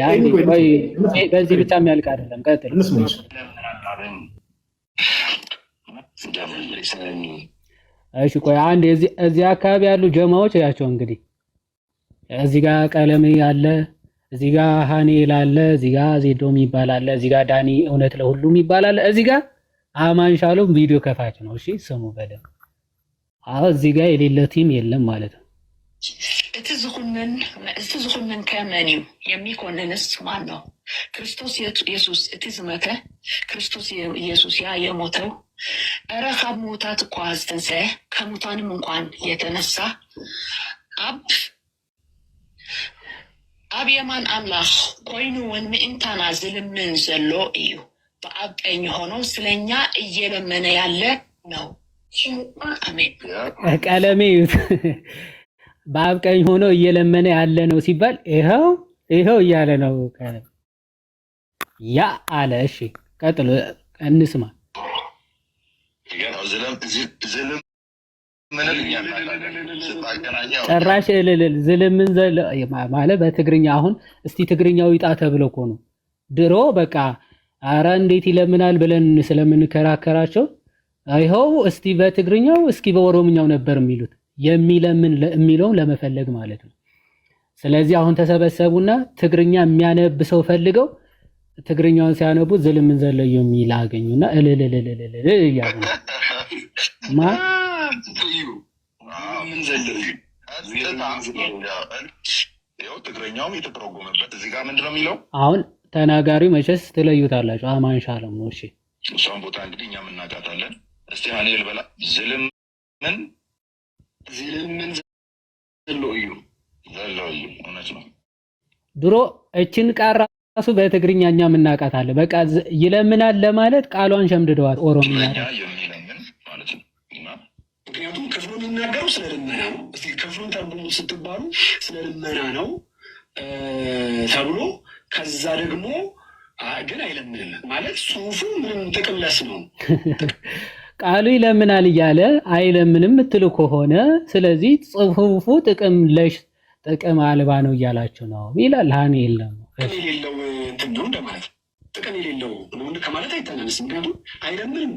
በዚህ ብቻ የሚያልቅ አይደለም። ቀጥል። እሺ ቆይ አንድ እዚህ አካባቢ ያሉ ጀማዎች ያቸው እንግዲህ እዚህ ጋር ቀለሜ አለ፣ እዚህ ጋር ሃኔል አለ፣ እዚህ ጋር ዜዶም ይባላል፣ እዚህ ጋር ዳኒ እውነት ለሁሉም ይባላል፣ እዚህ ጋር አማን ሻሎም ቪዲዮ ከፋች ነው። እሺ ስሙ በደንብ። እዚህ ጋር የሌለ ቲም የለም ማለት ነው። እቲ ዝኹንን ከመን እዩ የሚኮንንስ ማን ነው? ክርስቶስ ኢየሱስ እቲ ዝመተ ክርስቶስ ኢየሱስ ያ የሞተው እረ ካብ ሙታት እኳ ዝተንስአ ከሙታንም እንኳን የተነሳ ኣብ የማን አምላኽ ኮይኑ እውን ምእንታና ዝልምን ዘሎ እዩ። በአብ ቀኝ ሆኖ ስለኛ እየለመነ ያለ ነው። አሜን። ቀለሜ በአብ ቀኝ ሆኖ እየለመነ ያለ ነው ሲባል ይኸው እያለ ነው። ያ አለ። እሺ ቀጥሎ እንስማ። ጭራሽ እልል ዝልምን ማለት በትግርኛ አሁን እስቲ ትግርኛው ይጣ ተብሎ እኮ ነው። ድሮ በቃ አረ እንዴት ይለምናል ብለን ስለምንከራከራቸው ይኸው እስቲ በትግርኛው እስኪ በኦሮምኛው ነበር የሚሉት የሚለምን የሚለውን ለመፈለግ ማለት ነው። ስለዚህ አሁን ተሰበሰቡና ትግርኛ የሚያነብ ሰው ፈልገው ትግርኛውን ሲያነቡ ዝልምን ዘለዩ የሚል አገኙና እልልልልልል እያሉ ማ ትግርኛውም የተተረጎመበት እዚህ ጋር ምንድን ነው የሚለው? አሁን ተናጋሪው መቼስ ትለዩታላችሁ። አማን ሻለም ነው። እሺ እሷን ቦታ እንግዲህ እኛም እናውቃታለን። እስቲ ሀኔል በላ ዝልምን ዘለዩ እውነት ነው። ድሮ እችን ቃል ራሱ በትግርኛ እኛም እናውቃታለን። በቃ ይለምናል ለማለት ቃሏን ሸምድደዋል። ኦሮምኛ የሚለምን ማለት ነው። ምክንያቱም ክፍሉ የሚናገረው ስለ ልመና ነው። እስቲ ክፍሉን ተርጉሙ ስትባሉ ስለ ልመና ነው ተብሎ ከዛ ደግሞ ግን አይለምንም ማለት ጽሁፉ ምንም ጥቅም ለስ ነው። ቃሉ ይለምናል እያለ አይለምንም ምትሉ ከሆነ ስለዚህ ጽሁፉ ጥቅም ለሽ ጥቅም አልባ ነው እያላችሁ ነው ይላል። ሃኒ የለም ጥቅም የሌለው እንትን ነው እንደማለት ጥቅም የሌለው ነው ከማለት አይተናነስም። ምክንያቱም አይለምንም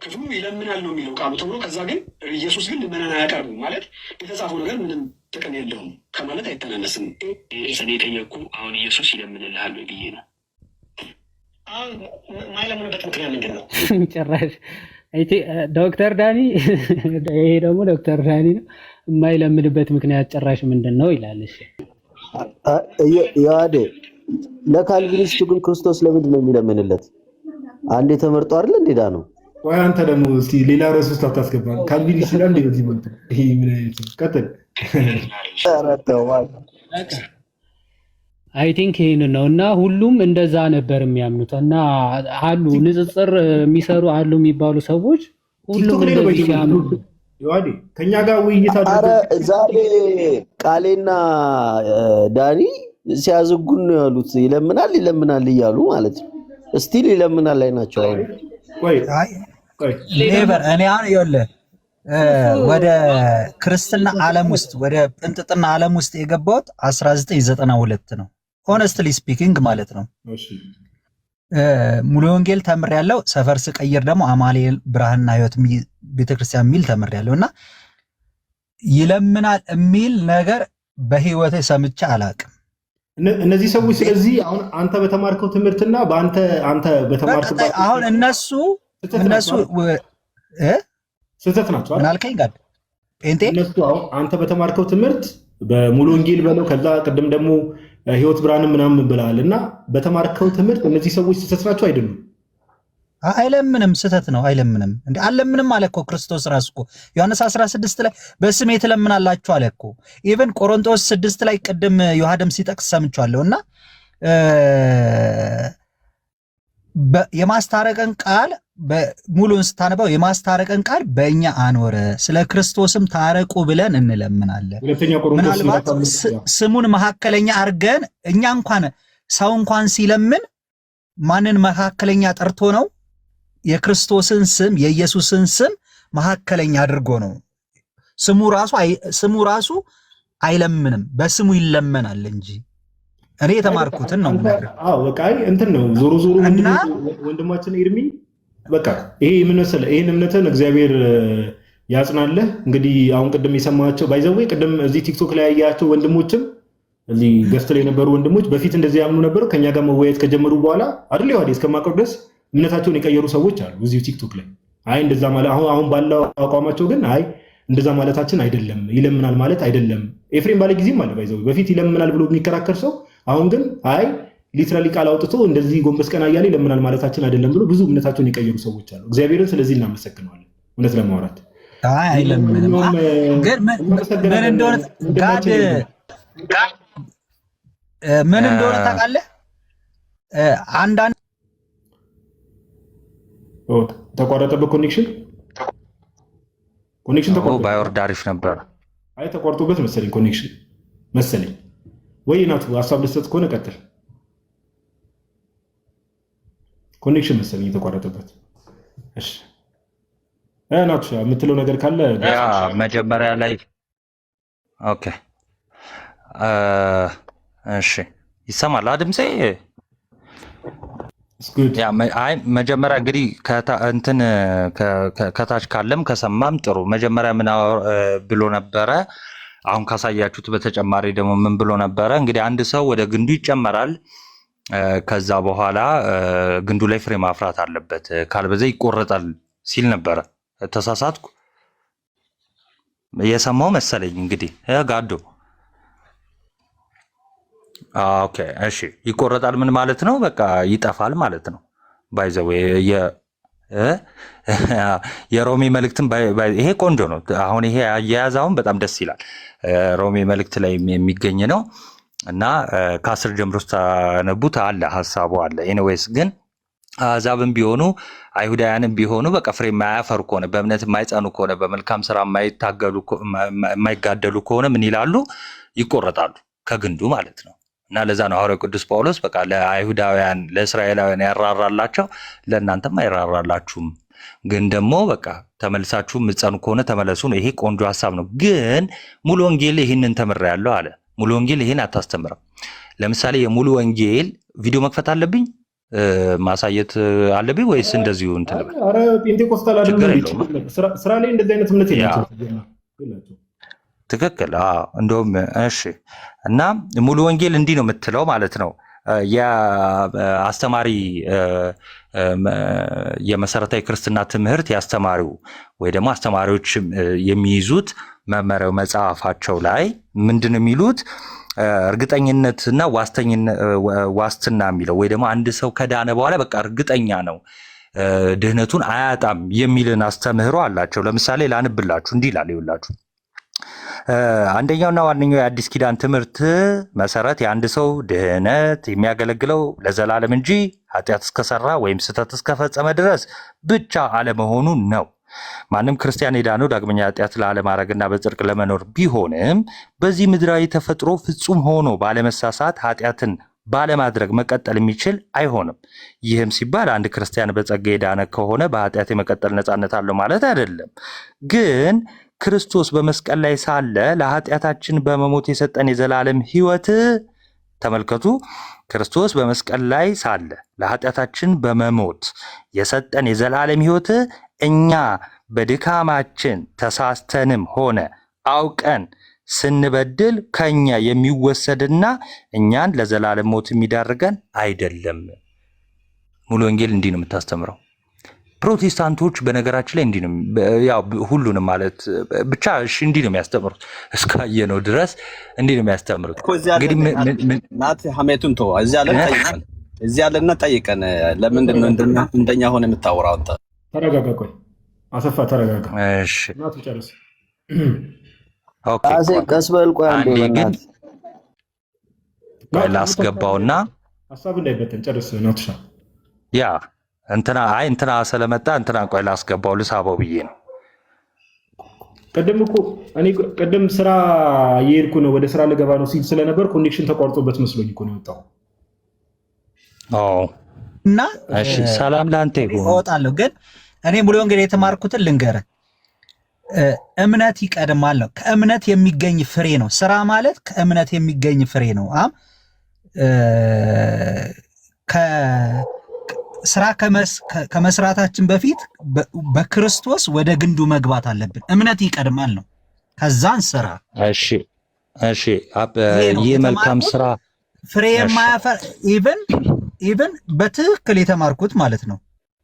ክፍሉ ይለምናል ነው የሚለው ቃሉ ተብሎ ከዛ ግን ኢየሱስ ግን ልመናን አያቀርብም ማለት የተጻፈው ነገር ምንም ጥቅም የለውም ከማለት አይተናነስም። እኔ ጠየቅኩ አሁን ኢየሱስ ይለምንልሃል ወይ ብዬ ነው። አሁን ማይለምንበት ምክንያት ምንድን ነው? ጭራሽ ዶክተር ዳኒ ይሄ ደግሞ ዶክተር ዳኒ ነው የማይለምንበት ምክንያት ጭራሽ ምንድን ነው ይላል። እሺ ያዴ ለካልቪኒስቱ ግን ክርስቶስ ለምንድን ነው የሚለምንለት? አንዴ ተመርጦ አይደል እንዴዳ ነው? ወይ አንተ ደግሞ እስቲ ሌላ ርዕስ ውስጥ አታስገባ። ካልቪኒስት ይላል እንዴ በዚህ መልኩ? ይሄ ምን አይነት ቀጥል። አይ ቲንክ ይሄን ነው እና ሁሉም እንደዛ ነበር የሚያምኑት እና አሉ ንጽጽር የሚሰሩ አሉ የሚባሉ ሰዎች ሁሉም እንደዚህ ሲያምኑ ይዋዲ ከኛ ጋር ውይይት አድርገው። አረ ዛሬ ቃሌና ዳኒ ሲያዝጉን ነው ያሉት። ይለምናል እያሉ ማለት ነው። እስቲል ይለምናል ላይ ናቸው። አሁን ቆይ ሌበር እኔ አሁን ይኸውልህ ወደ ክርስትና ዓለም ውስጥ ወደ ጥንጥጥና ዓለም ውስጥ የገባሁት 1992 ነው። ሆነስትሊ ስፒኪንግ ማለት ነው። ሙሉ ወንጌል ተምሬያለሁ። ሰፈር ስቀይር ደግሞ አማኑኤል ብርሃንና ሕይወት ቤተክርስቲያን የሚል ተምሬያለሁ እና ይለምናል የሚል ነገር በህይወቴ ሰምቼ አላውቅም። እነዚህ ሰዎች ስለዚህ አሁን አንተ በተማርከው ትምህርትና አንተ በተማርከው አሁን እነሱ ስህተት ናቸው። ምን አልከኝ ጋር ጴንጤ እነሱ አሁን አንተ በተማርከው ትምህርት በሙሉ ወንጌል በለው ከዛ ቅድም ደግሞ ህይወት ብርሃን ምናምን ብለሃል እና በተማርከው ትምህርት እነዚህ ሰዎች ስህተት ናቸው አይደሉም? አይለምንም፣ ስህተት ነው። አይለምንም እንዴ? አለምንም አለ እኮ ክርስቶስ ራሱ እኮ ዮሐንስ 16 ላይ በስሜ ትለምናላችሁ አለ እኮ። ኢቨን ቆሮንቶስ 6 ላይ ቅድም ዮሐድም ሲጠቅስ ሰምቻለሁ እና የማስታረቀን ቃል ሙሉን ስታነባው የማስታረቀን ቃል በእኛ አኖረ፣ ስለ ክርስቶስም ታረቁ ብለን እንለምናለን። ምናልባት ስሙን መካከለኛ አድርገን እኛ እንኳን ሰው እንኳን ሲለምን ማንን መካከለኛ ጠርቶ ነው? የክርስቶስን ስም የኢየሱስን ስም መካከለኛ አድርጎ ነው። ስሙ ራሱ አይለምንም፣ በስሙ ይለመናል እንጂ። እኔ የተማርኩትን ነው የምነግርህ። አዎ በቃ እንትን ነው ዞሮ ወንድማችን ኤርሚ በቃ ይሄ ምን መሰለህ፣ ይሄን እምነትን እግዚአብሔር ያጽናለህ። እንግዲህ አሁን ቅድም የሰማቸው ባይዘዌ ቅድም እዚህ ቲክቶክ ላይ ያያቸው ወንድሞችም እዚህ ገስት ላይ የነበሩ ወንድሞች በፊት እንደዚህ ያምኑ ነበሩ። ከኛ ጋር መወያየት ከጀመሩ በኋላ አይደል ይዋዲ እስከማውቀው ድረስ እምነታቸውን የቀየሩ ሰዎች አሉ እዚህ ቲክቶክ ላይ። አይ እንደዛ ማለት አሁን ባለው አቋማቸው ግን አይ እንደዛ ማለታችን አይደለም፣ ይለምናል ማለት አይደለም። ኤፍሬም ባለ ጊዜም አለ ባይዘዌ በፊት ይለምናል ብሎ የሚከራከር ሰው አሁን ግን አይ ሊትራሊ ቃል አውጥቶ እንደዚህ ጎንበስ ቀና እያለ ይለምናል ማለታችን አይደለም ብሎ ብዙ እምነታቸውን የቀየሩ ሰዎች አሉ። እግዚአብሔርን ስለዚህ እናመሰግነዋለን። እውነት ለማውራት አይለምንም ግን ምን እንደሆነ ጋድ ምን እንደሆነ ታውቃለህ? አንዳንድ ተቋረጠበት ኮኔክሽን ተቋረጠ። ባይወርድ አሪፍ ነበር። አይ ተቋርጦበት መሰለኝ ኮኔክሽን መሰለኝ ወይ ናቱ ሀሳብ ልሰጥ ከሆነ ቀጥል። ኮኔክሽን መሰለኝ የተቋረጠበት። እሺ ናቱ የምትለው ነገር ካለ ያ መጀመሪያ ላይ ኦኬ እሺ ይሰማል ድምጼ? ያ አይ መጀመሪያ እንግዲህ እንትን ከታች ካለም ከሰማም ጥሩ። መጀመሪያ ምን ብሎ ነበረ? አሁን ካሳያችሁት በተጨማሪ ደግሞ ምን ብሎ ነበረ? እንግዲህ አንድ ሰው ወደ ግንዱ ይጨመራል። ከዛ በኋላ ግንዱ ላይ ፍሬ ማፍራት አለበት፣ ካልበዛ ይቆረጣል ሲል ነበረ። ተሳሳትኩ? የሰማው መሰለኝ እንግዲህ ጋዶ። ኦኬ እሺ፣ ይቆረጣል ምን ማለት ነው? በቃ ይጠፋል ማለት ነው። ባይዘው የሮሜ መልእክትን ይሄ ቆንጆ ነው። አሁን ይሄ አያያዛውን በጣም ደስ ይላል። ሮሜ መልእክት ላይ የሚገኝ ነው እና ከ10 ጀምሮ ስታነቡት አለ ሀሳቡ አለ። ኤኒዌይስ ግን አሕዛብም ቢሆኑ አይሁዳውያንም ቢሆኑ በቃ ፍሬ የማያፈሩ ከሆነ በእምነት የማይጸኑ ከሆነ በመልካም ስራ የማይጋደሉ ከሆነ ምን ይላሉ? ይቆረጣሉ ከግንዱ ማለት ነው። እና ለዛ ነው ሐዋርያው ቅዱስ ጳውሎስ በቃ ለአይሁዳውያን ለእስራኤላውያን ያራራላቸው ለእናንተም አይራራላችሁም፣ ግን ደግሞ በቃ ተመልሳችሁ የምትጸኑ ከሆነ ተመለሱ ነው። ይሄ ቆንጆ ሀሳብ ነው። ግን ሙሉ ወንጌል ይህንን ተምሬያለሁ አለ። ሙሉ ወንጌል ይህን አታስተምርም። ለምሳሌ የሙሉ ወንጌል ቪዲዮ መክፈት አለብኝ ማሳየት አለብኝ ወይስ እንደዚሁ እንትን ልበል? ኧረ ጴንጤቆስታል አይደለም ስራ ላይ እንደዚህ አይነት እምነት የላቸው። ትክክል። እንደውም እሺ። እና ሙሉ ወንጌል እንዲህ ነው የምትለው ማለት ነው። የአስተማሪ የመሰረታዊ ክርስትና ትምህርት ያስተማሪው ወይ ደግሞ አስተማሪዎች የሚይዙት መመሪያው መጽሐፋቸው ላይ ምንድን ነው የሚሉት? እርግጠኝነትና ዋስትና የሚለው ወይ ደግሞ አንድ ሰው ከዳነ በኋላ በቃ እርግጠኛ ነው ድህነቱን አያጣም የሚልን አስተምህሮ አላቸው። ለምሳሌ ላንብላችሁ፣ እንዲህ ይላል ይውላችሁ። አንደኛውና ዋነኛው የአዲስ ኪዳን ትምህርት መሰረት የአንድ ሰው ድህነት የሚያገለግለው ለዘላለም እንጂ ኃጢአት እስከሰራ ወይም ስህተት እስከፈጸመ ድረስ ብቻ አለመሆኑ ነው። ማንም ክርስቲያን የዳነው ዳግመኛ ኃጢአት ላለማድረግና በጽድቅ ለመኖር ቢሆንም በዚህ ምድራዊ ተፈጥሮ ፍጹም ሆኖ ባለመሳሳት ኃጢአትን ባለማድረግ መቀጠል የሚችል አይሆንም። ይህም ሲባል አንድ ክርስቲያን በጸጋ የዳነ ከሆነ በኃጢአት የመቀጠል ነፃነት አለው ማለት አይደለም። ግን ክርስቶስ በመስቀል ላይ ሳለ ለኃጢአታችን በመሞት የሰጠን የዘላለም ሕይወት ተመልከቱ። ክርስቶስ በመስቀል ላይ ሳለ ለኃጢአታችን በመሞት የሰጠን የዘላለም ሕይወት እኛ በድካማችን ተሳስተንም ሆነ አውቀን ስንበድል ከኛ የሚወሰድና እኛን ለዘላለም ሞት የሚዳርገን አይደለም። ሙሉ ወንጌል እንዲህ ነው የምታስተምረው። ፕሮቴስታንቶች በነገራችን ላይ እንዲህ ነው፣ ያው ሁሉንም ማለት ብቻ እሺ እንዲህ ነው የሚያስተምሩት። እስካየነው ድረስ እንዲህ ነው የሚያስተምሩት። እንግዲህ ናት ሐሜቱን ተው። እዚህ ያለና ጠይቀን ለምንድን ነው እንደኛ ሆነ የምታወራው? አንተ ተረጋጋ። ቆይ አሰፋ ተረጋጋ። እሺ ናቱ ጨርስ። ኦኬ ቀስ በል። ቆይ አንዴ ግን ላስገባውና ሀሳብ እንዳይበተን ጨርስ። ናቱሻ ያ እንትና ስለመጣ እንትና ቆይ ላስገባው ልሳበው ብዬ ነው። ቅድም ስራ እየሄድኩ ነው፣ ወደ ስራ ልገባ ነው ሲል ስለነበር ኮኔክሽን ተቋርጦበት መስሎኝ እኮ ነው የወጣው። እና እሺ ሰላም ላንተ ይሁን። እወጣለሁ ግን እኔ ሙሉ ወንጌል የተማርኩትን ልንገርህ። እምነት ይቀድማል ነው። ከእምነት የሚገኝ ፍሬ ነው። ስራ ማለት ከእምነት የሚገኝ ፍሬ ነው። ስራ ከመስራታችን በፊት በክርስቶስ ወደ ግንዱ መግባት አለብን። እምነት ይቀድማል ነው፣ ከዛን ስራ። እሺ ይህ መልካም ስራ ፍሬ የማያፈር ኢቭን በትክክል የተማርኩት ማለት ነው።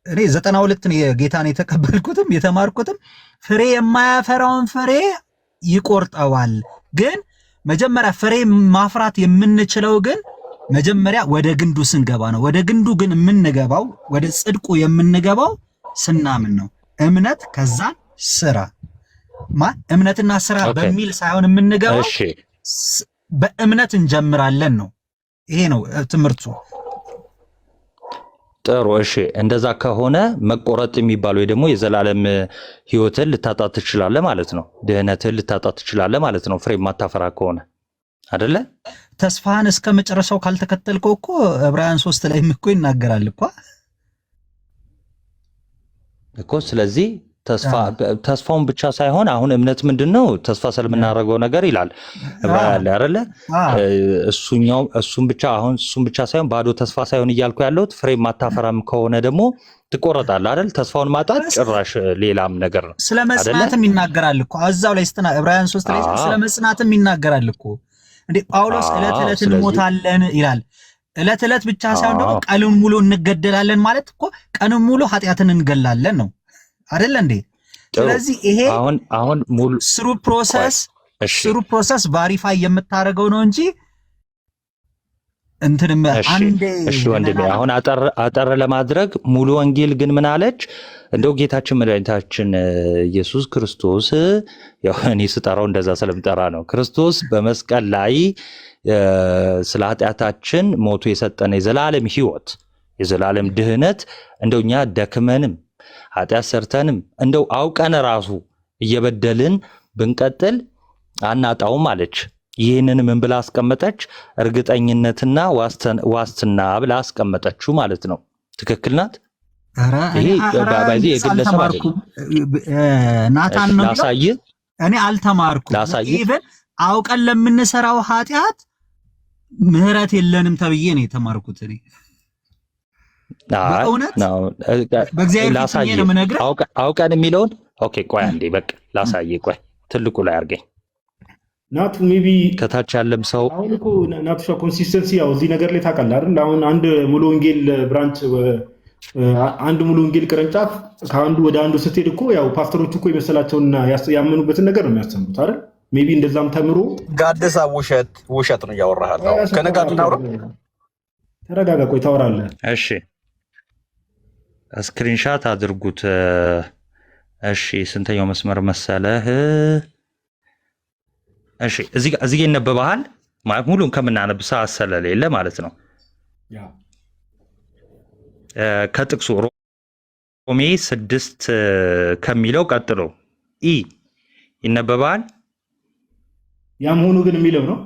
እኔ 92 ጌታን የተቀበልኩትም የተማርኩትም ፍሬ የማያፈራውን ፍሬ ይቆርጠዋል። ግን መጀመሪያ ፍሬ ማፍራት የምንችለው ግን መጀመሪያ ወደ ግንዱ ስንገባ ነው። ወደ ግንዱ ግን የምንገባው ወደ ጽድቁ የምንገባው ስናምን ነው። እምነት ከዛ ስራ እምነትና ስራ በሚል ሳይሆን የምንገባው በእምነት እንጀምራለን ነው። ይሄ ነው ትምህርቱ። ጥሩ እሺ፣ እንደዛ ከሆነ መቆረጥ የሚባለው ደግሞ የዘላለም ህይወትን ልታጣ ትችላለህ ማለት ነው። ድህነትን ልታጣ ትችላለህ ማለት ነው። ፍሬ ማታፈራ ከሆነ አይደለ? ተስፋህን እስከ መጨረሻው ካልተከተልከው እኮ ዕብራውያን 3 ላይ እኮ ይናገራል እኮ። ስለዚህ ተስፋውን ብቻ ሳይሆን አሁን እምነት ምንድነው? ተስፋ ስለምናደርገው ነገር ይላል ዕብራውያን ላይ አይደለ? እሱም ብቻ ሳይሆን ባዶ ተስፋ ሳይሆን እያልኩ ያለሁት ፍሬ ማታፈራም ከሆነ ደግሞ ትቆረጣለህ አይደል? ተስፋውን ማጣት ጭራሽ ሌላም ነገር ነው። ስለ መጽናትም ይናገራል እኮ እዛው ላይ ዕብራውያን 3 ላይ ስለ መጽናትም ይናገራል እኮ። እንዴ ጳውሎስ ዕለት ዕለት እንሞታለን ይላል። ዕለት ዕለት ብቻ ሳይሆን ደግሞ ቀኑን ሙሉ እንገደላለን ማለት እኮ ቀኑን ሙሉ ኃጢአትን እንገላለን ነው አይደል እንዴ? ስለዚህ ይሄ አሁን ሙሉ ስሩ ፕሮሰስ ቫሪፋይ የምታደርገው ነው እንጂ እንትንም አንዴ እሺ ወንድሜ፣ አሁን አጠር ለማድረግ ሙሉ ወንጌል ግን ምን አለች? እንደው ጌታችን መድኃኒታችን ኢየሱስ ክርስቶስ ያው እኔ ስጠራው እንደዛ ስለምጠራ ነው። ክርስቶስ በመስቀል ላይ ስለ ኃጢአታችን ሞቶ የሰጠን የዘላለም ሕይወት የዘላለም ድህነት እንደው እኛ ደክመንም ኃጢአት ሰርተንም እንደው አውቀን ራሱ እየበደልን ብንቀጥል አናጣውም አለች። ይህንን ምን ብላ አስቀመጠች? እርግጠኝነትና ዋስትና ብላ አስቀመጠችው ማለት ነው። ትክክል ናት። ይሄ ባባዚ የግለሰብ አይደለም። ናታን ነው ላሳይ። እኔ አልተማርኩም። ኢቭን አውቀን ለምንሰራው ኃጢአት ምህረት የለንም ተብዬ ነው የተማርኩት እኔ። በእውነት በእግዚአብሔር ፊት ነው የምነግርህ። አውቀን የሚለውን ኦኬ፣ ቆይ አንዴ በቃ ላሳይ። ቆይ ትልቁ ላይ አድርገኝ ናቱ ሜቢ ከታች ያለም ሰው አሁን እኮ ናቱ ኮንሲስተንሲ ያው እዚህ ነገር ላይ ታውቃለህ አይደል? አሁን አንድ ሙሉ ወንጌል ብራንች አንድ ሙሉ ወንጌል ቅርንጫፍ ከአንዱ ወደ አንዱ ስትሄድ እኮ ያው ፓስተሮቹ እኮ የመሰላቸውና ያመኑበትን ነገር ነው የሚያስተምሩት አይደል? ሜቢ እንደዛም ተምሮ ጋደሳ ውሸት ነው እያወራሃለሁ። ከነጋዱ ናውራ ተረጋጋ። ቆይ ታወራለህ። እሺ ስክሪንሻት አድርጉት። እሺ ስንተኛው መስመር መሰለህ? እሺ እዚህ ይነበባል ማለት ሙሉን ከምናነብ ሰዓት ስለሌለ ማለት ነው። ከጥቅሱ ሮሜ 6 ከሚለው ቀጥሎ ይነበባል። ያም ሆኖ ግን የሚለው ነው።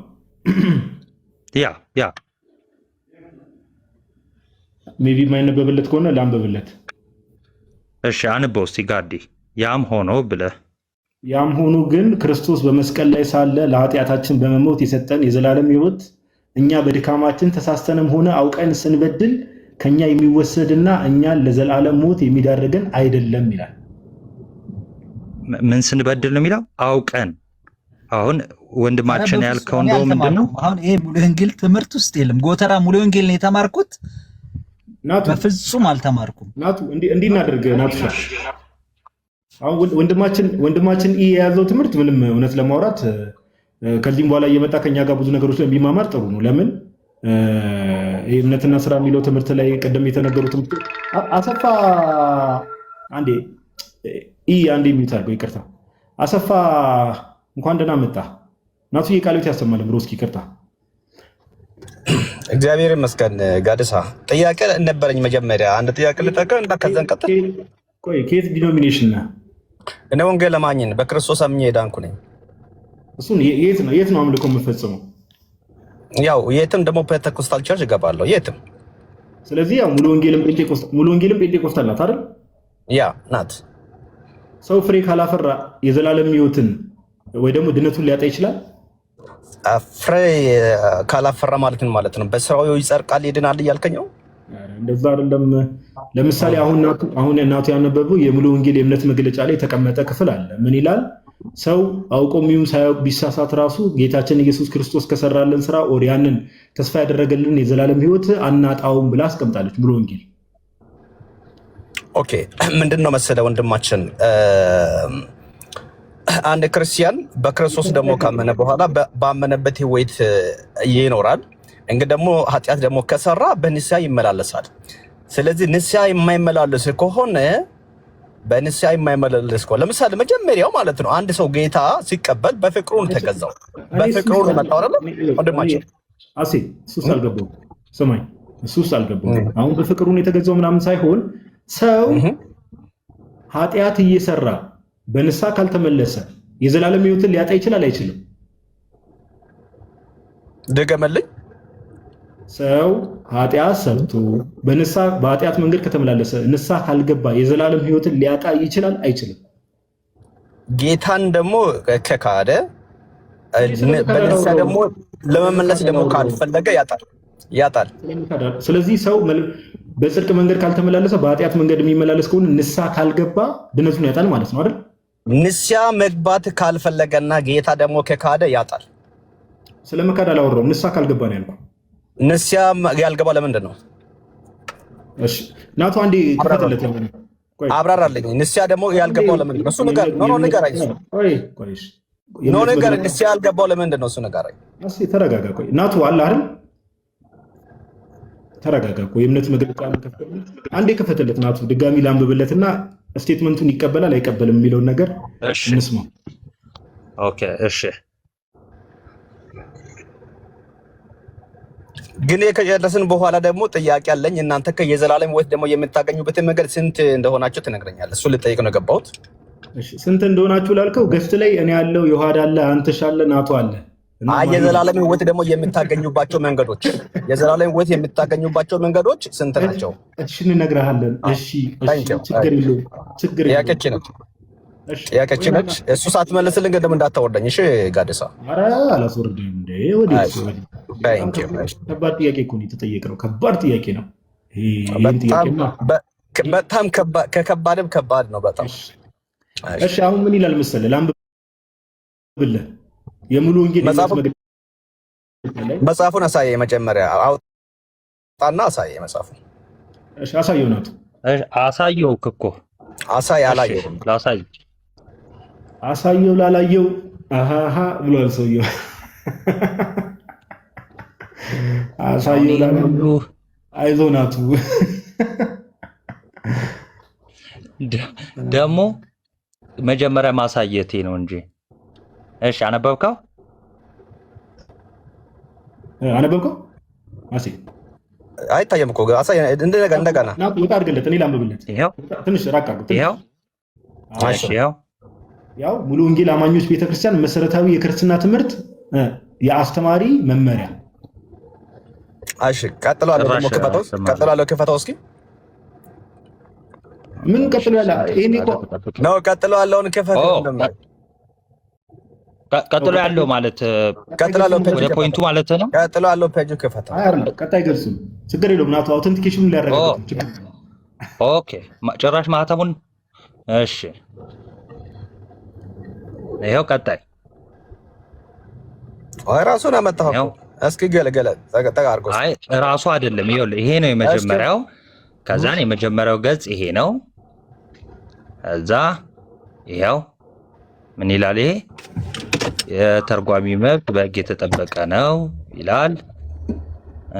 ያ ሜቢ የማይነበብለት ከሆነ ላንበብለት። እሺ አንበው እስቲ ጋዲ። ያም ሆኖ ብለህ ያም ሆኖ ግን ክርስቶስ በመስቀል ላይ ሳለ ለኃጢአታችን በመሞት የሰጠን የዘላለም ሕይወት እኛ በድካማችን ተሳስተንም ሆነ አውቀን ስንበድል ከኛ የሚወሰድና እኛን ለዘላለም ሞት የሚዳርገን አይደለም ይላል። ምን ስንበድል ነው የሚለው? አውቀን። አሁን ወንድማችን ያልከው እንደው ምንድነው? አሁን ይሄ ሙሉ ወንጌል ትምህርት ውስጥ የለም። ጎተራ ሙሉ ወንጌል ነው የተማርኩት። ናቱ በፍጹም አልተማርኩም። ናቱ እንዲህ እናድርግ። ናቱ አሁን ወንድማችን የያዘው ትምህርት ምንም እውነት ለማውራት ከዚህም በኋላ እየመጣ ከኛ ጋር ብዙ ነገሮች ላይ ቢማማር ጥሩ ነው። ለምን እምነትና ስራ የሚለው ትምህርት ላይ ቀደም የተነገሩ ትምህርት አሰፋ አንዴ አንዴ የሚታርገው ይቅርታ፣ አሰፋ እንኳን ደህና መጣ። ናቱ የቃሉት ያሰማል ብሮስኪ ይቅርታ። እግዚአብሔር ይመስገን። ጋደሳ ጥያቄ ነበረኝ። መጀመሪያ አንድ ጥያቄ ልጠይቅህ እና ከዛን ቀጥል። ቆይ ከየት ዲኖሚኔሽን ነህ? እኔ ወንጌል አማኝ ነኝ። በክርስቶስ አምኜ የዳንኩ ነኝ። እሱን የት ነው አምልኮ የምፈጽመው? ያው የትም ደግሞ ፔንቴኮስታል ቸርች እገባለሁ የትም። ስለዚህ ያው ሙሉ ወንጌልም ጴንጤቆስታል ናት አይደል? ያ ናት። ሰው ፍሬ ካላፈራ የዘላለም ሕይወትን ወይ ደግሞ ድነቱን ሊያጣ ይችላል። ፍሬ ካላፈራ ማለት ነው ማለት ነው። በስራው ይጸድቃል ይድናል እያልከኝ ነው? እንደዛ አይደለም። ለምሳሌ አሁን እናቱ ያነበበው የሙሉ ወንጌል የእምነት መግለጫ ላይ የተቀመጠ ክፍል አለ። ምን ይላል? ሰው አውቆም ይሁን ሳያውቅ ቢሳሳት ራሱ ጌታችን ኢየሱስ ክርስቶስ ከሰራልን ስራ ኦር ያንን ተስፋ ያደረገልን የዘላለም ሕይወት አናጣውም ብላ አስቀምጣለች ሙሉ ወንጌል። ኦኬ ምንድነው መሰለ ወንድማችን፣ አንድ ክርስቲያን በክርስቶስ ደግሞ ካመነ በኋላ ባመነበት ሕይወት ይኖራል። እንግዲህ ደግሞ ኃጢአት ደግሞ ከሰራ በንስሐ ይመላለሳል። ስለዚህ ንስሐ የማይመላለስ ከሆነ በንስሐ የማይመላለስ ከሆነ ለምሳሌ መጀመሪያው ማለት ነው አንድ ሰው ጌታ ሲቀበል በፍቅሩ ነው ተገዛው። በፍቅሩ ነው መጣው አይደል ወንድማችን? እሱስ አልገባሁም። ስማኝ እሱስ አልገባውም። አሁን በፍቅሩን የተገዛው ምናምን ሳይሆን ሰው ኃጢአት እየሰራ በንስሐ ካልተመለሰ የዘላለም ሕይወትን ሊያጣ ይችላል አይችልም? ደገመልኝ። ሰው ኃጢአት ሰርቶ በኃጢአት መንገድ ከተመላለሰ ንስሐ ካልገባ የዘላለም ሕይወትን ሊያጣ ይችላል አይችልም? ጌታን ደግሞ ከካደ በንስሐ ደግሞ ለመመለስ ደግሞ ካልፈለገ ያጣል። ስለዚህ ሰው በጽድቅ መንገድ ካልተመላለሰ በኃጢአት መንገድ የሚመላለስ ከሆነ ንስሐ ካልገባ ድነቱን ያጣል ማለት ነው አይደል? ንስሐ መግባት ካልፈለገና ጌታ ደግሞ ከካደ ያጣል። ስለመካድ አላወራሁም፣ ንስሐ ካልገባ ነው ያልኩህ። ንስሐ ያልገባ ለምንድን ነው? እሺ ናቱ አንዴ ክፈትለት አብራራልኝ። ንስሐ ደግሞ ያልገባው ለምንድን ነው? እሱ ነገር ንገረኝ። ነገር ንስሐ ያልገባው ለምንድን ነው? እሱ ንገረኝ። እሺ ተረጋጋ። ቆይ ናቱ አለ አይደል? ተረጋጋ። ቆይ የእምነት መግለጫ አንዴ ክፈትለት ናቱ። ድጋሚ ላንብብለትና ስቴትመንቱን ይቀበላል አይቀበልም የሚለውን ነገር እንስማ። ኦኬ እሺ። ግን ከጨረስን በኋላ ደግሞ ጥያቄ አለኝ። እናንተ ከየዘላለም ሕይወት ደግሞ የምታገኙበትን መንገድ ስንት እንደሆናችሁ ትነግረኛለህ? እሱ ልጠይቅ ነው የገባሁት። እሺ ስንት እንደሆናችሁ ላልከው ገስት ላይ እኔ ያለው ዮሐድ አለ፣ አንተሽ አለ፣ ናቱ አለ። የዘላለም ሕይወት ደግሞ የምታገኙባቸው መንገዶች ስንት ናቸው? እሺ እንነግርሃለን። እሺ ችግር የለውም። ጥያቄች ነች። እሱ ሳትመልስልን ግን ደግሞ እንዳታወርደኝ እሺ ጋደሳ። ኧረ አላስወርድም እንዴ። ከባድ ጥያቄ እኮ ነው የተጠየቅነው። ከባድ ጥያቄ ነው። በጣም ከከባድም ከባድ ነው በጣም። እሺ አሁን ምን ይላል መሰለህ? ላንብብልህ የሙሉ ወንጌል መጽሐፉን አሳየኝ። መጀመሪያ አውጣና አሳየኝ መጽሐፉን። እሺ አሳየው ናቱ። አሳየው እኮ አላየሁም። አሳየው ላላየው አሃሃ ብሏል ሰውየው። አሳየው ላላየው አይዞህ ናቱ። ደግሞ መጀመሪያ ማሳየቴ ነው እንጂ። እሺ አነበብከው? አሲ አይታየም እኮ እንደገና ናቱ ወጣ አድርገለት። እኔ ላንብብለት። ይሄው ትንሽ ራቅ አድርጉት። ይሄው ያው ሙሉ ወንጌል አማኞች ቤተክርስቲያን መሰረታዊ የክርስትና ትምህርት የአስተማሪ መመሪያ። እሺ ቀጥሎ ክፈተው እስኪ። ምን ቀጥሎ ያለ ይሄኔ እኮ ነው። ቀጥሎ ያለውን ክፈተው። ቀጥሎ ያለው ማለት ወደ ፖይንቱ ማለት ነው። ቀጥሎ ያለው ፔጅ ክፈተው። ቀጣይ ገልጹ። ችግር የለውም ናቱ አውተንቲኬሽኑን ሊያረጋግጥ። ኦኬ ጭራሽ ማህተሙን። እሺ ይሄው ቀጣይ ራሱን አመጣው። እስኪ ገለገለ ተጋርጎ። አይ ራሱ አይደለም። ይሄ ነው የመጀመሪያው። ከዛን የመጀመሪያው ገጽ ይሄ ነው። እዛ ይሄው ምን ይላል? ይሄ የተርጓሚ መብት በሕግ የተጠበቀ ነው ይላል።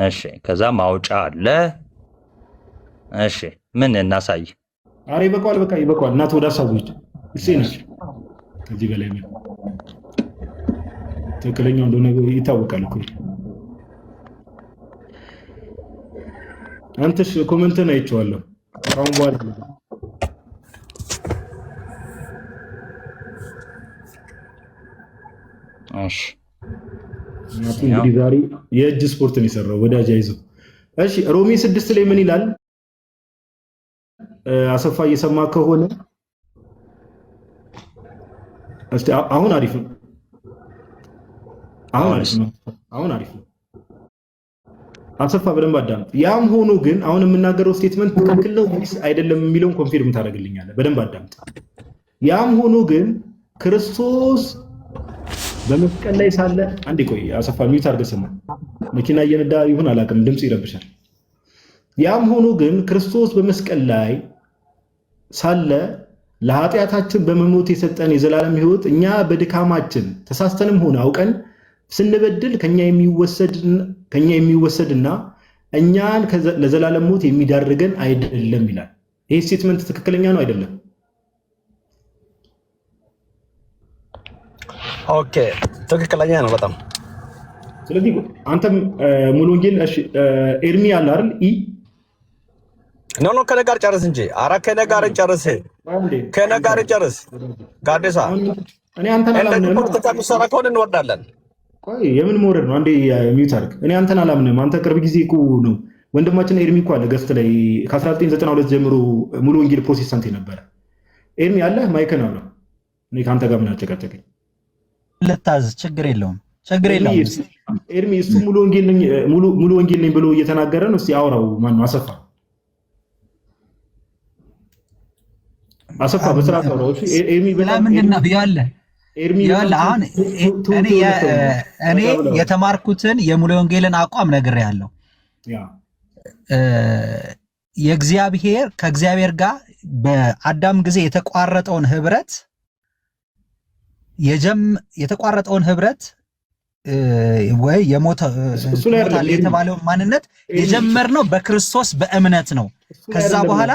እሺ ከዛ ማውጫ አለ። እሺ ምን እናሳይ? አሬ ይበቃዋል፣ በቃ ይበቃዋል። እናት ወደ ሀሳቦች እሺ ነው። ከዚህ በላይ ነው ትክክለኛው እንደሆነ ይታወቃል እኮ። አንተሽ ኮሜንትን አይቼዋለሁ። አሁን በኋላ እሺ እናቱ እንግዲህ ዛሬ የእጅ ስፖርት ነው የሰራው ወዳጅ አይዞህ። እሺ ሮሜ 6 ላይ ምን ይላል? አሰፋ እየሰማ ከሆነ እስቲ አሁን አሪፍ ነው። አሁን አሪፍ ነው። አሰፋ በደንብ አዳምጥ። ያም ሆኖ ግን አሁን የምናገረው ስቴትመንት ትክክል ነው ወይስ አይደለም የሚለውን ኮንፊርም ታደርግልኛለህ። በደንብ አዳምጥ። ያም ሆኖ ግን ክርስቶስ በመስቀል ላይ ሳለ አንዴ ቆይ አሰፋ ሚዩት አድርገህ ስማ። መኪና እየነዳ ይሁን አላውቅም፣ ድምጽ ይረብሻል። ያም ሆኖ ግን ክርስቶስ በመስቀል ላይ ሳለ ለኃጢአታችን በመሞት የሰጠን የዘላለም ሕይወት እኛ በድካማችን ተሳስተንም ሆነ አውቀን ስንበድል ከኛ የሚወሰድና እኛን ለዘላለም ሞት የሚዳርገን አይደለም ይላል። ይህ ስቴትመንት ትክክለኛ ነው አይደለም? ኦኬ ትክክለኛ ነው በጣም ስለዚህ አንተም ሙሉ ወንጌል ኤርሚ አለ አይደል? ኖ ከነ ጋር ጨርስ እንጂ አራ ከነ ጋር ጨርስ ከነ ጋር ጨርስ ጋዴሳ እኔ አንተን አላምንም። ተቀምሰራ ከሆነ እንወርዳለን። ቆይ የምን መውረድ ነው? አንዴ ሚውት አድርግ። እኔ አንተን አላምንም። አንተ ቅርብ ጊዜ እኮ ነው ወንድማችን ኤርሚ እኮ አለ ገስት ላይ ከ1992 ጀምሮ ሙሉ ወንጌል ፕሮቴስታንት የነበረ ኤርሚ አለ። ማይከን አብራ እኔ ከአንተ ጋር ምን አጨቃጨቀኝ? ልታዝ ችግር የለውም ችግር የለውም። ኤርሚ እሱ ሙሉ ወንጌል ነኝ ብሎ እየተናገረ ነው። እስቲ አውራው። ማን ነው? አሰፋ በስርዓት አውራው። ኤርሚ ምንድን ነው ያለ አሁን እኔ የተማርኩትን የሙሉ ወንጌልን አቋም ነግሬያለሁ። የእግዚአብሔር ከእግዚአብሔር ጋር በአዳም ጊዜ የተቋረጠውን ህብረት ወይ የሞታል የተባለው ማንነት የጀመርነው በክርስቶስ በእምነት ነው። ከዛ በኋላ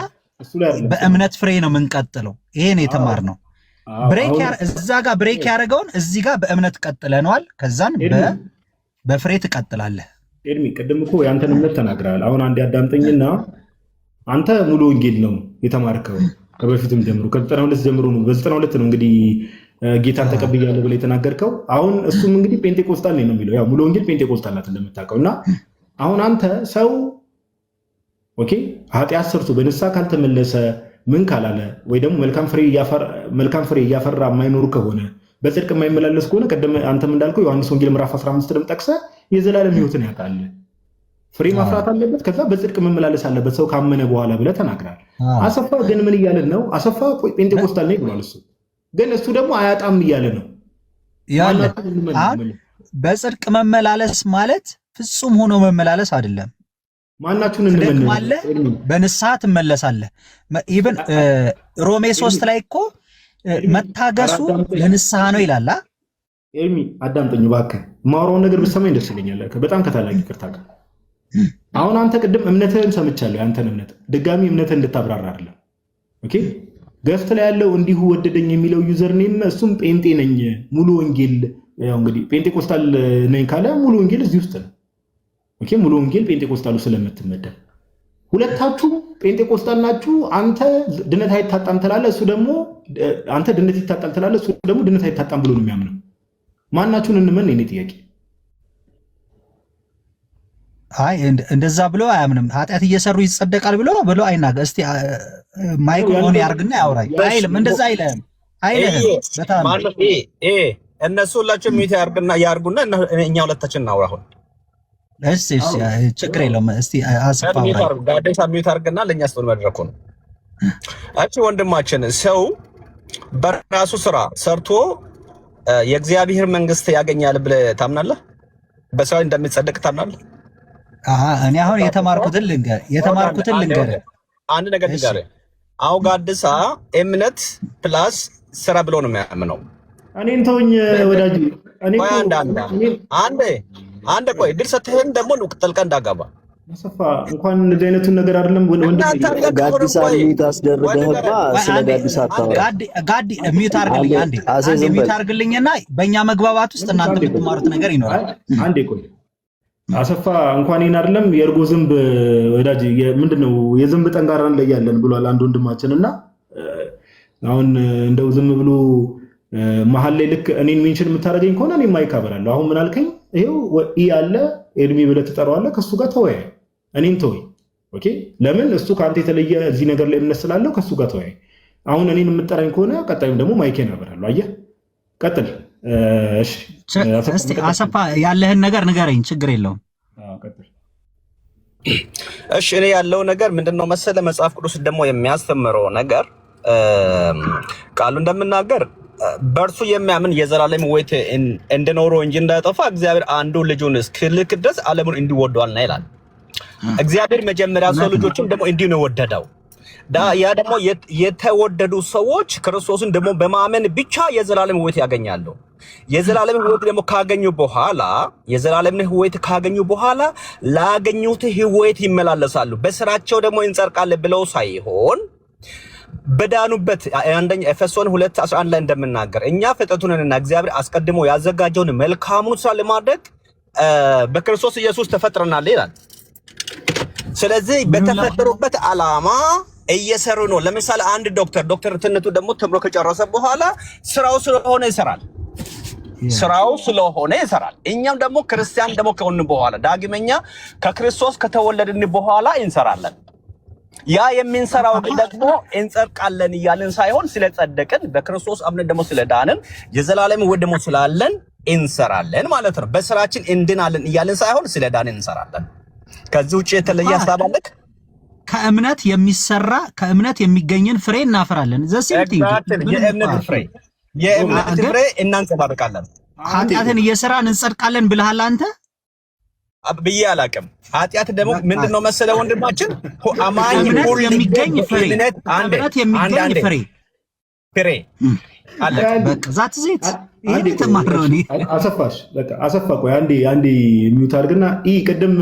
በእምነት ፍሬ ነው የምንቀጥለው። ይሄን የተማርነው እዛ ጋር ብሬክ ያደረገውን እዚህ ጋር በእምነት ቀጥለነዋል። ከዛን በፍሬ ትቀጥላለህ። ኤርሚ ቅድም እኮ የአንተን እምነት ተናግረሃል። አሁን አንድ ያዳምጠኝና አንተ ሙሉ ወንጌል ነው የተማርከው ከበፊትም ጀምሮ ከ92 ጀምሮ ነው። በ92 ነው እንግዲህ ጌታን ተቀብያለሁ ብለህ የተናገርከው። አሁን እሱም እንግዲህ ፔንቴኮስታል ነው የሚለው። ያው ሙሉ ወንጌል ፔንቴኮስታል ናት እንደምታውቀው። እና አሁን አንተ ሰው ኦኬ ኃጢአት ሰርቶ በንስሐ ካልተመለሰ ምን ካላለ ወይ ደግሞ መልካም ፍሬ እያፈራ የማይኖሩ ከሆነ በጽድቅ የማይመላለስ ከሆነ ቀደም አንተም እንዳልከው ዮሐንስ ወንጌል ምዕራፍ 15 ደም ጠቅሰህ የዘላለም ሕይወትን ያጣል። ፍሬ ማፍራት አለበት፣ ከዛ በጽድቅ መመላለስ አለበት ሰው ካመነ በኋላ ብለህ ተናግራል። አሰፋ ግን ምን እያለን ነው? አሰፋ ፔንቴኮስታል ነኝ ብሏል። እሱ ግን እሱ ደግሞ አያጣም እያለ ነው። በጽድቅ መመላለስ ማለት ፍጹም ሆኖ መመላለስ አይደለም። ማናችሁን ትደክማለህ፣ በንስሐ ትመለሳለህ። ኢቭን ሮሜ 3 ላይ እኮ መታገሱ ለንስሐ ነው ይላል። ኤርሚ አዳምጠኝ እባክህ። የማወራውን ነገር ብትሰማኝ ደስ ይለኛል። በጣም ከታላቅ ይቅርታ ጋር አሁን አንተ ቅድም እምነትህን ሰምቻለሁ። ያንተን እምነት ድጋሚ እምነትህን እንድታብራራ አይደለም። ኦኬ ገፍት ላይ ያለው እንዲሁ ወደደኝ የሚለው ዩዘር ኔም እሱም ጴንጤ ነኝ ሙሉ ወንጌል ያው እንግዲህ ጴንጤኮስታል ነኝ ካለ ሙሉ ወንጌል እዚህ ውስጥ ነው። ኦኬ ሙሉ ወንጌል ጴንጤኮስታሉ ስለምትመደብ ሁለታችሁ ጴንጤኮስታል ናችሁ። አንተ ድነት አይታጣም ትላለህ፣ እሱ ደግሞ አንተ ድነት ይታጣል ትላለህ፣ እሱ ደግሞ ድነት አይታጣም ብሎ ነው የሚያምነው። ማናችሁን እንመን? የኔ ጥያቄ። አይ እንደዛ ብሎ አያምንም። ኃጢአት እየሰሩ ይጸደቃል ብሎ አይናገር። እስቲ ማይክ ኦን ያርግና ያውራኝ። አይልም፣ እንደዛ አይልም። በጣም እነሱ ሁላችሁ ሚት ያርጉና እኛ ሁለታችን እናውራ አሁን። እሺ ችግር የለውም። እስቲ አስፋው ጋዴሳ ሚት አርግና ለኛ ስተን መድረኩ ነው። አቺ ወንድማችን ሰው በራሱ ስራ ሰርቶ የእግዚአብሔር መንግስት ያገኛል ብለህ ታምናለህ? በሰው እንደሚጸደቅ ታምናለህ? እኔ አሁን የተማርኩትን ልንገር አንድ ነገር ልንገር። አሁን ጋዴሳ እምነት ፕላስ ስራ ብሎ ነው የሚያምነው። እኔን ተውኝ ወዳጅ። አንድ ቆይ ድል ሰጥተህን ደግሞ ጠልቀህ እንዳጋባ አሰፋ እንኳን እንደዚህ አይነቱን ነገር አይደለም። ጋዲሳ ሚት አስደርገህባ ስለ ጋዲሳ አታወራ። ጋዲ ሚት አርግልኝ አንዴ ሚት አርግልኝና በእኛ መግባባት ውስጥ እናንተ የምትማሩት ነገር ይኖራል። አንዴ ቆይ አሰፋ እንኳን ይሄን አይደለም የእርጎ ዝንብ ወዳጅ ምንድነው የዝንብ ጠንጋራ እንለያለን ብሏል አንድ ወንድማችን። እና አሁን እንደው ዝም ብሎ መሀል ላይ ልክ እኔን ሜንሽን የምታደርገኝ ከሆነ እኔ ማይካበራለሁ። አሁን ምን አልከኝ? ይሄው ያለ ኤርሚ ብለህ ትጠራዋለህ። ከሱ ጋር ተወያይ፣ እኔን ተወይ። ኦኬ ለምን እሱ ከአንተ የተለየ እዚህ ነገር ላይ እምነት ስላለው ከሱ ጋር ተወያይ። አሁን እኔን የምጠራኝ ከሆነ ቀጣይም ደግሞ ማይኬን አበራለሁ። አየህ፣ ቀጥል። እሺ እስቲ አሰፋ ያለህን ነገር ንገረኝ፣ ችግር የለውም። እሺ እኔ ያለው ነገር ምንድነው መሰለህ፣ መጽሐፍ ቅዱስ ደግሞ የሚያስተምረው ነገር ቃሉ እንደምናገር በእርሱ የሚያምን የዘላለም ሕይወት እንዲኖረው እንጂ እንዳይጠፋ እግዚአብሔር አንዱ ልጁን እስኪልክ ድረስ ዓለሙን እንዲወደዋልና ይላል። እግዚአብሔር መጀመሪያ ሰው ልጆችን ደግሞ እንዲሁ ነው የወደደው። ያ ደግሞ የተወደዱ ሰዎች ክርስቶስን ደግሞ በማመን ብቻ የዘላለም ሕይወት ያገኛሉ። የዘላለም ሕይወት ደግሞ ካገኙ በኋላ ላገኙት ሕይወት ይመላለሳሉ። በስራቸው ደግሞ እንጸድቃለን ብለው ሳይሆን በዳኑበት አንደኛ ኤፌሶን 2:11 ላይ እንደምናገር እኛ ፍጥረቱንና እግዚአብሔር አስቀድሞ ያዘጋጀውን መልካሙን ስራ ለማድረግ በክርስቶስ ኢየሱስ ተፈጥረናል ይላል። ስለዚህ በተፈጠሩበት ዓላማ እየሰሩ ነው። ለምሳሌ አንድ ዶክተርነቱ ደግሞ ተምሮ ከጨረሰ በኋላ ስራው ስለሆነ ይሰራል። እኛም ደግሞ ክርስቲያን ደግሞ ከሆንን በኋላ ዳግመኛ ከክርስቶስ ከተወለድን በኋላ እንሰራለን። ያ የምንሰራው ደግሞ እንጸድቃለን እያልን ሳይሆን ስለጸደቅን በክርስቶስ አምነን ደግሞ ስለዳንን የዘላለም ሕይወት ደግሞ ስላለን እንሰራለን ማለት ነው። በስራችን እንድናለን እያልን ሳይሆን ስለዳንን እንሰራለን። ከዚህ ውጭ የተለየ ሐሳብ አለክ? ከእምነት የሚሰራ ከእምነት የሚገኝን ፍሬ እናፈራለን። የእምነት ፍሬ እናንጸባርቃለን። ኃጢአትን እየሰራን እንጸድቃለን ብለሃል አንተ? ብዬ አላቅም። ኃጢአት ደግሞ ምንድነው መሰለ ወንድማችን፣ አማኝ እምነት የሚገኝ ፍሬ አለ። በቃ ዛት ዜት ይሄን ተማረውኒ አሰፋ ቆይ አንዴ ሚውት አድርግና ቅድም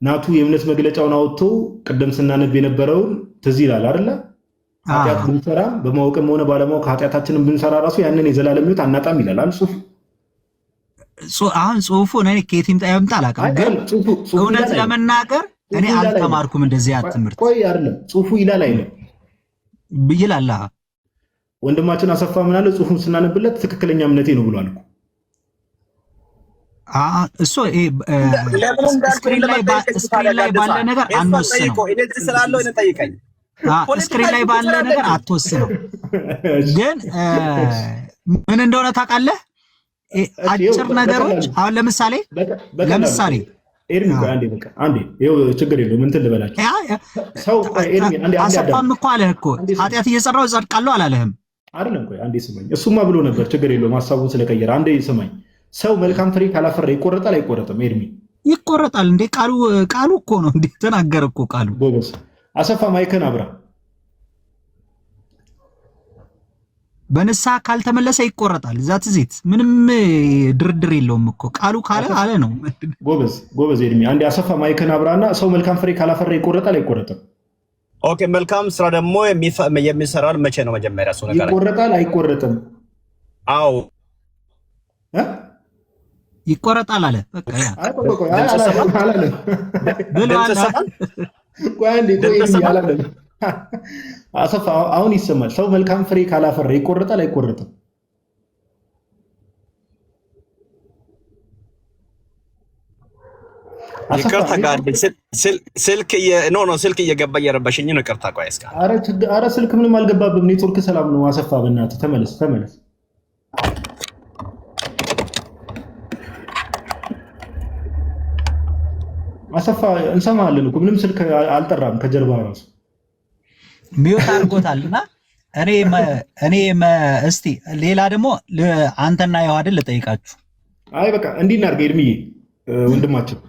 ናቱ የእምነት መግለጫውን አውጥቶ ቅድም ስናነብ የነበረውን ትዝ ይላል አይደለ? ኃጢአት ብንሰራ በማወቅም ሆነ ባለማወቅ ኃጢአታችንን ብንሰራ ራሱ ያንን የዘላለም ሕይወት አናጣም ይላል ጽሁፍ። አሁን ጽሁፉ እኔ ከየትም ጠየምታ አላውቅም፣ ግን እውነት ለመናገር እኔ አልተማርኩም እንደዚህ ትምህርት። ቆይ አይደለም ጽሁፉ ይላል አይደለም ይላል። ወንድማችን አሰፋ ምን አለ? ጽሁፉን ስናነብለት ትክክለኛ እምነቴ ነው ብሏል እኮ። እሱ ስክሪን ላይ ባለ ነገር አንወስነው። ስክሪን ላይ ባለ ነገር አትወስነው። ግን ምን እንደሆነ ታውቃለህ? አጭር ነገሮች አሁን ለምሳሌ ኤርሚ አንዴ ይኸው ችግር የለውም እንትን ልበላችሁ። ሰው አሰፋም እኮ አለህ እኮ ኃጢአት እየሰራው እጸድቃለሁ አላለህም አይደለም? ቆይ አንዴ ስማኝ። እሱማ ብሎ ነበር፣ ችግር የለውም ሀሳቡን ስለቀየረ። አንዴ ስማኝ። ሰው መልካም ፍሬ ካላፈራ ይቆረጣል አይቆረጥም? ኤርሚ ይቆረጣል እንዴ? ቃሉ እኮ ነው እንዴ ተናገረ እኮ ቃሉ። ጎበዝ አሰፋ ማይከን አብራ። በንስሐ ካልተመለሰ ይቆረጣል። ዛት ዜት ምንም ድርድር የለውም እኮ ቃሉ ካለ አለ ነው። ጎበዝ ኤርሚ አንዴ አሰፋ ማይከን አብራና ሰው መልካም ፍሬ ካላፈራ ይቆረጣል አይቆረጥም? ኦኬ መልካም ስራ ደግሞ የሚሰራው መቼ ነው? መጀመሪያ እሱ ነገር ይቆረጣል አይቆረጥም? አዎ ይቆረጣል አለ። በቃ ያ አሰፋ አሁን ይሰማል። ሰው መልካም ፍሬ ካላፈራ ይቆረጣል አይቆረጥም? ይቅርታ ጋር ስልክ እየገባ እየረበሽኝ ነው። ይቅርታ ቆይ እስካ። ኧረ ስልክ ምንም አልገባብም። ኔትወርክ ሰላም ነው። አሰፋ በእናትህ ተመለስ። አሰፋ እንሰማለን እኮ ምንም ስልክ አልጠራም ከጀርባ ራሱ ሚውት አድርጎታልና እኔ እስቲ ሌላ ደግሞ አንተና ዮሐድን ልጠይቃችሁ። አይ በቃ እንዲህ እናድርግ ኤርሚዬ ወንድማችን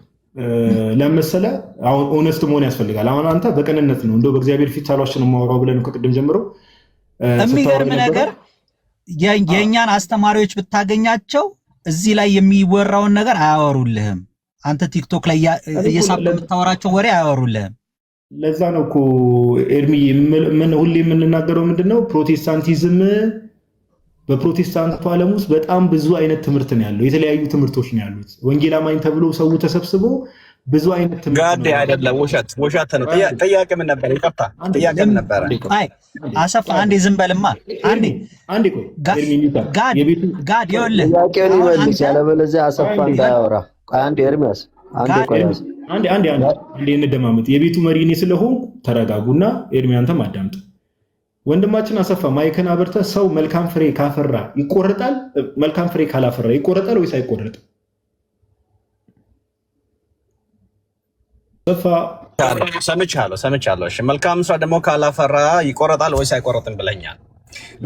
ለምሳሌ አሁን ኦነስት መሆን ያስፈልጋል። አሁን አንተ በቅንነት ነው እንደው በእግዚአብሔር ፊት ሳልዋሽ ነው የማወራው ብለን ከቅድም ጀምሮ የሚገርም ነገር የእኛን አስተማሪዎች ብታገኛቸው እዚህ ላይ የሚወራውን ነገር አያወሩልህም። አንተ ቲክቶክ ላይ እየሳብ የምታወራቸው ወሬ አያወሩልህም። ለዛ ነው እኮ ኤርሚ ሁሌ የምንናገረው ምንድነው ፕሮቴስታንቲዝም በፕሮቴስታንቱ ዓለም ውስጥ በጣም ብዙ አይነት ትምህርት ነው ያለው። የተለያዩ ትምህርቶች ነው ያሉት። ወንጌል አማኝ ተብሎ ሰው ተሰብስቦ ብዙ አይነት ትምህርት ጋዴ አይደለም፣ ውሸት ነው። ጥያቄ ምን ነበር? ይቅርታ ጥያቄ ምን ነበር? አይ አሰፋ አንዴ ዝም በልማ። አንዴ ቆይ ጋድ ይኸውልህ ጥያቄውን ይመልስ፣ ያለበለዚያ አሰፋ እንዳያወራ። አንዴ ኤርሚያስ አንዴ እንደማመጥ። የቤቱ መሪ እኔ ስለሆንኩ ተረጋጉና ኤርሚ አንተም አዳምጥ። ወንድማችን አሰፋ ማይከን አበርተ ሰው መልካም ፍሬ ካፈራ ይቆረጣል፣ መልካም ፍሬ ካላፈራ ይቆረጣል ወይስ አይቆረጥም? አሰፋ ሰምቻለሁ። እሺ መልካም ስራ ደግሞ ካላፈራ ይቆረጣል ወይስ አይቆረጥም ብለኛል።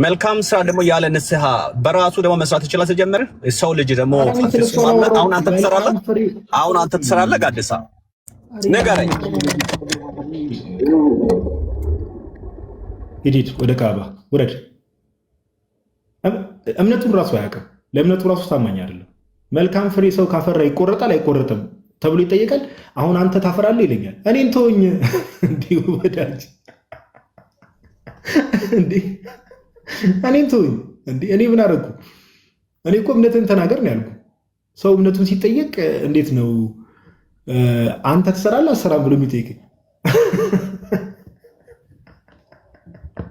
መልካም ስራ ደግሞ ያለ ንስሐ በራሱ ደግሞ መስራት ይችላል። ተጀመረ ሰው ልጅ ደግሞ አሁን አንተ ትሰራለህ። ጋድሳ ንገረኝ። ሂድ ወደ ካባ ውረድ። እምነቱን ራሱ አያውቅም። ለእምነቱ ራሱ ታማኝ አይደለም። መልካም ፍሬ ሰው ካፈራ ይቆረጣል አይቆረጥም ተብሎ ይጠየቃል። አሁን አንተ ታፈራለህ ይለኛል። እኔን ተወኝ። እንዲሁ ወዳጅ እኔን ተወኝ። እኔ ምን አደረኩ? እኔ እኮ እምነትን ተናገር ነው ያልኩ። ሰው እምነቱን ሲጠየቅ እንዴት ነው አንተ ትሰራለህ አሰራም ብሎ የሚጠይቅ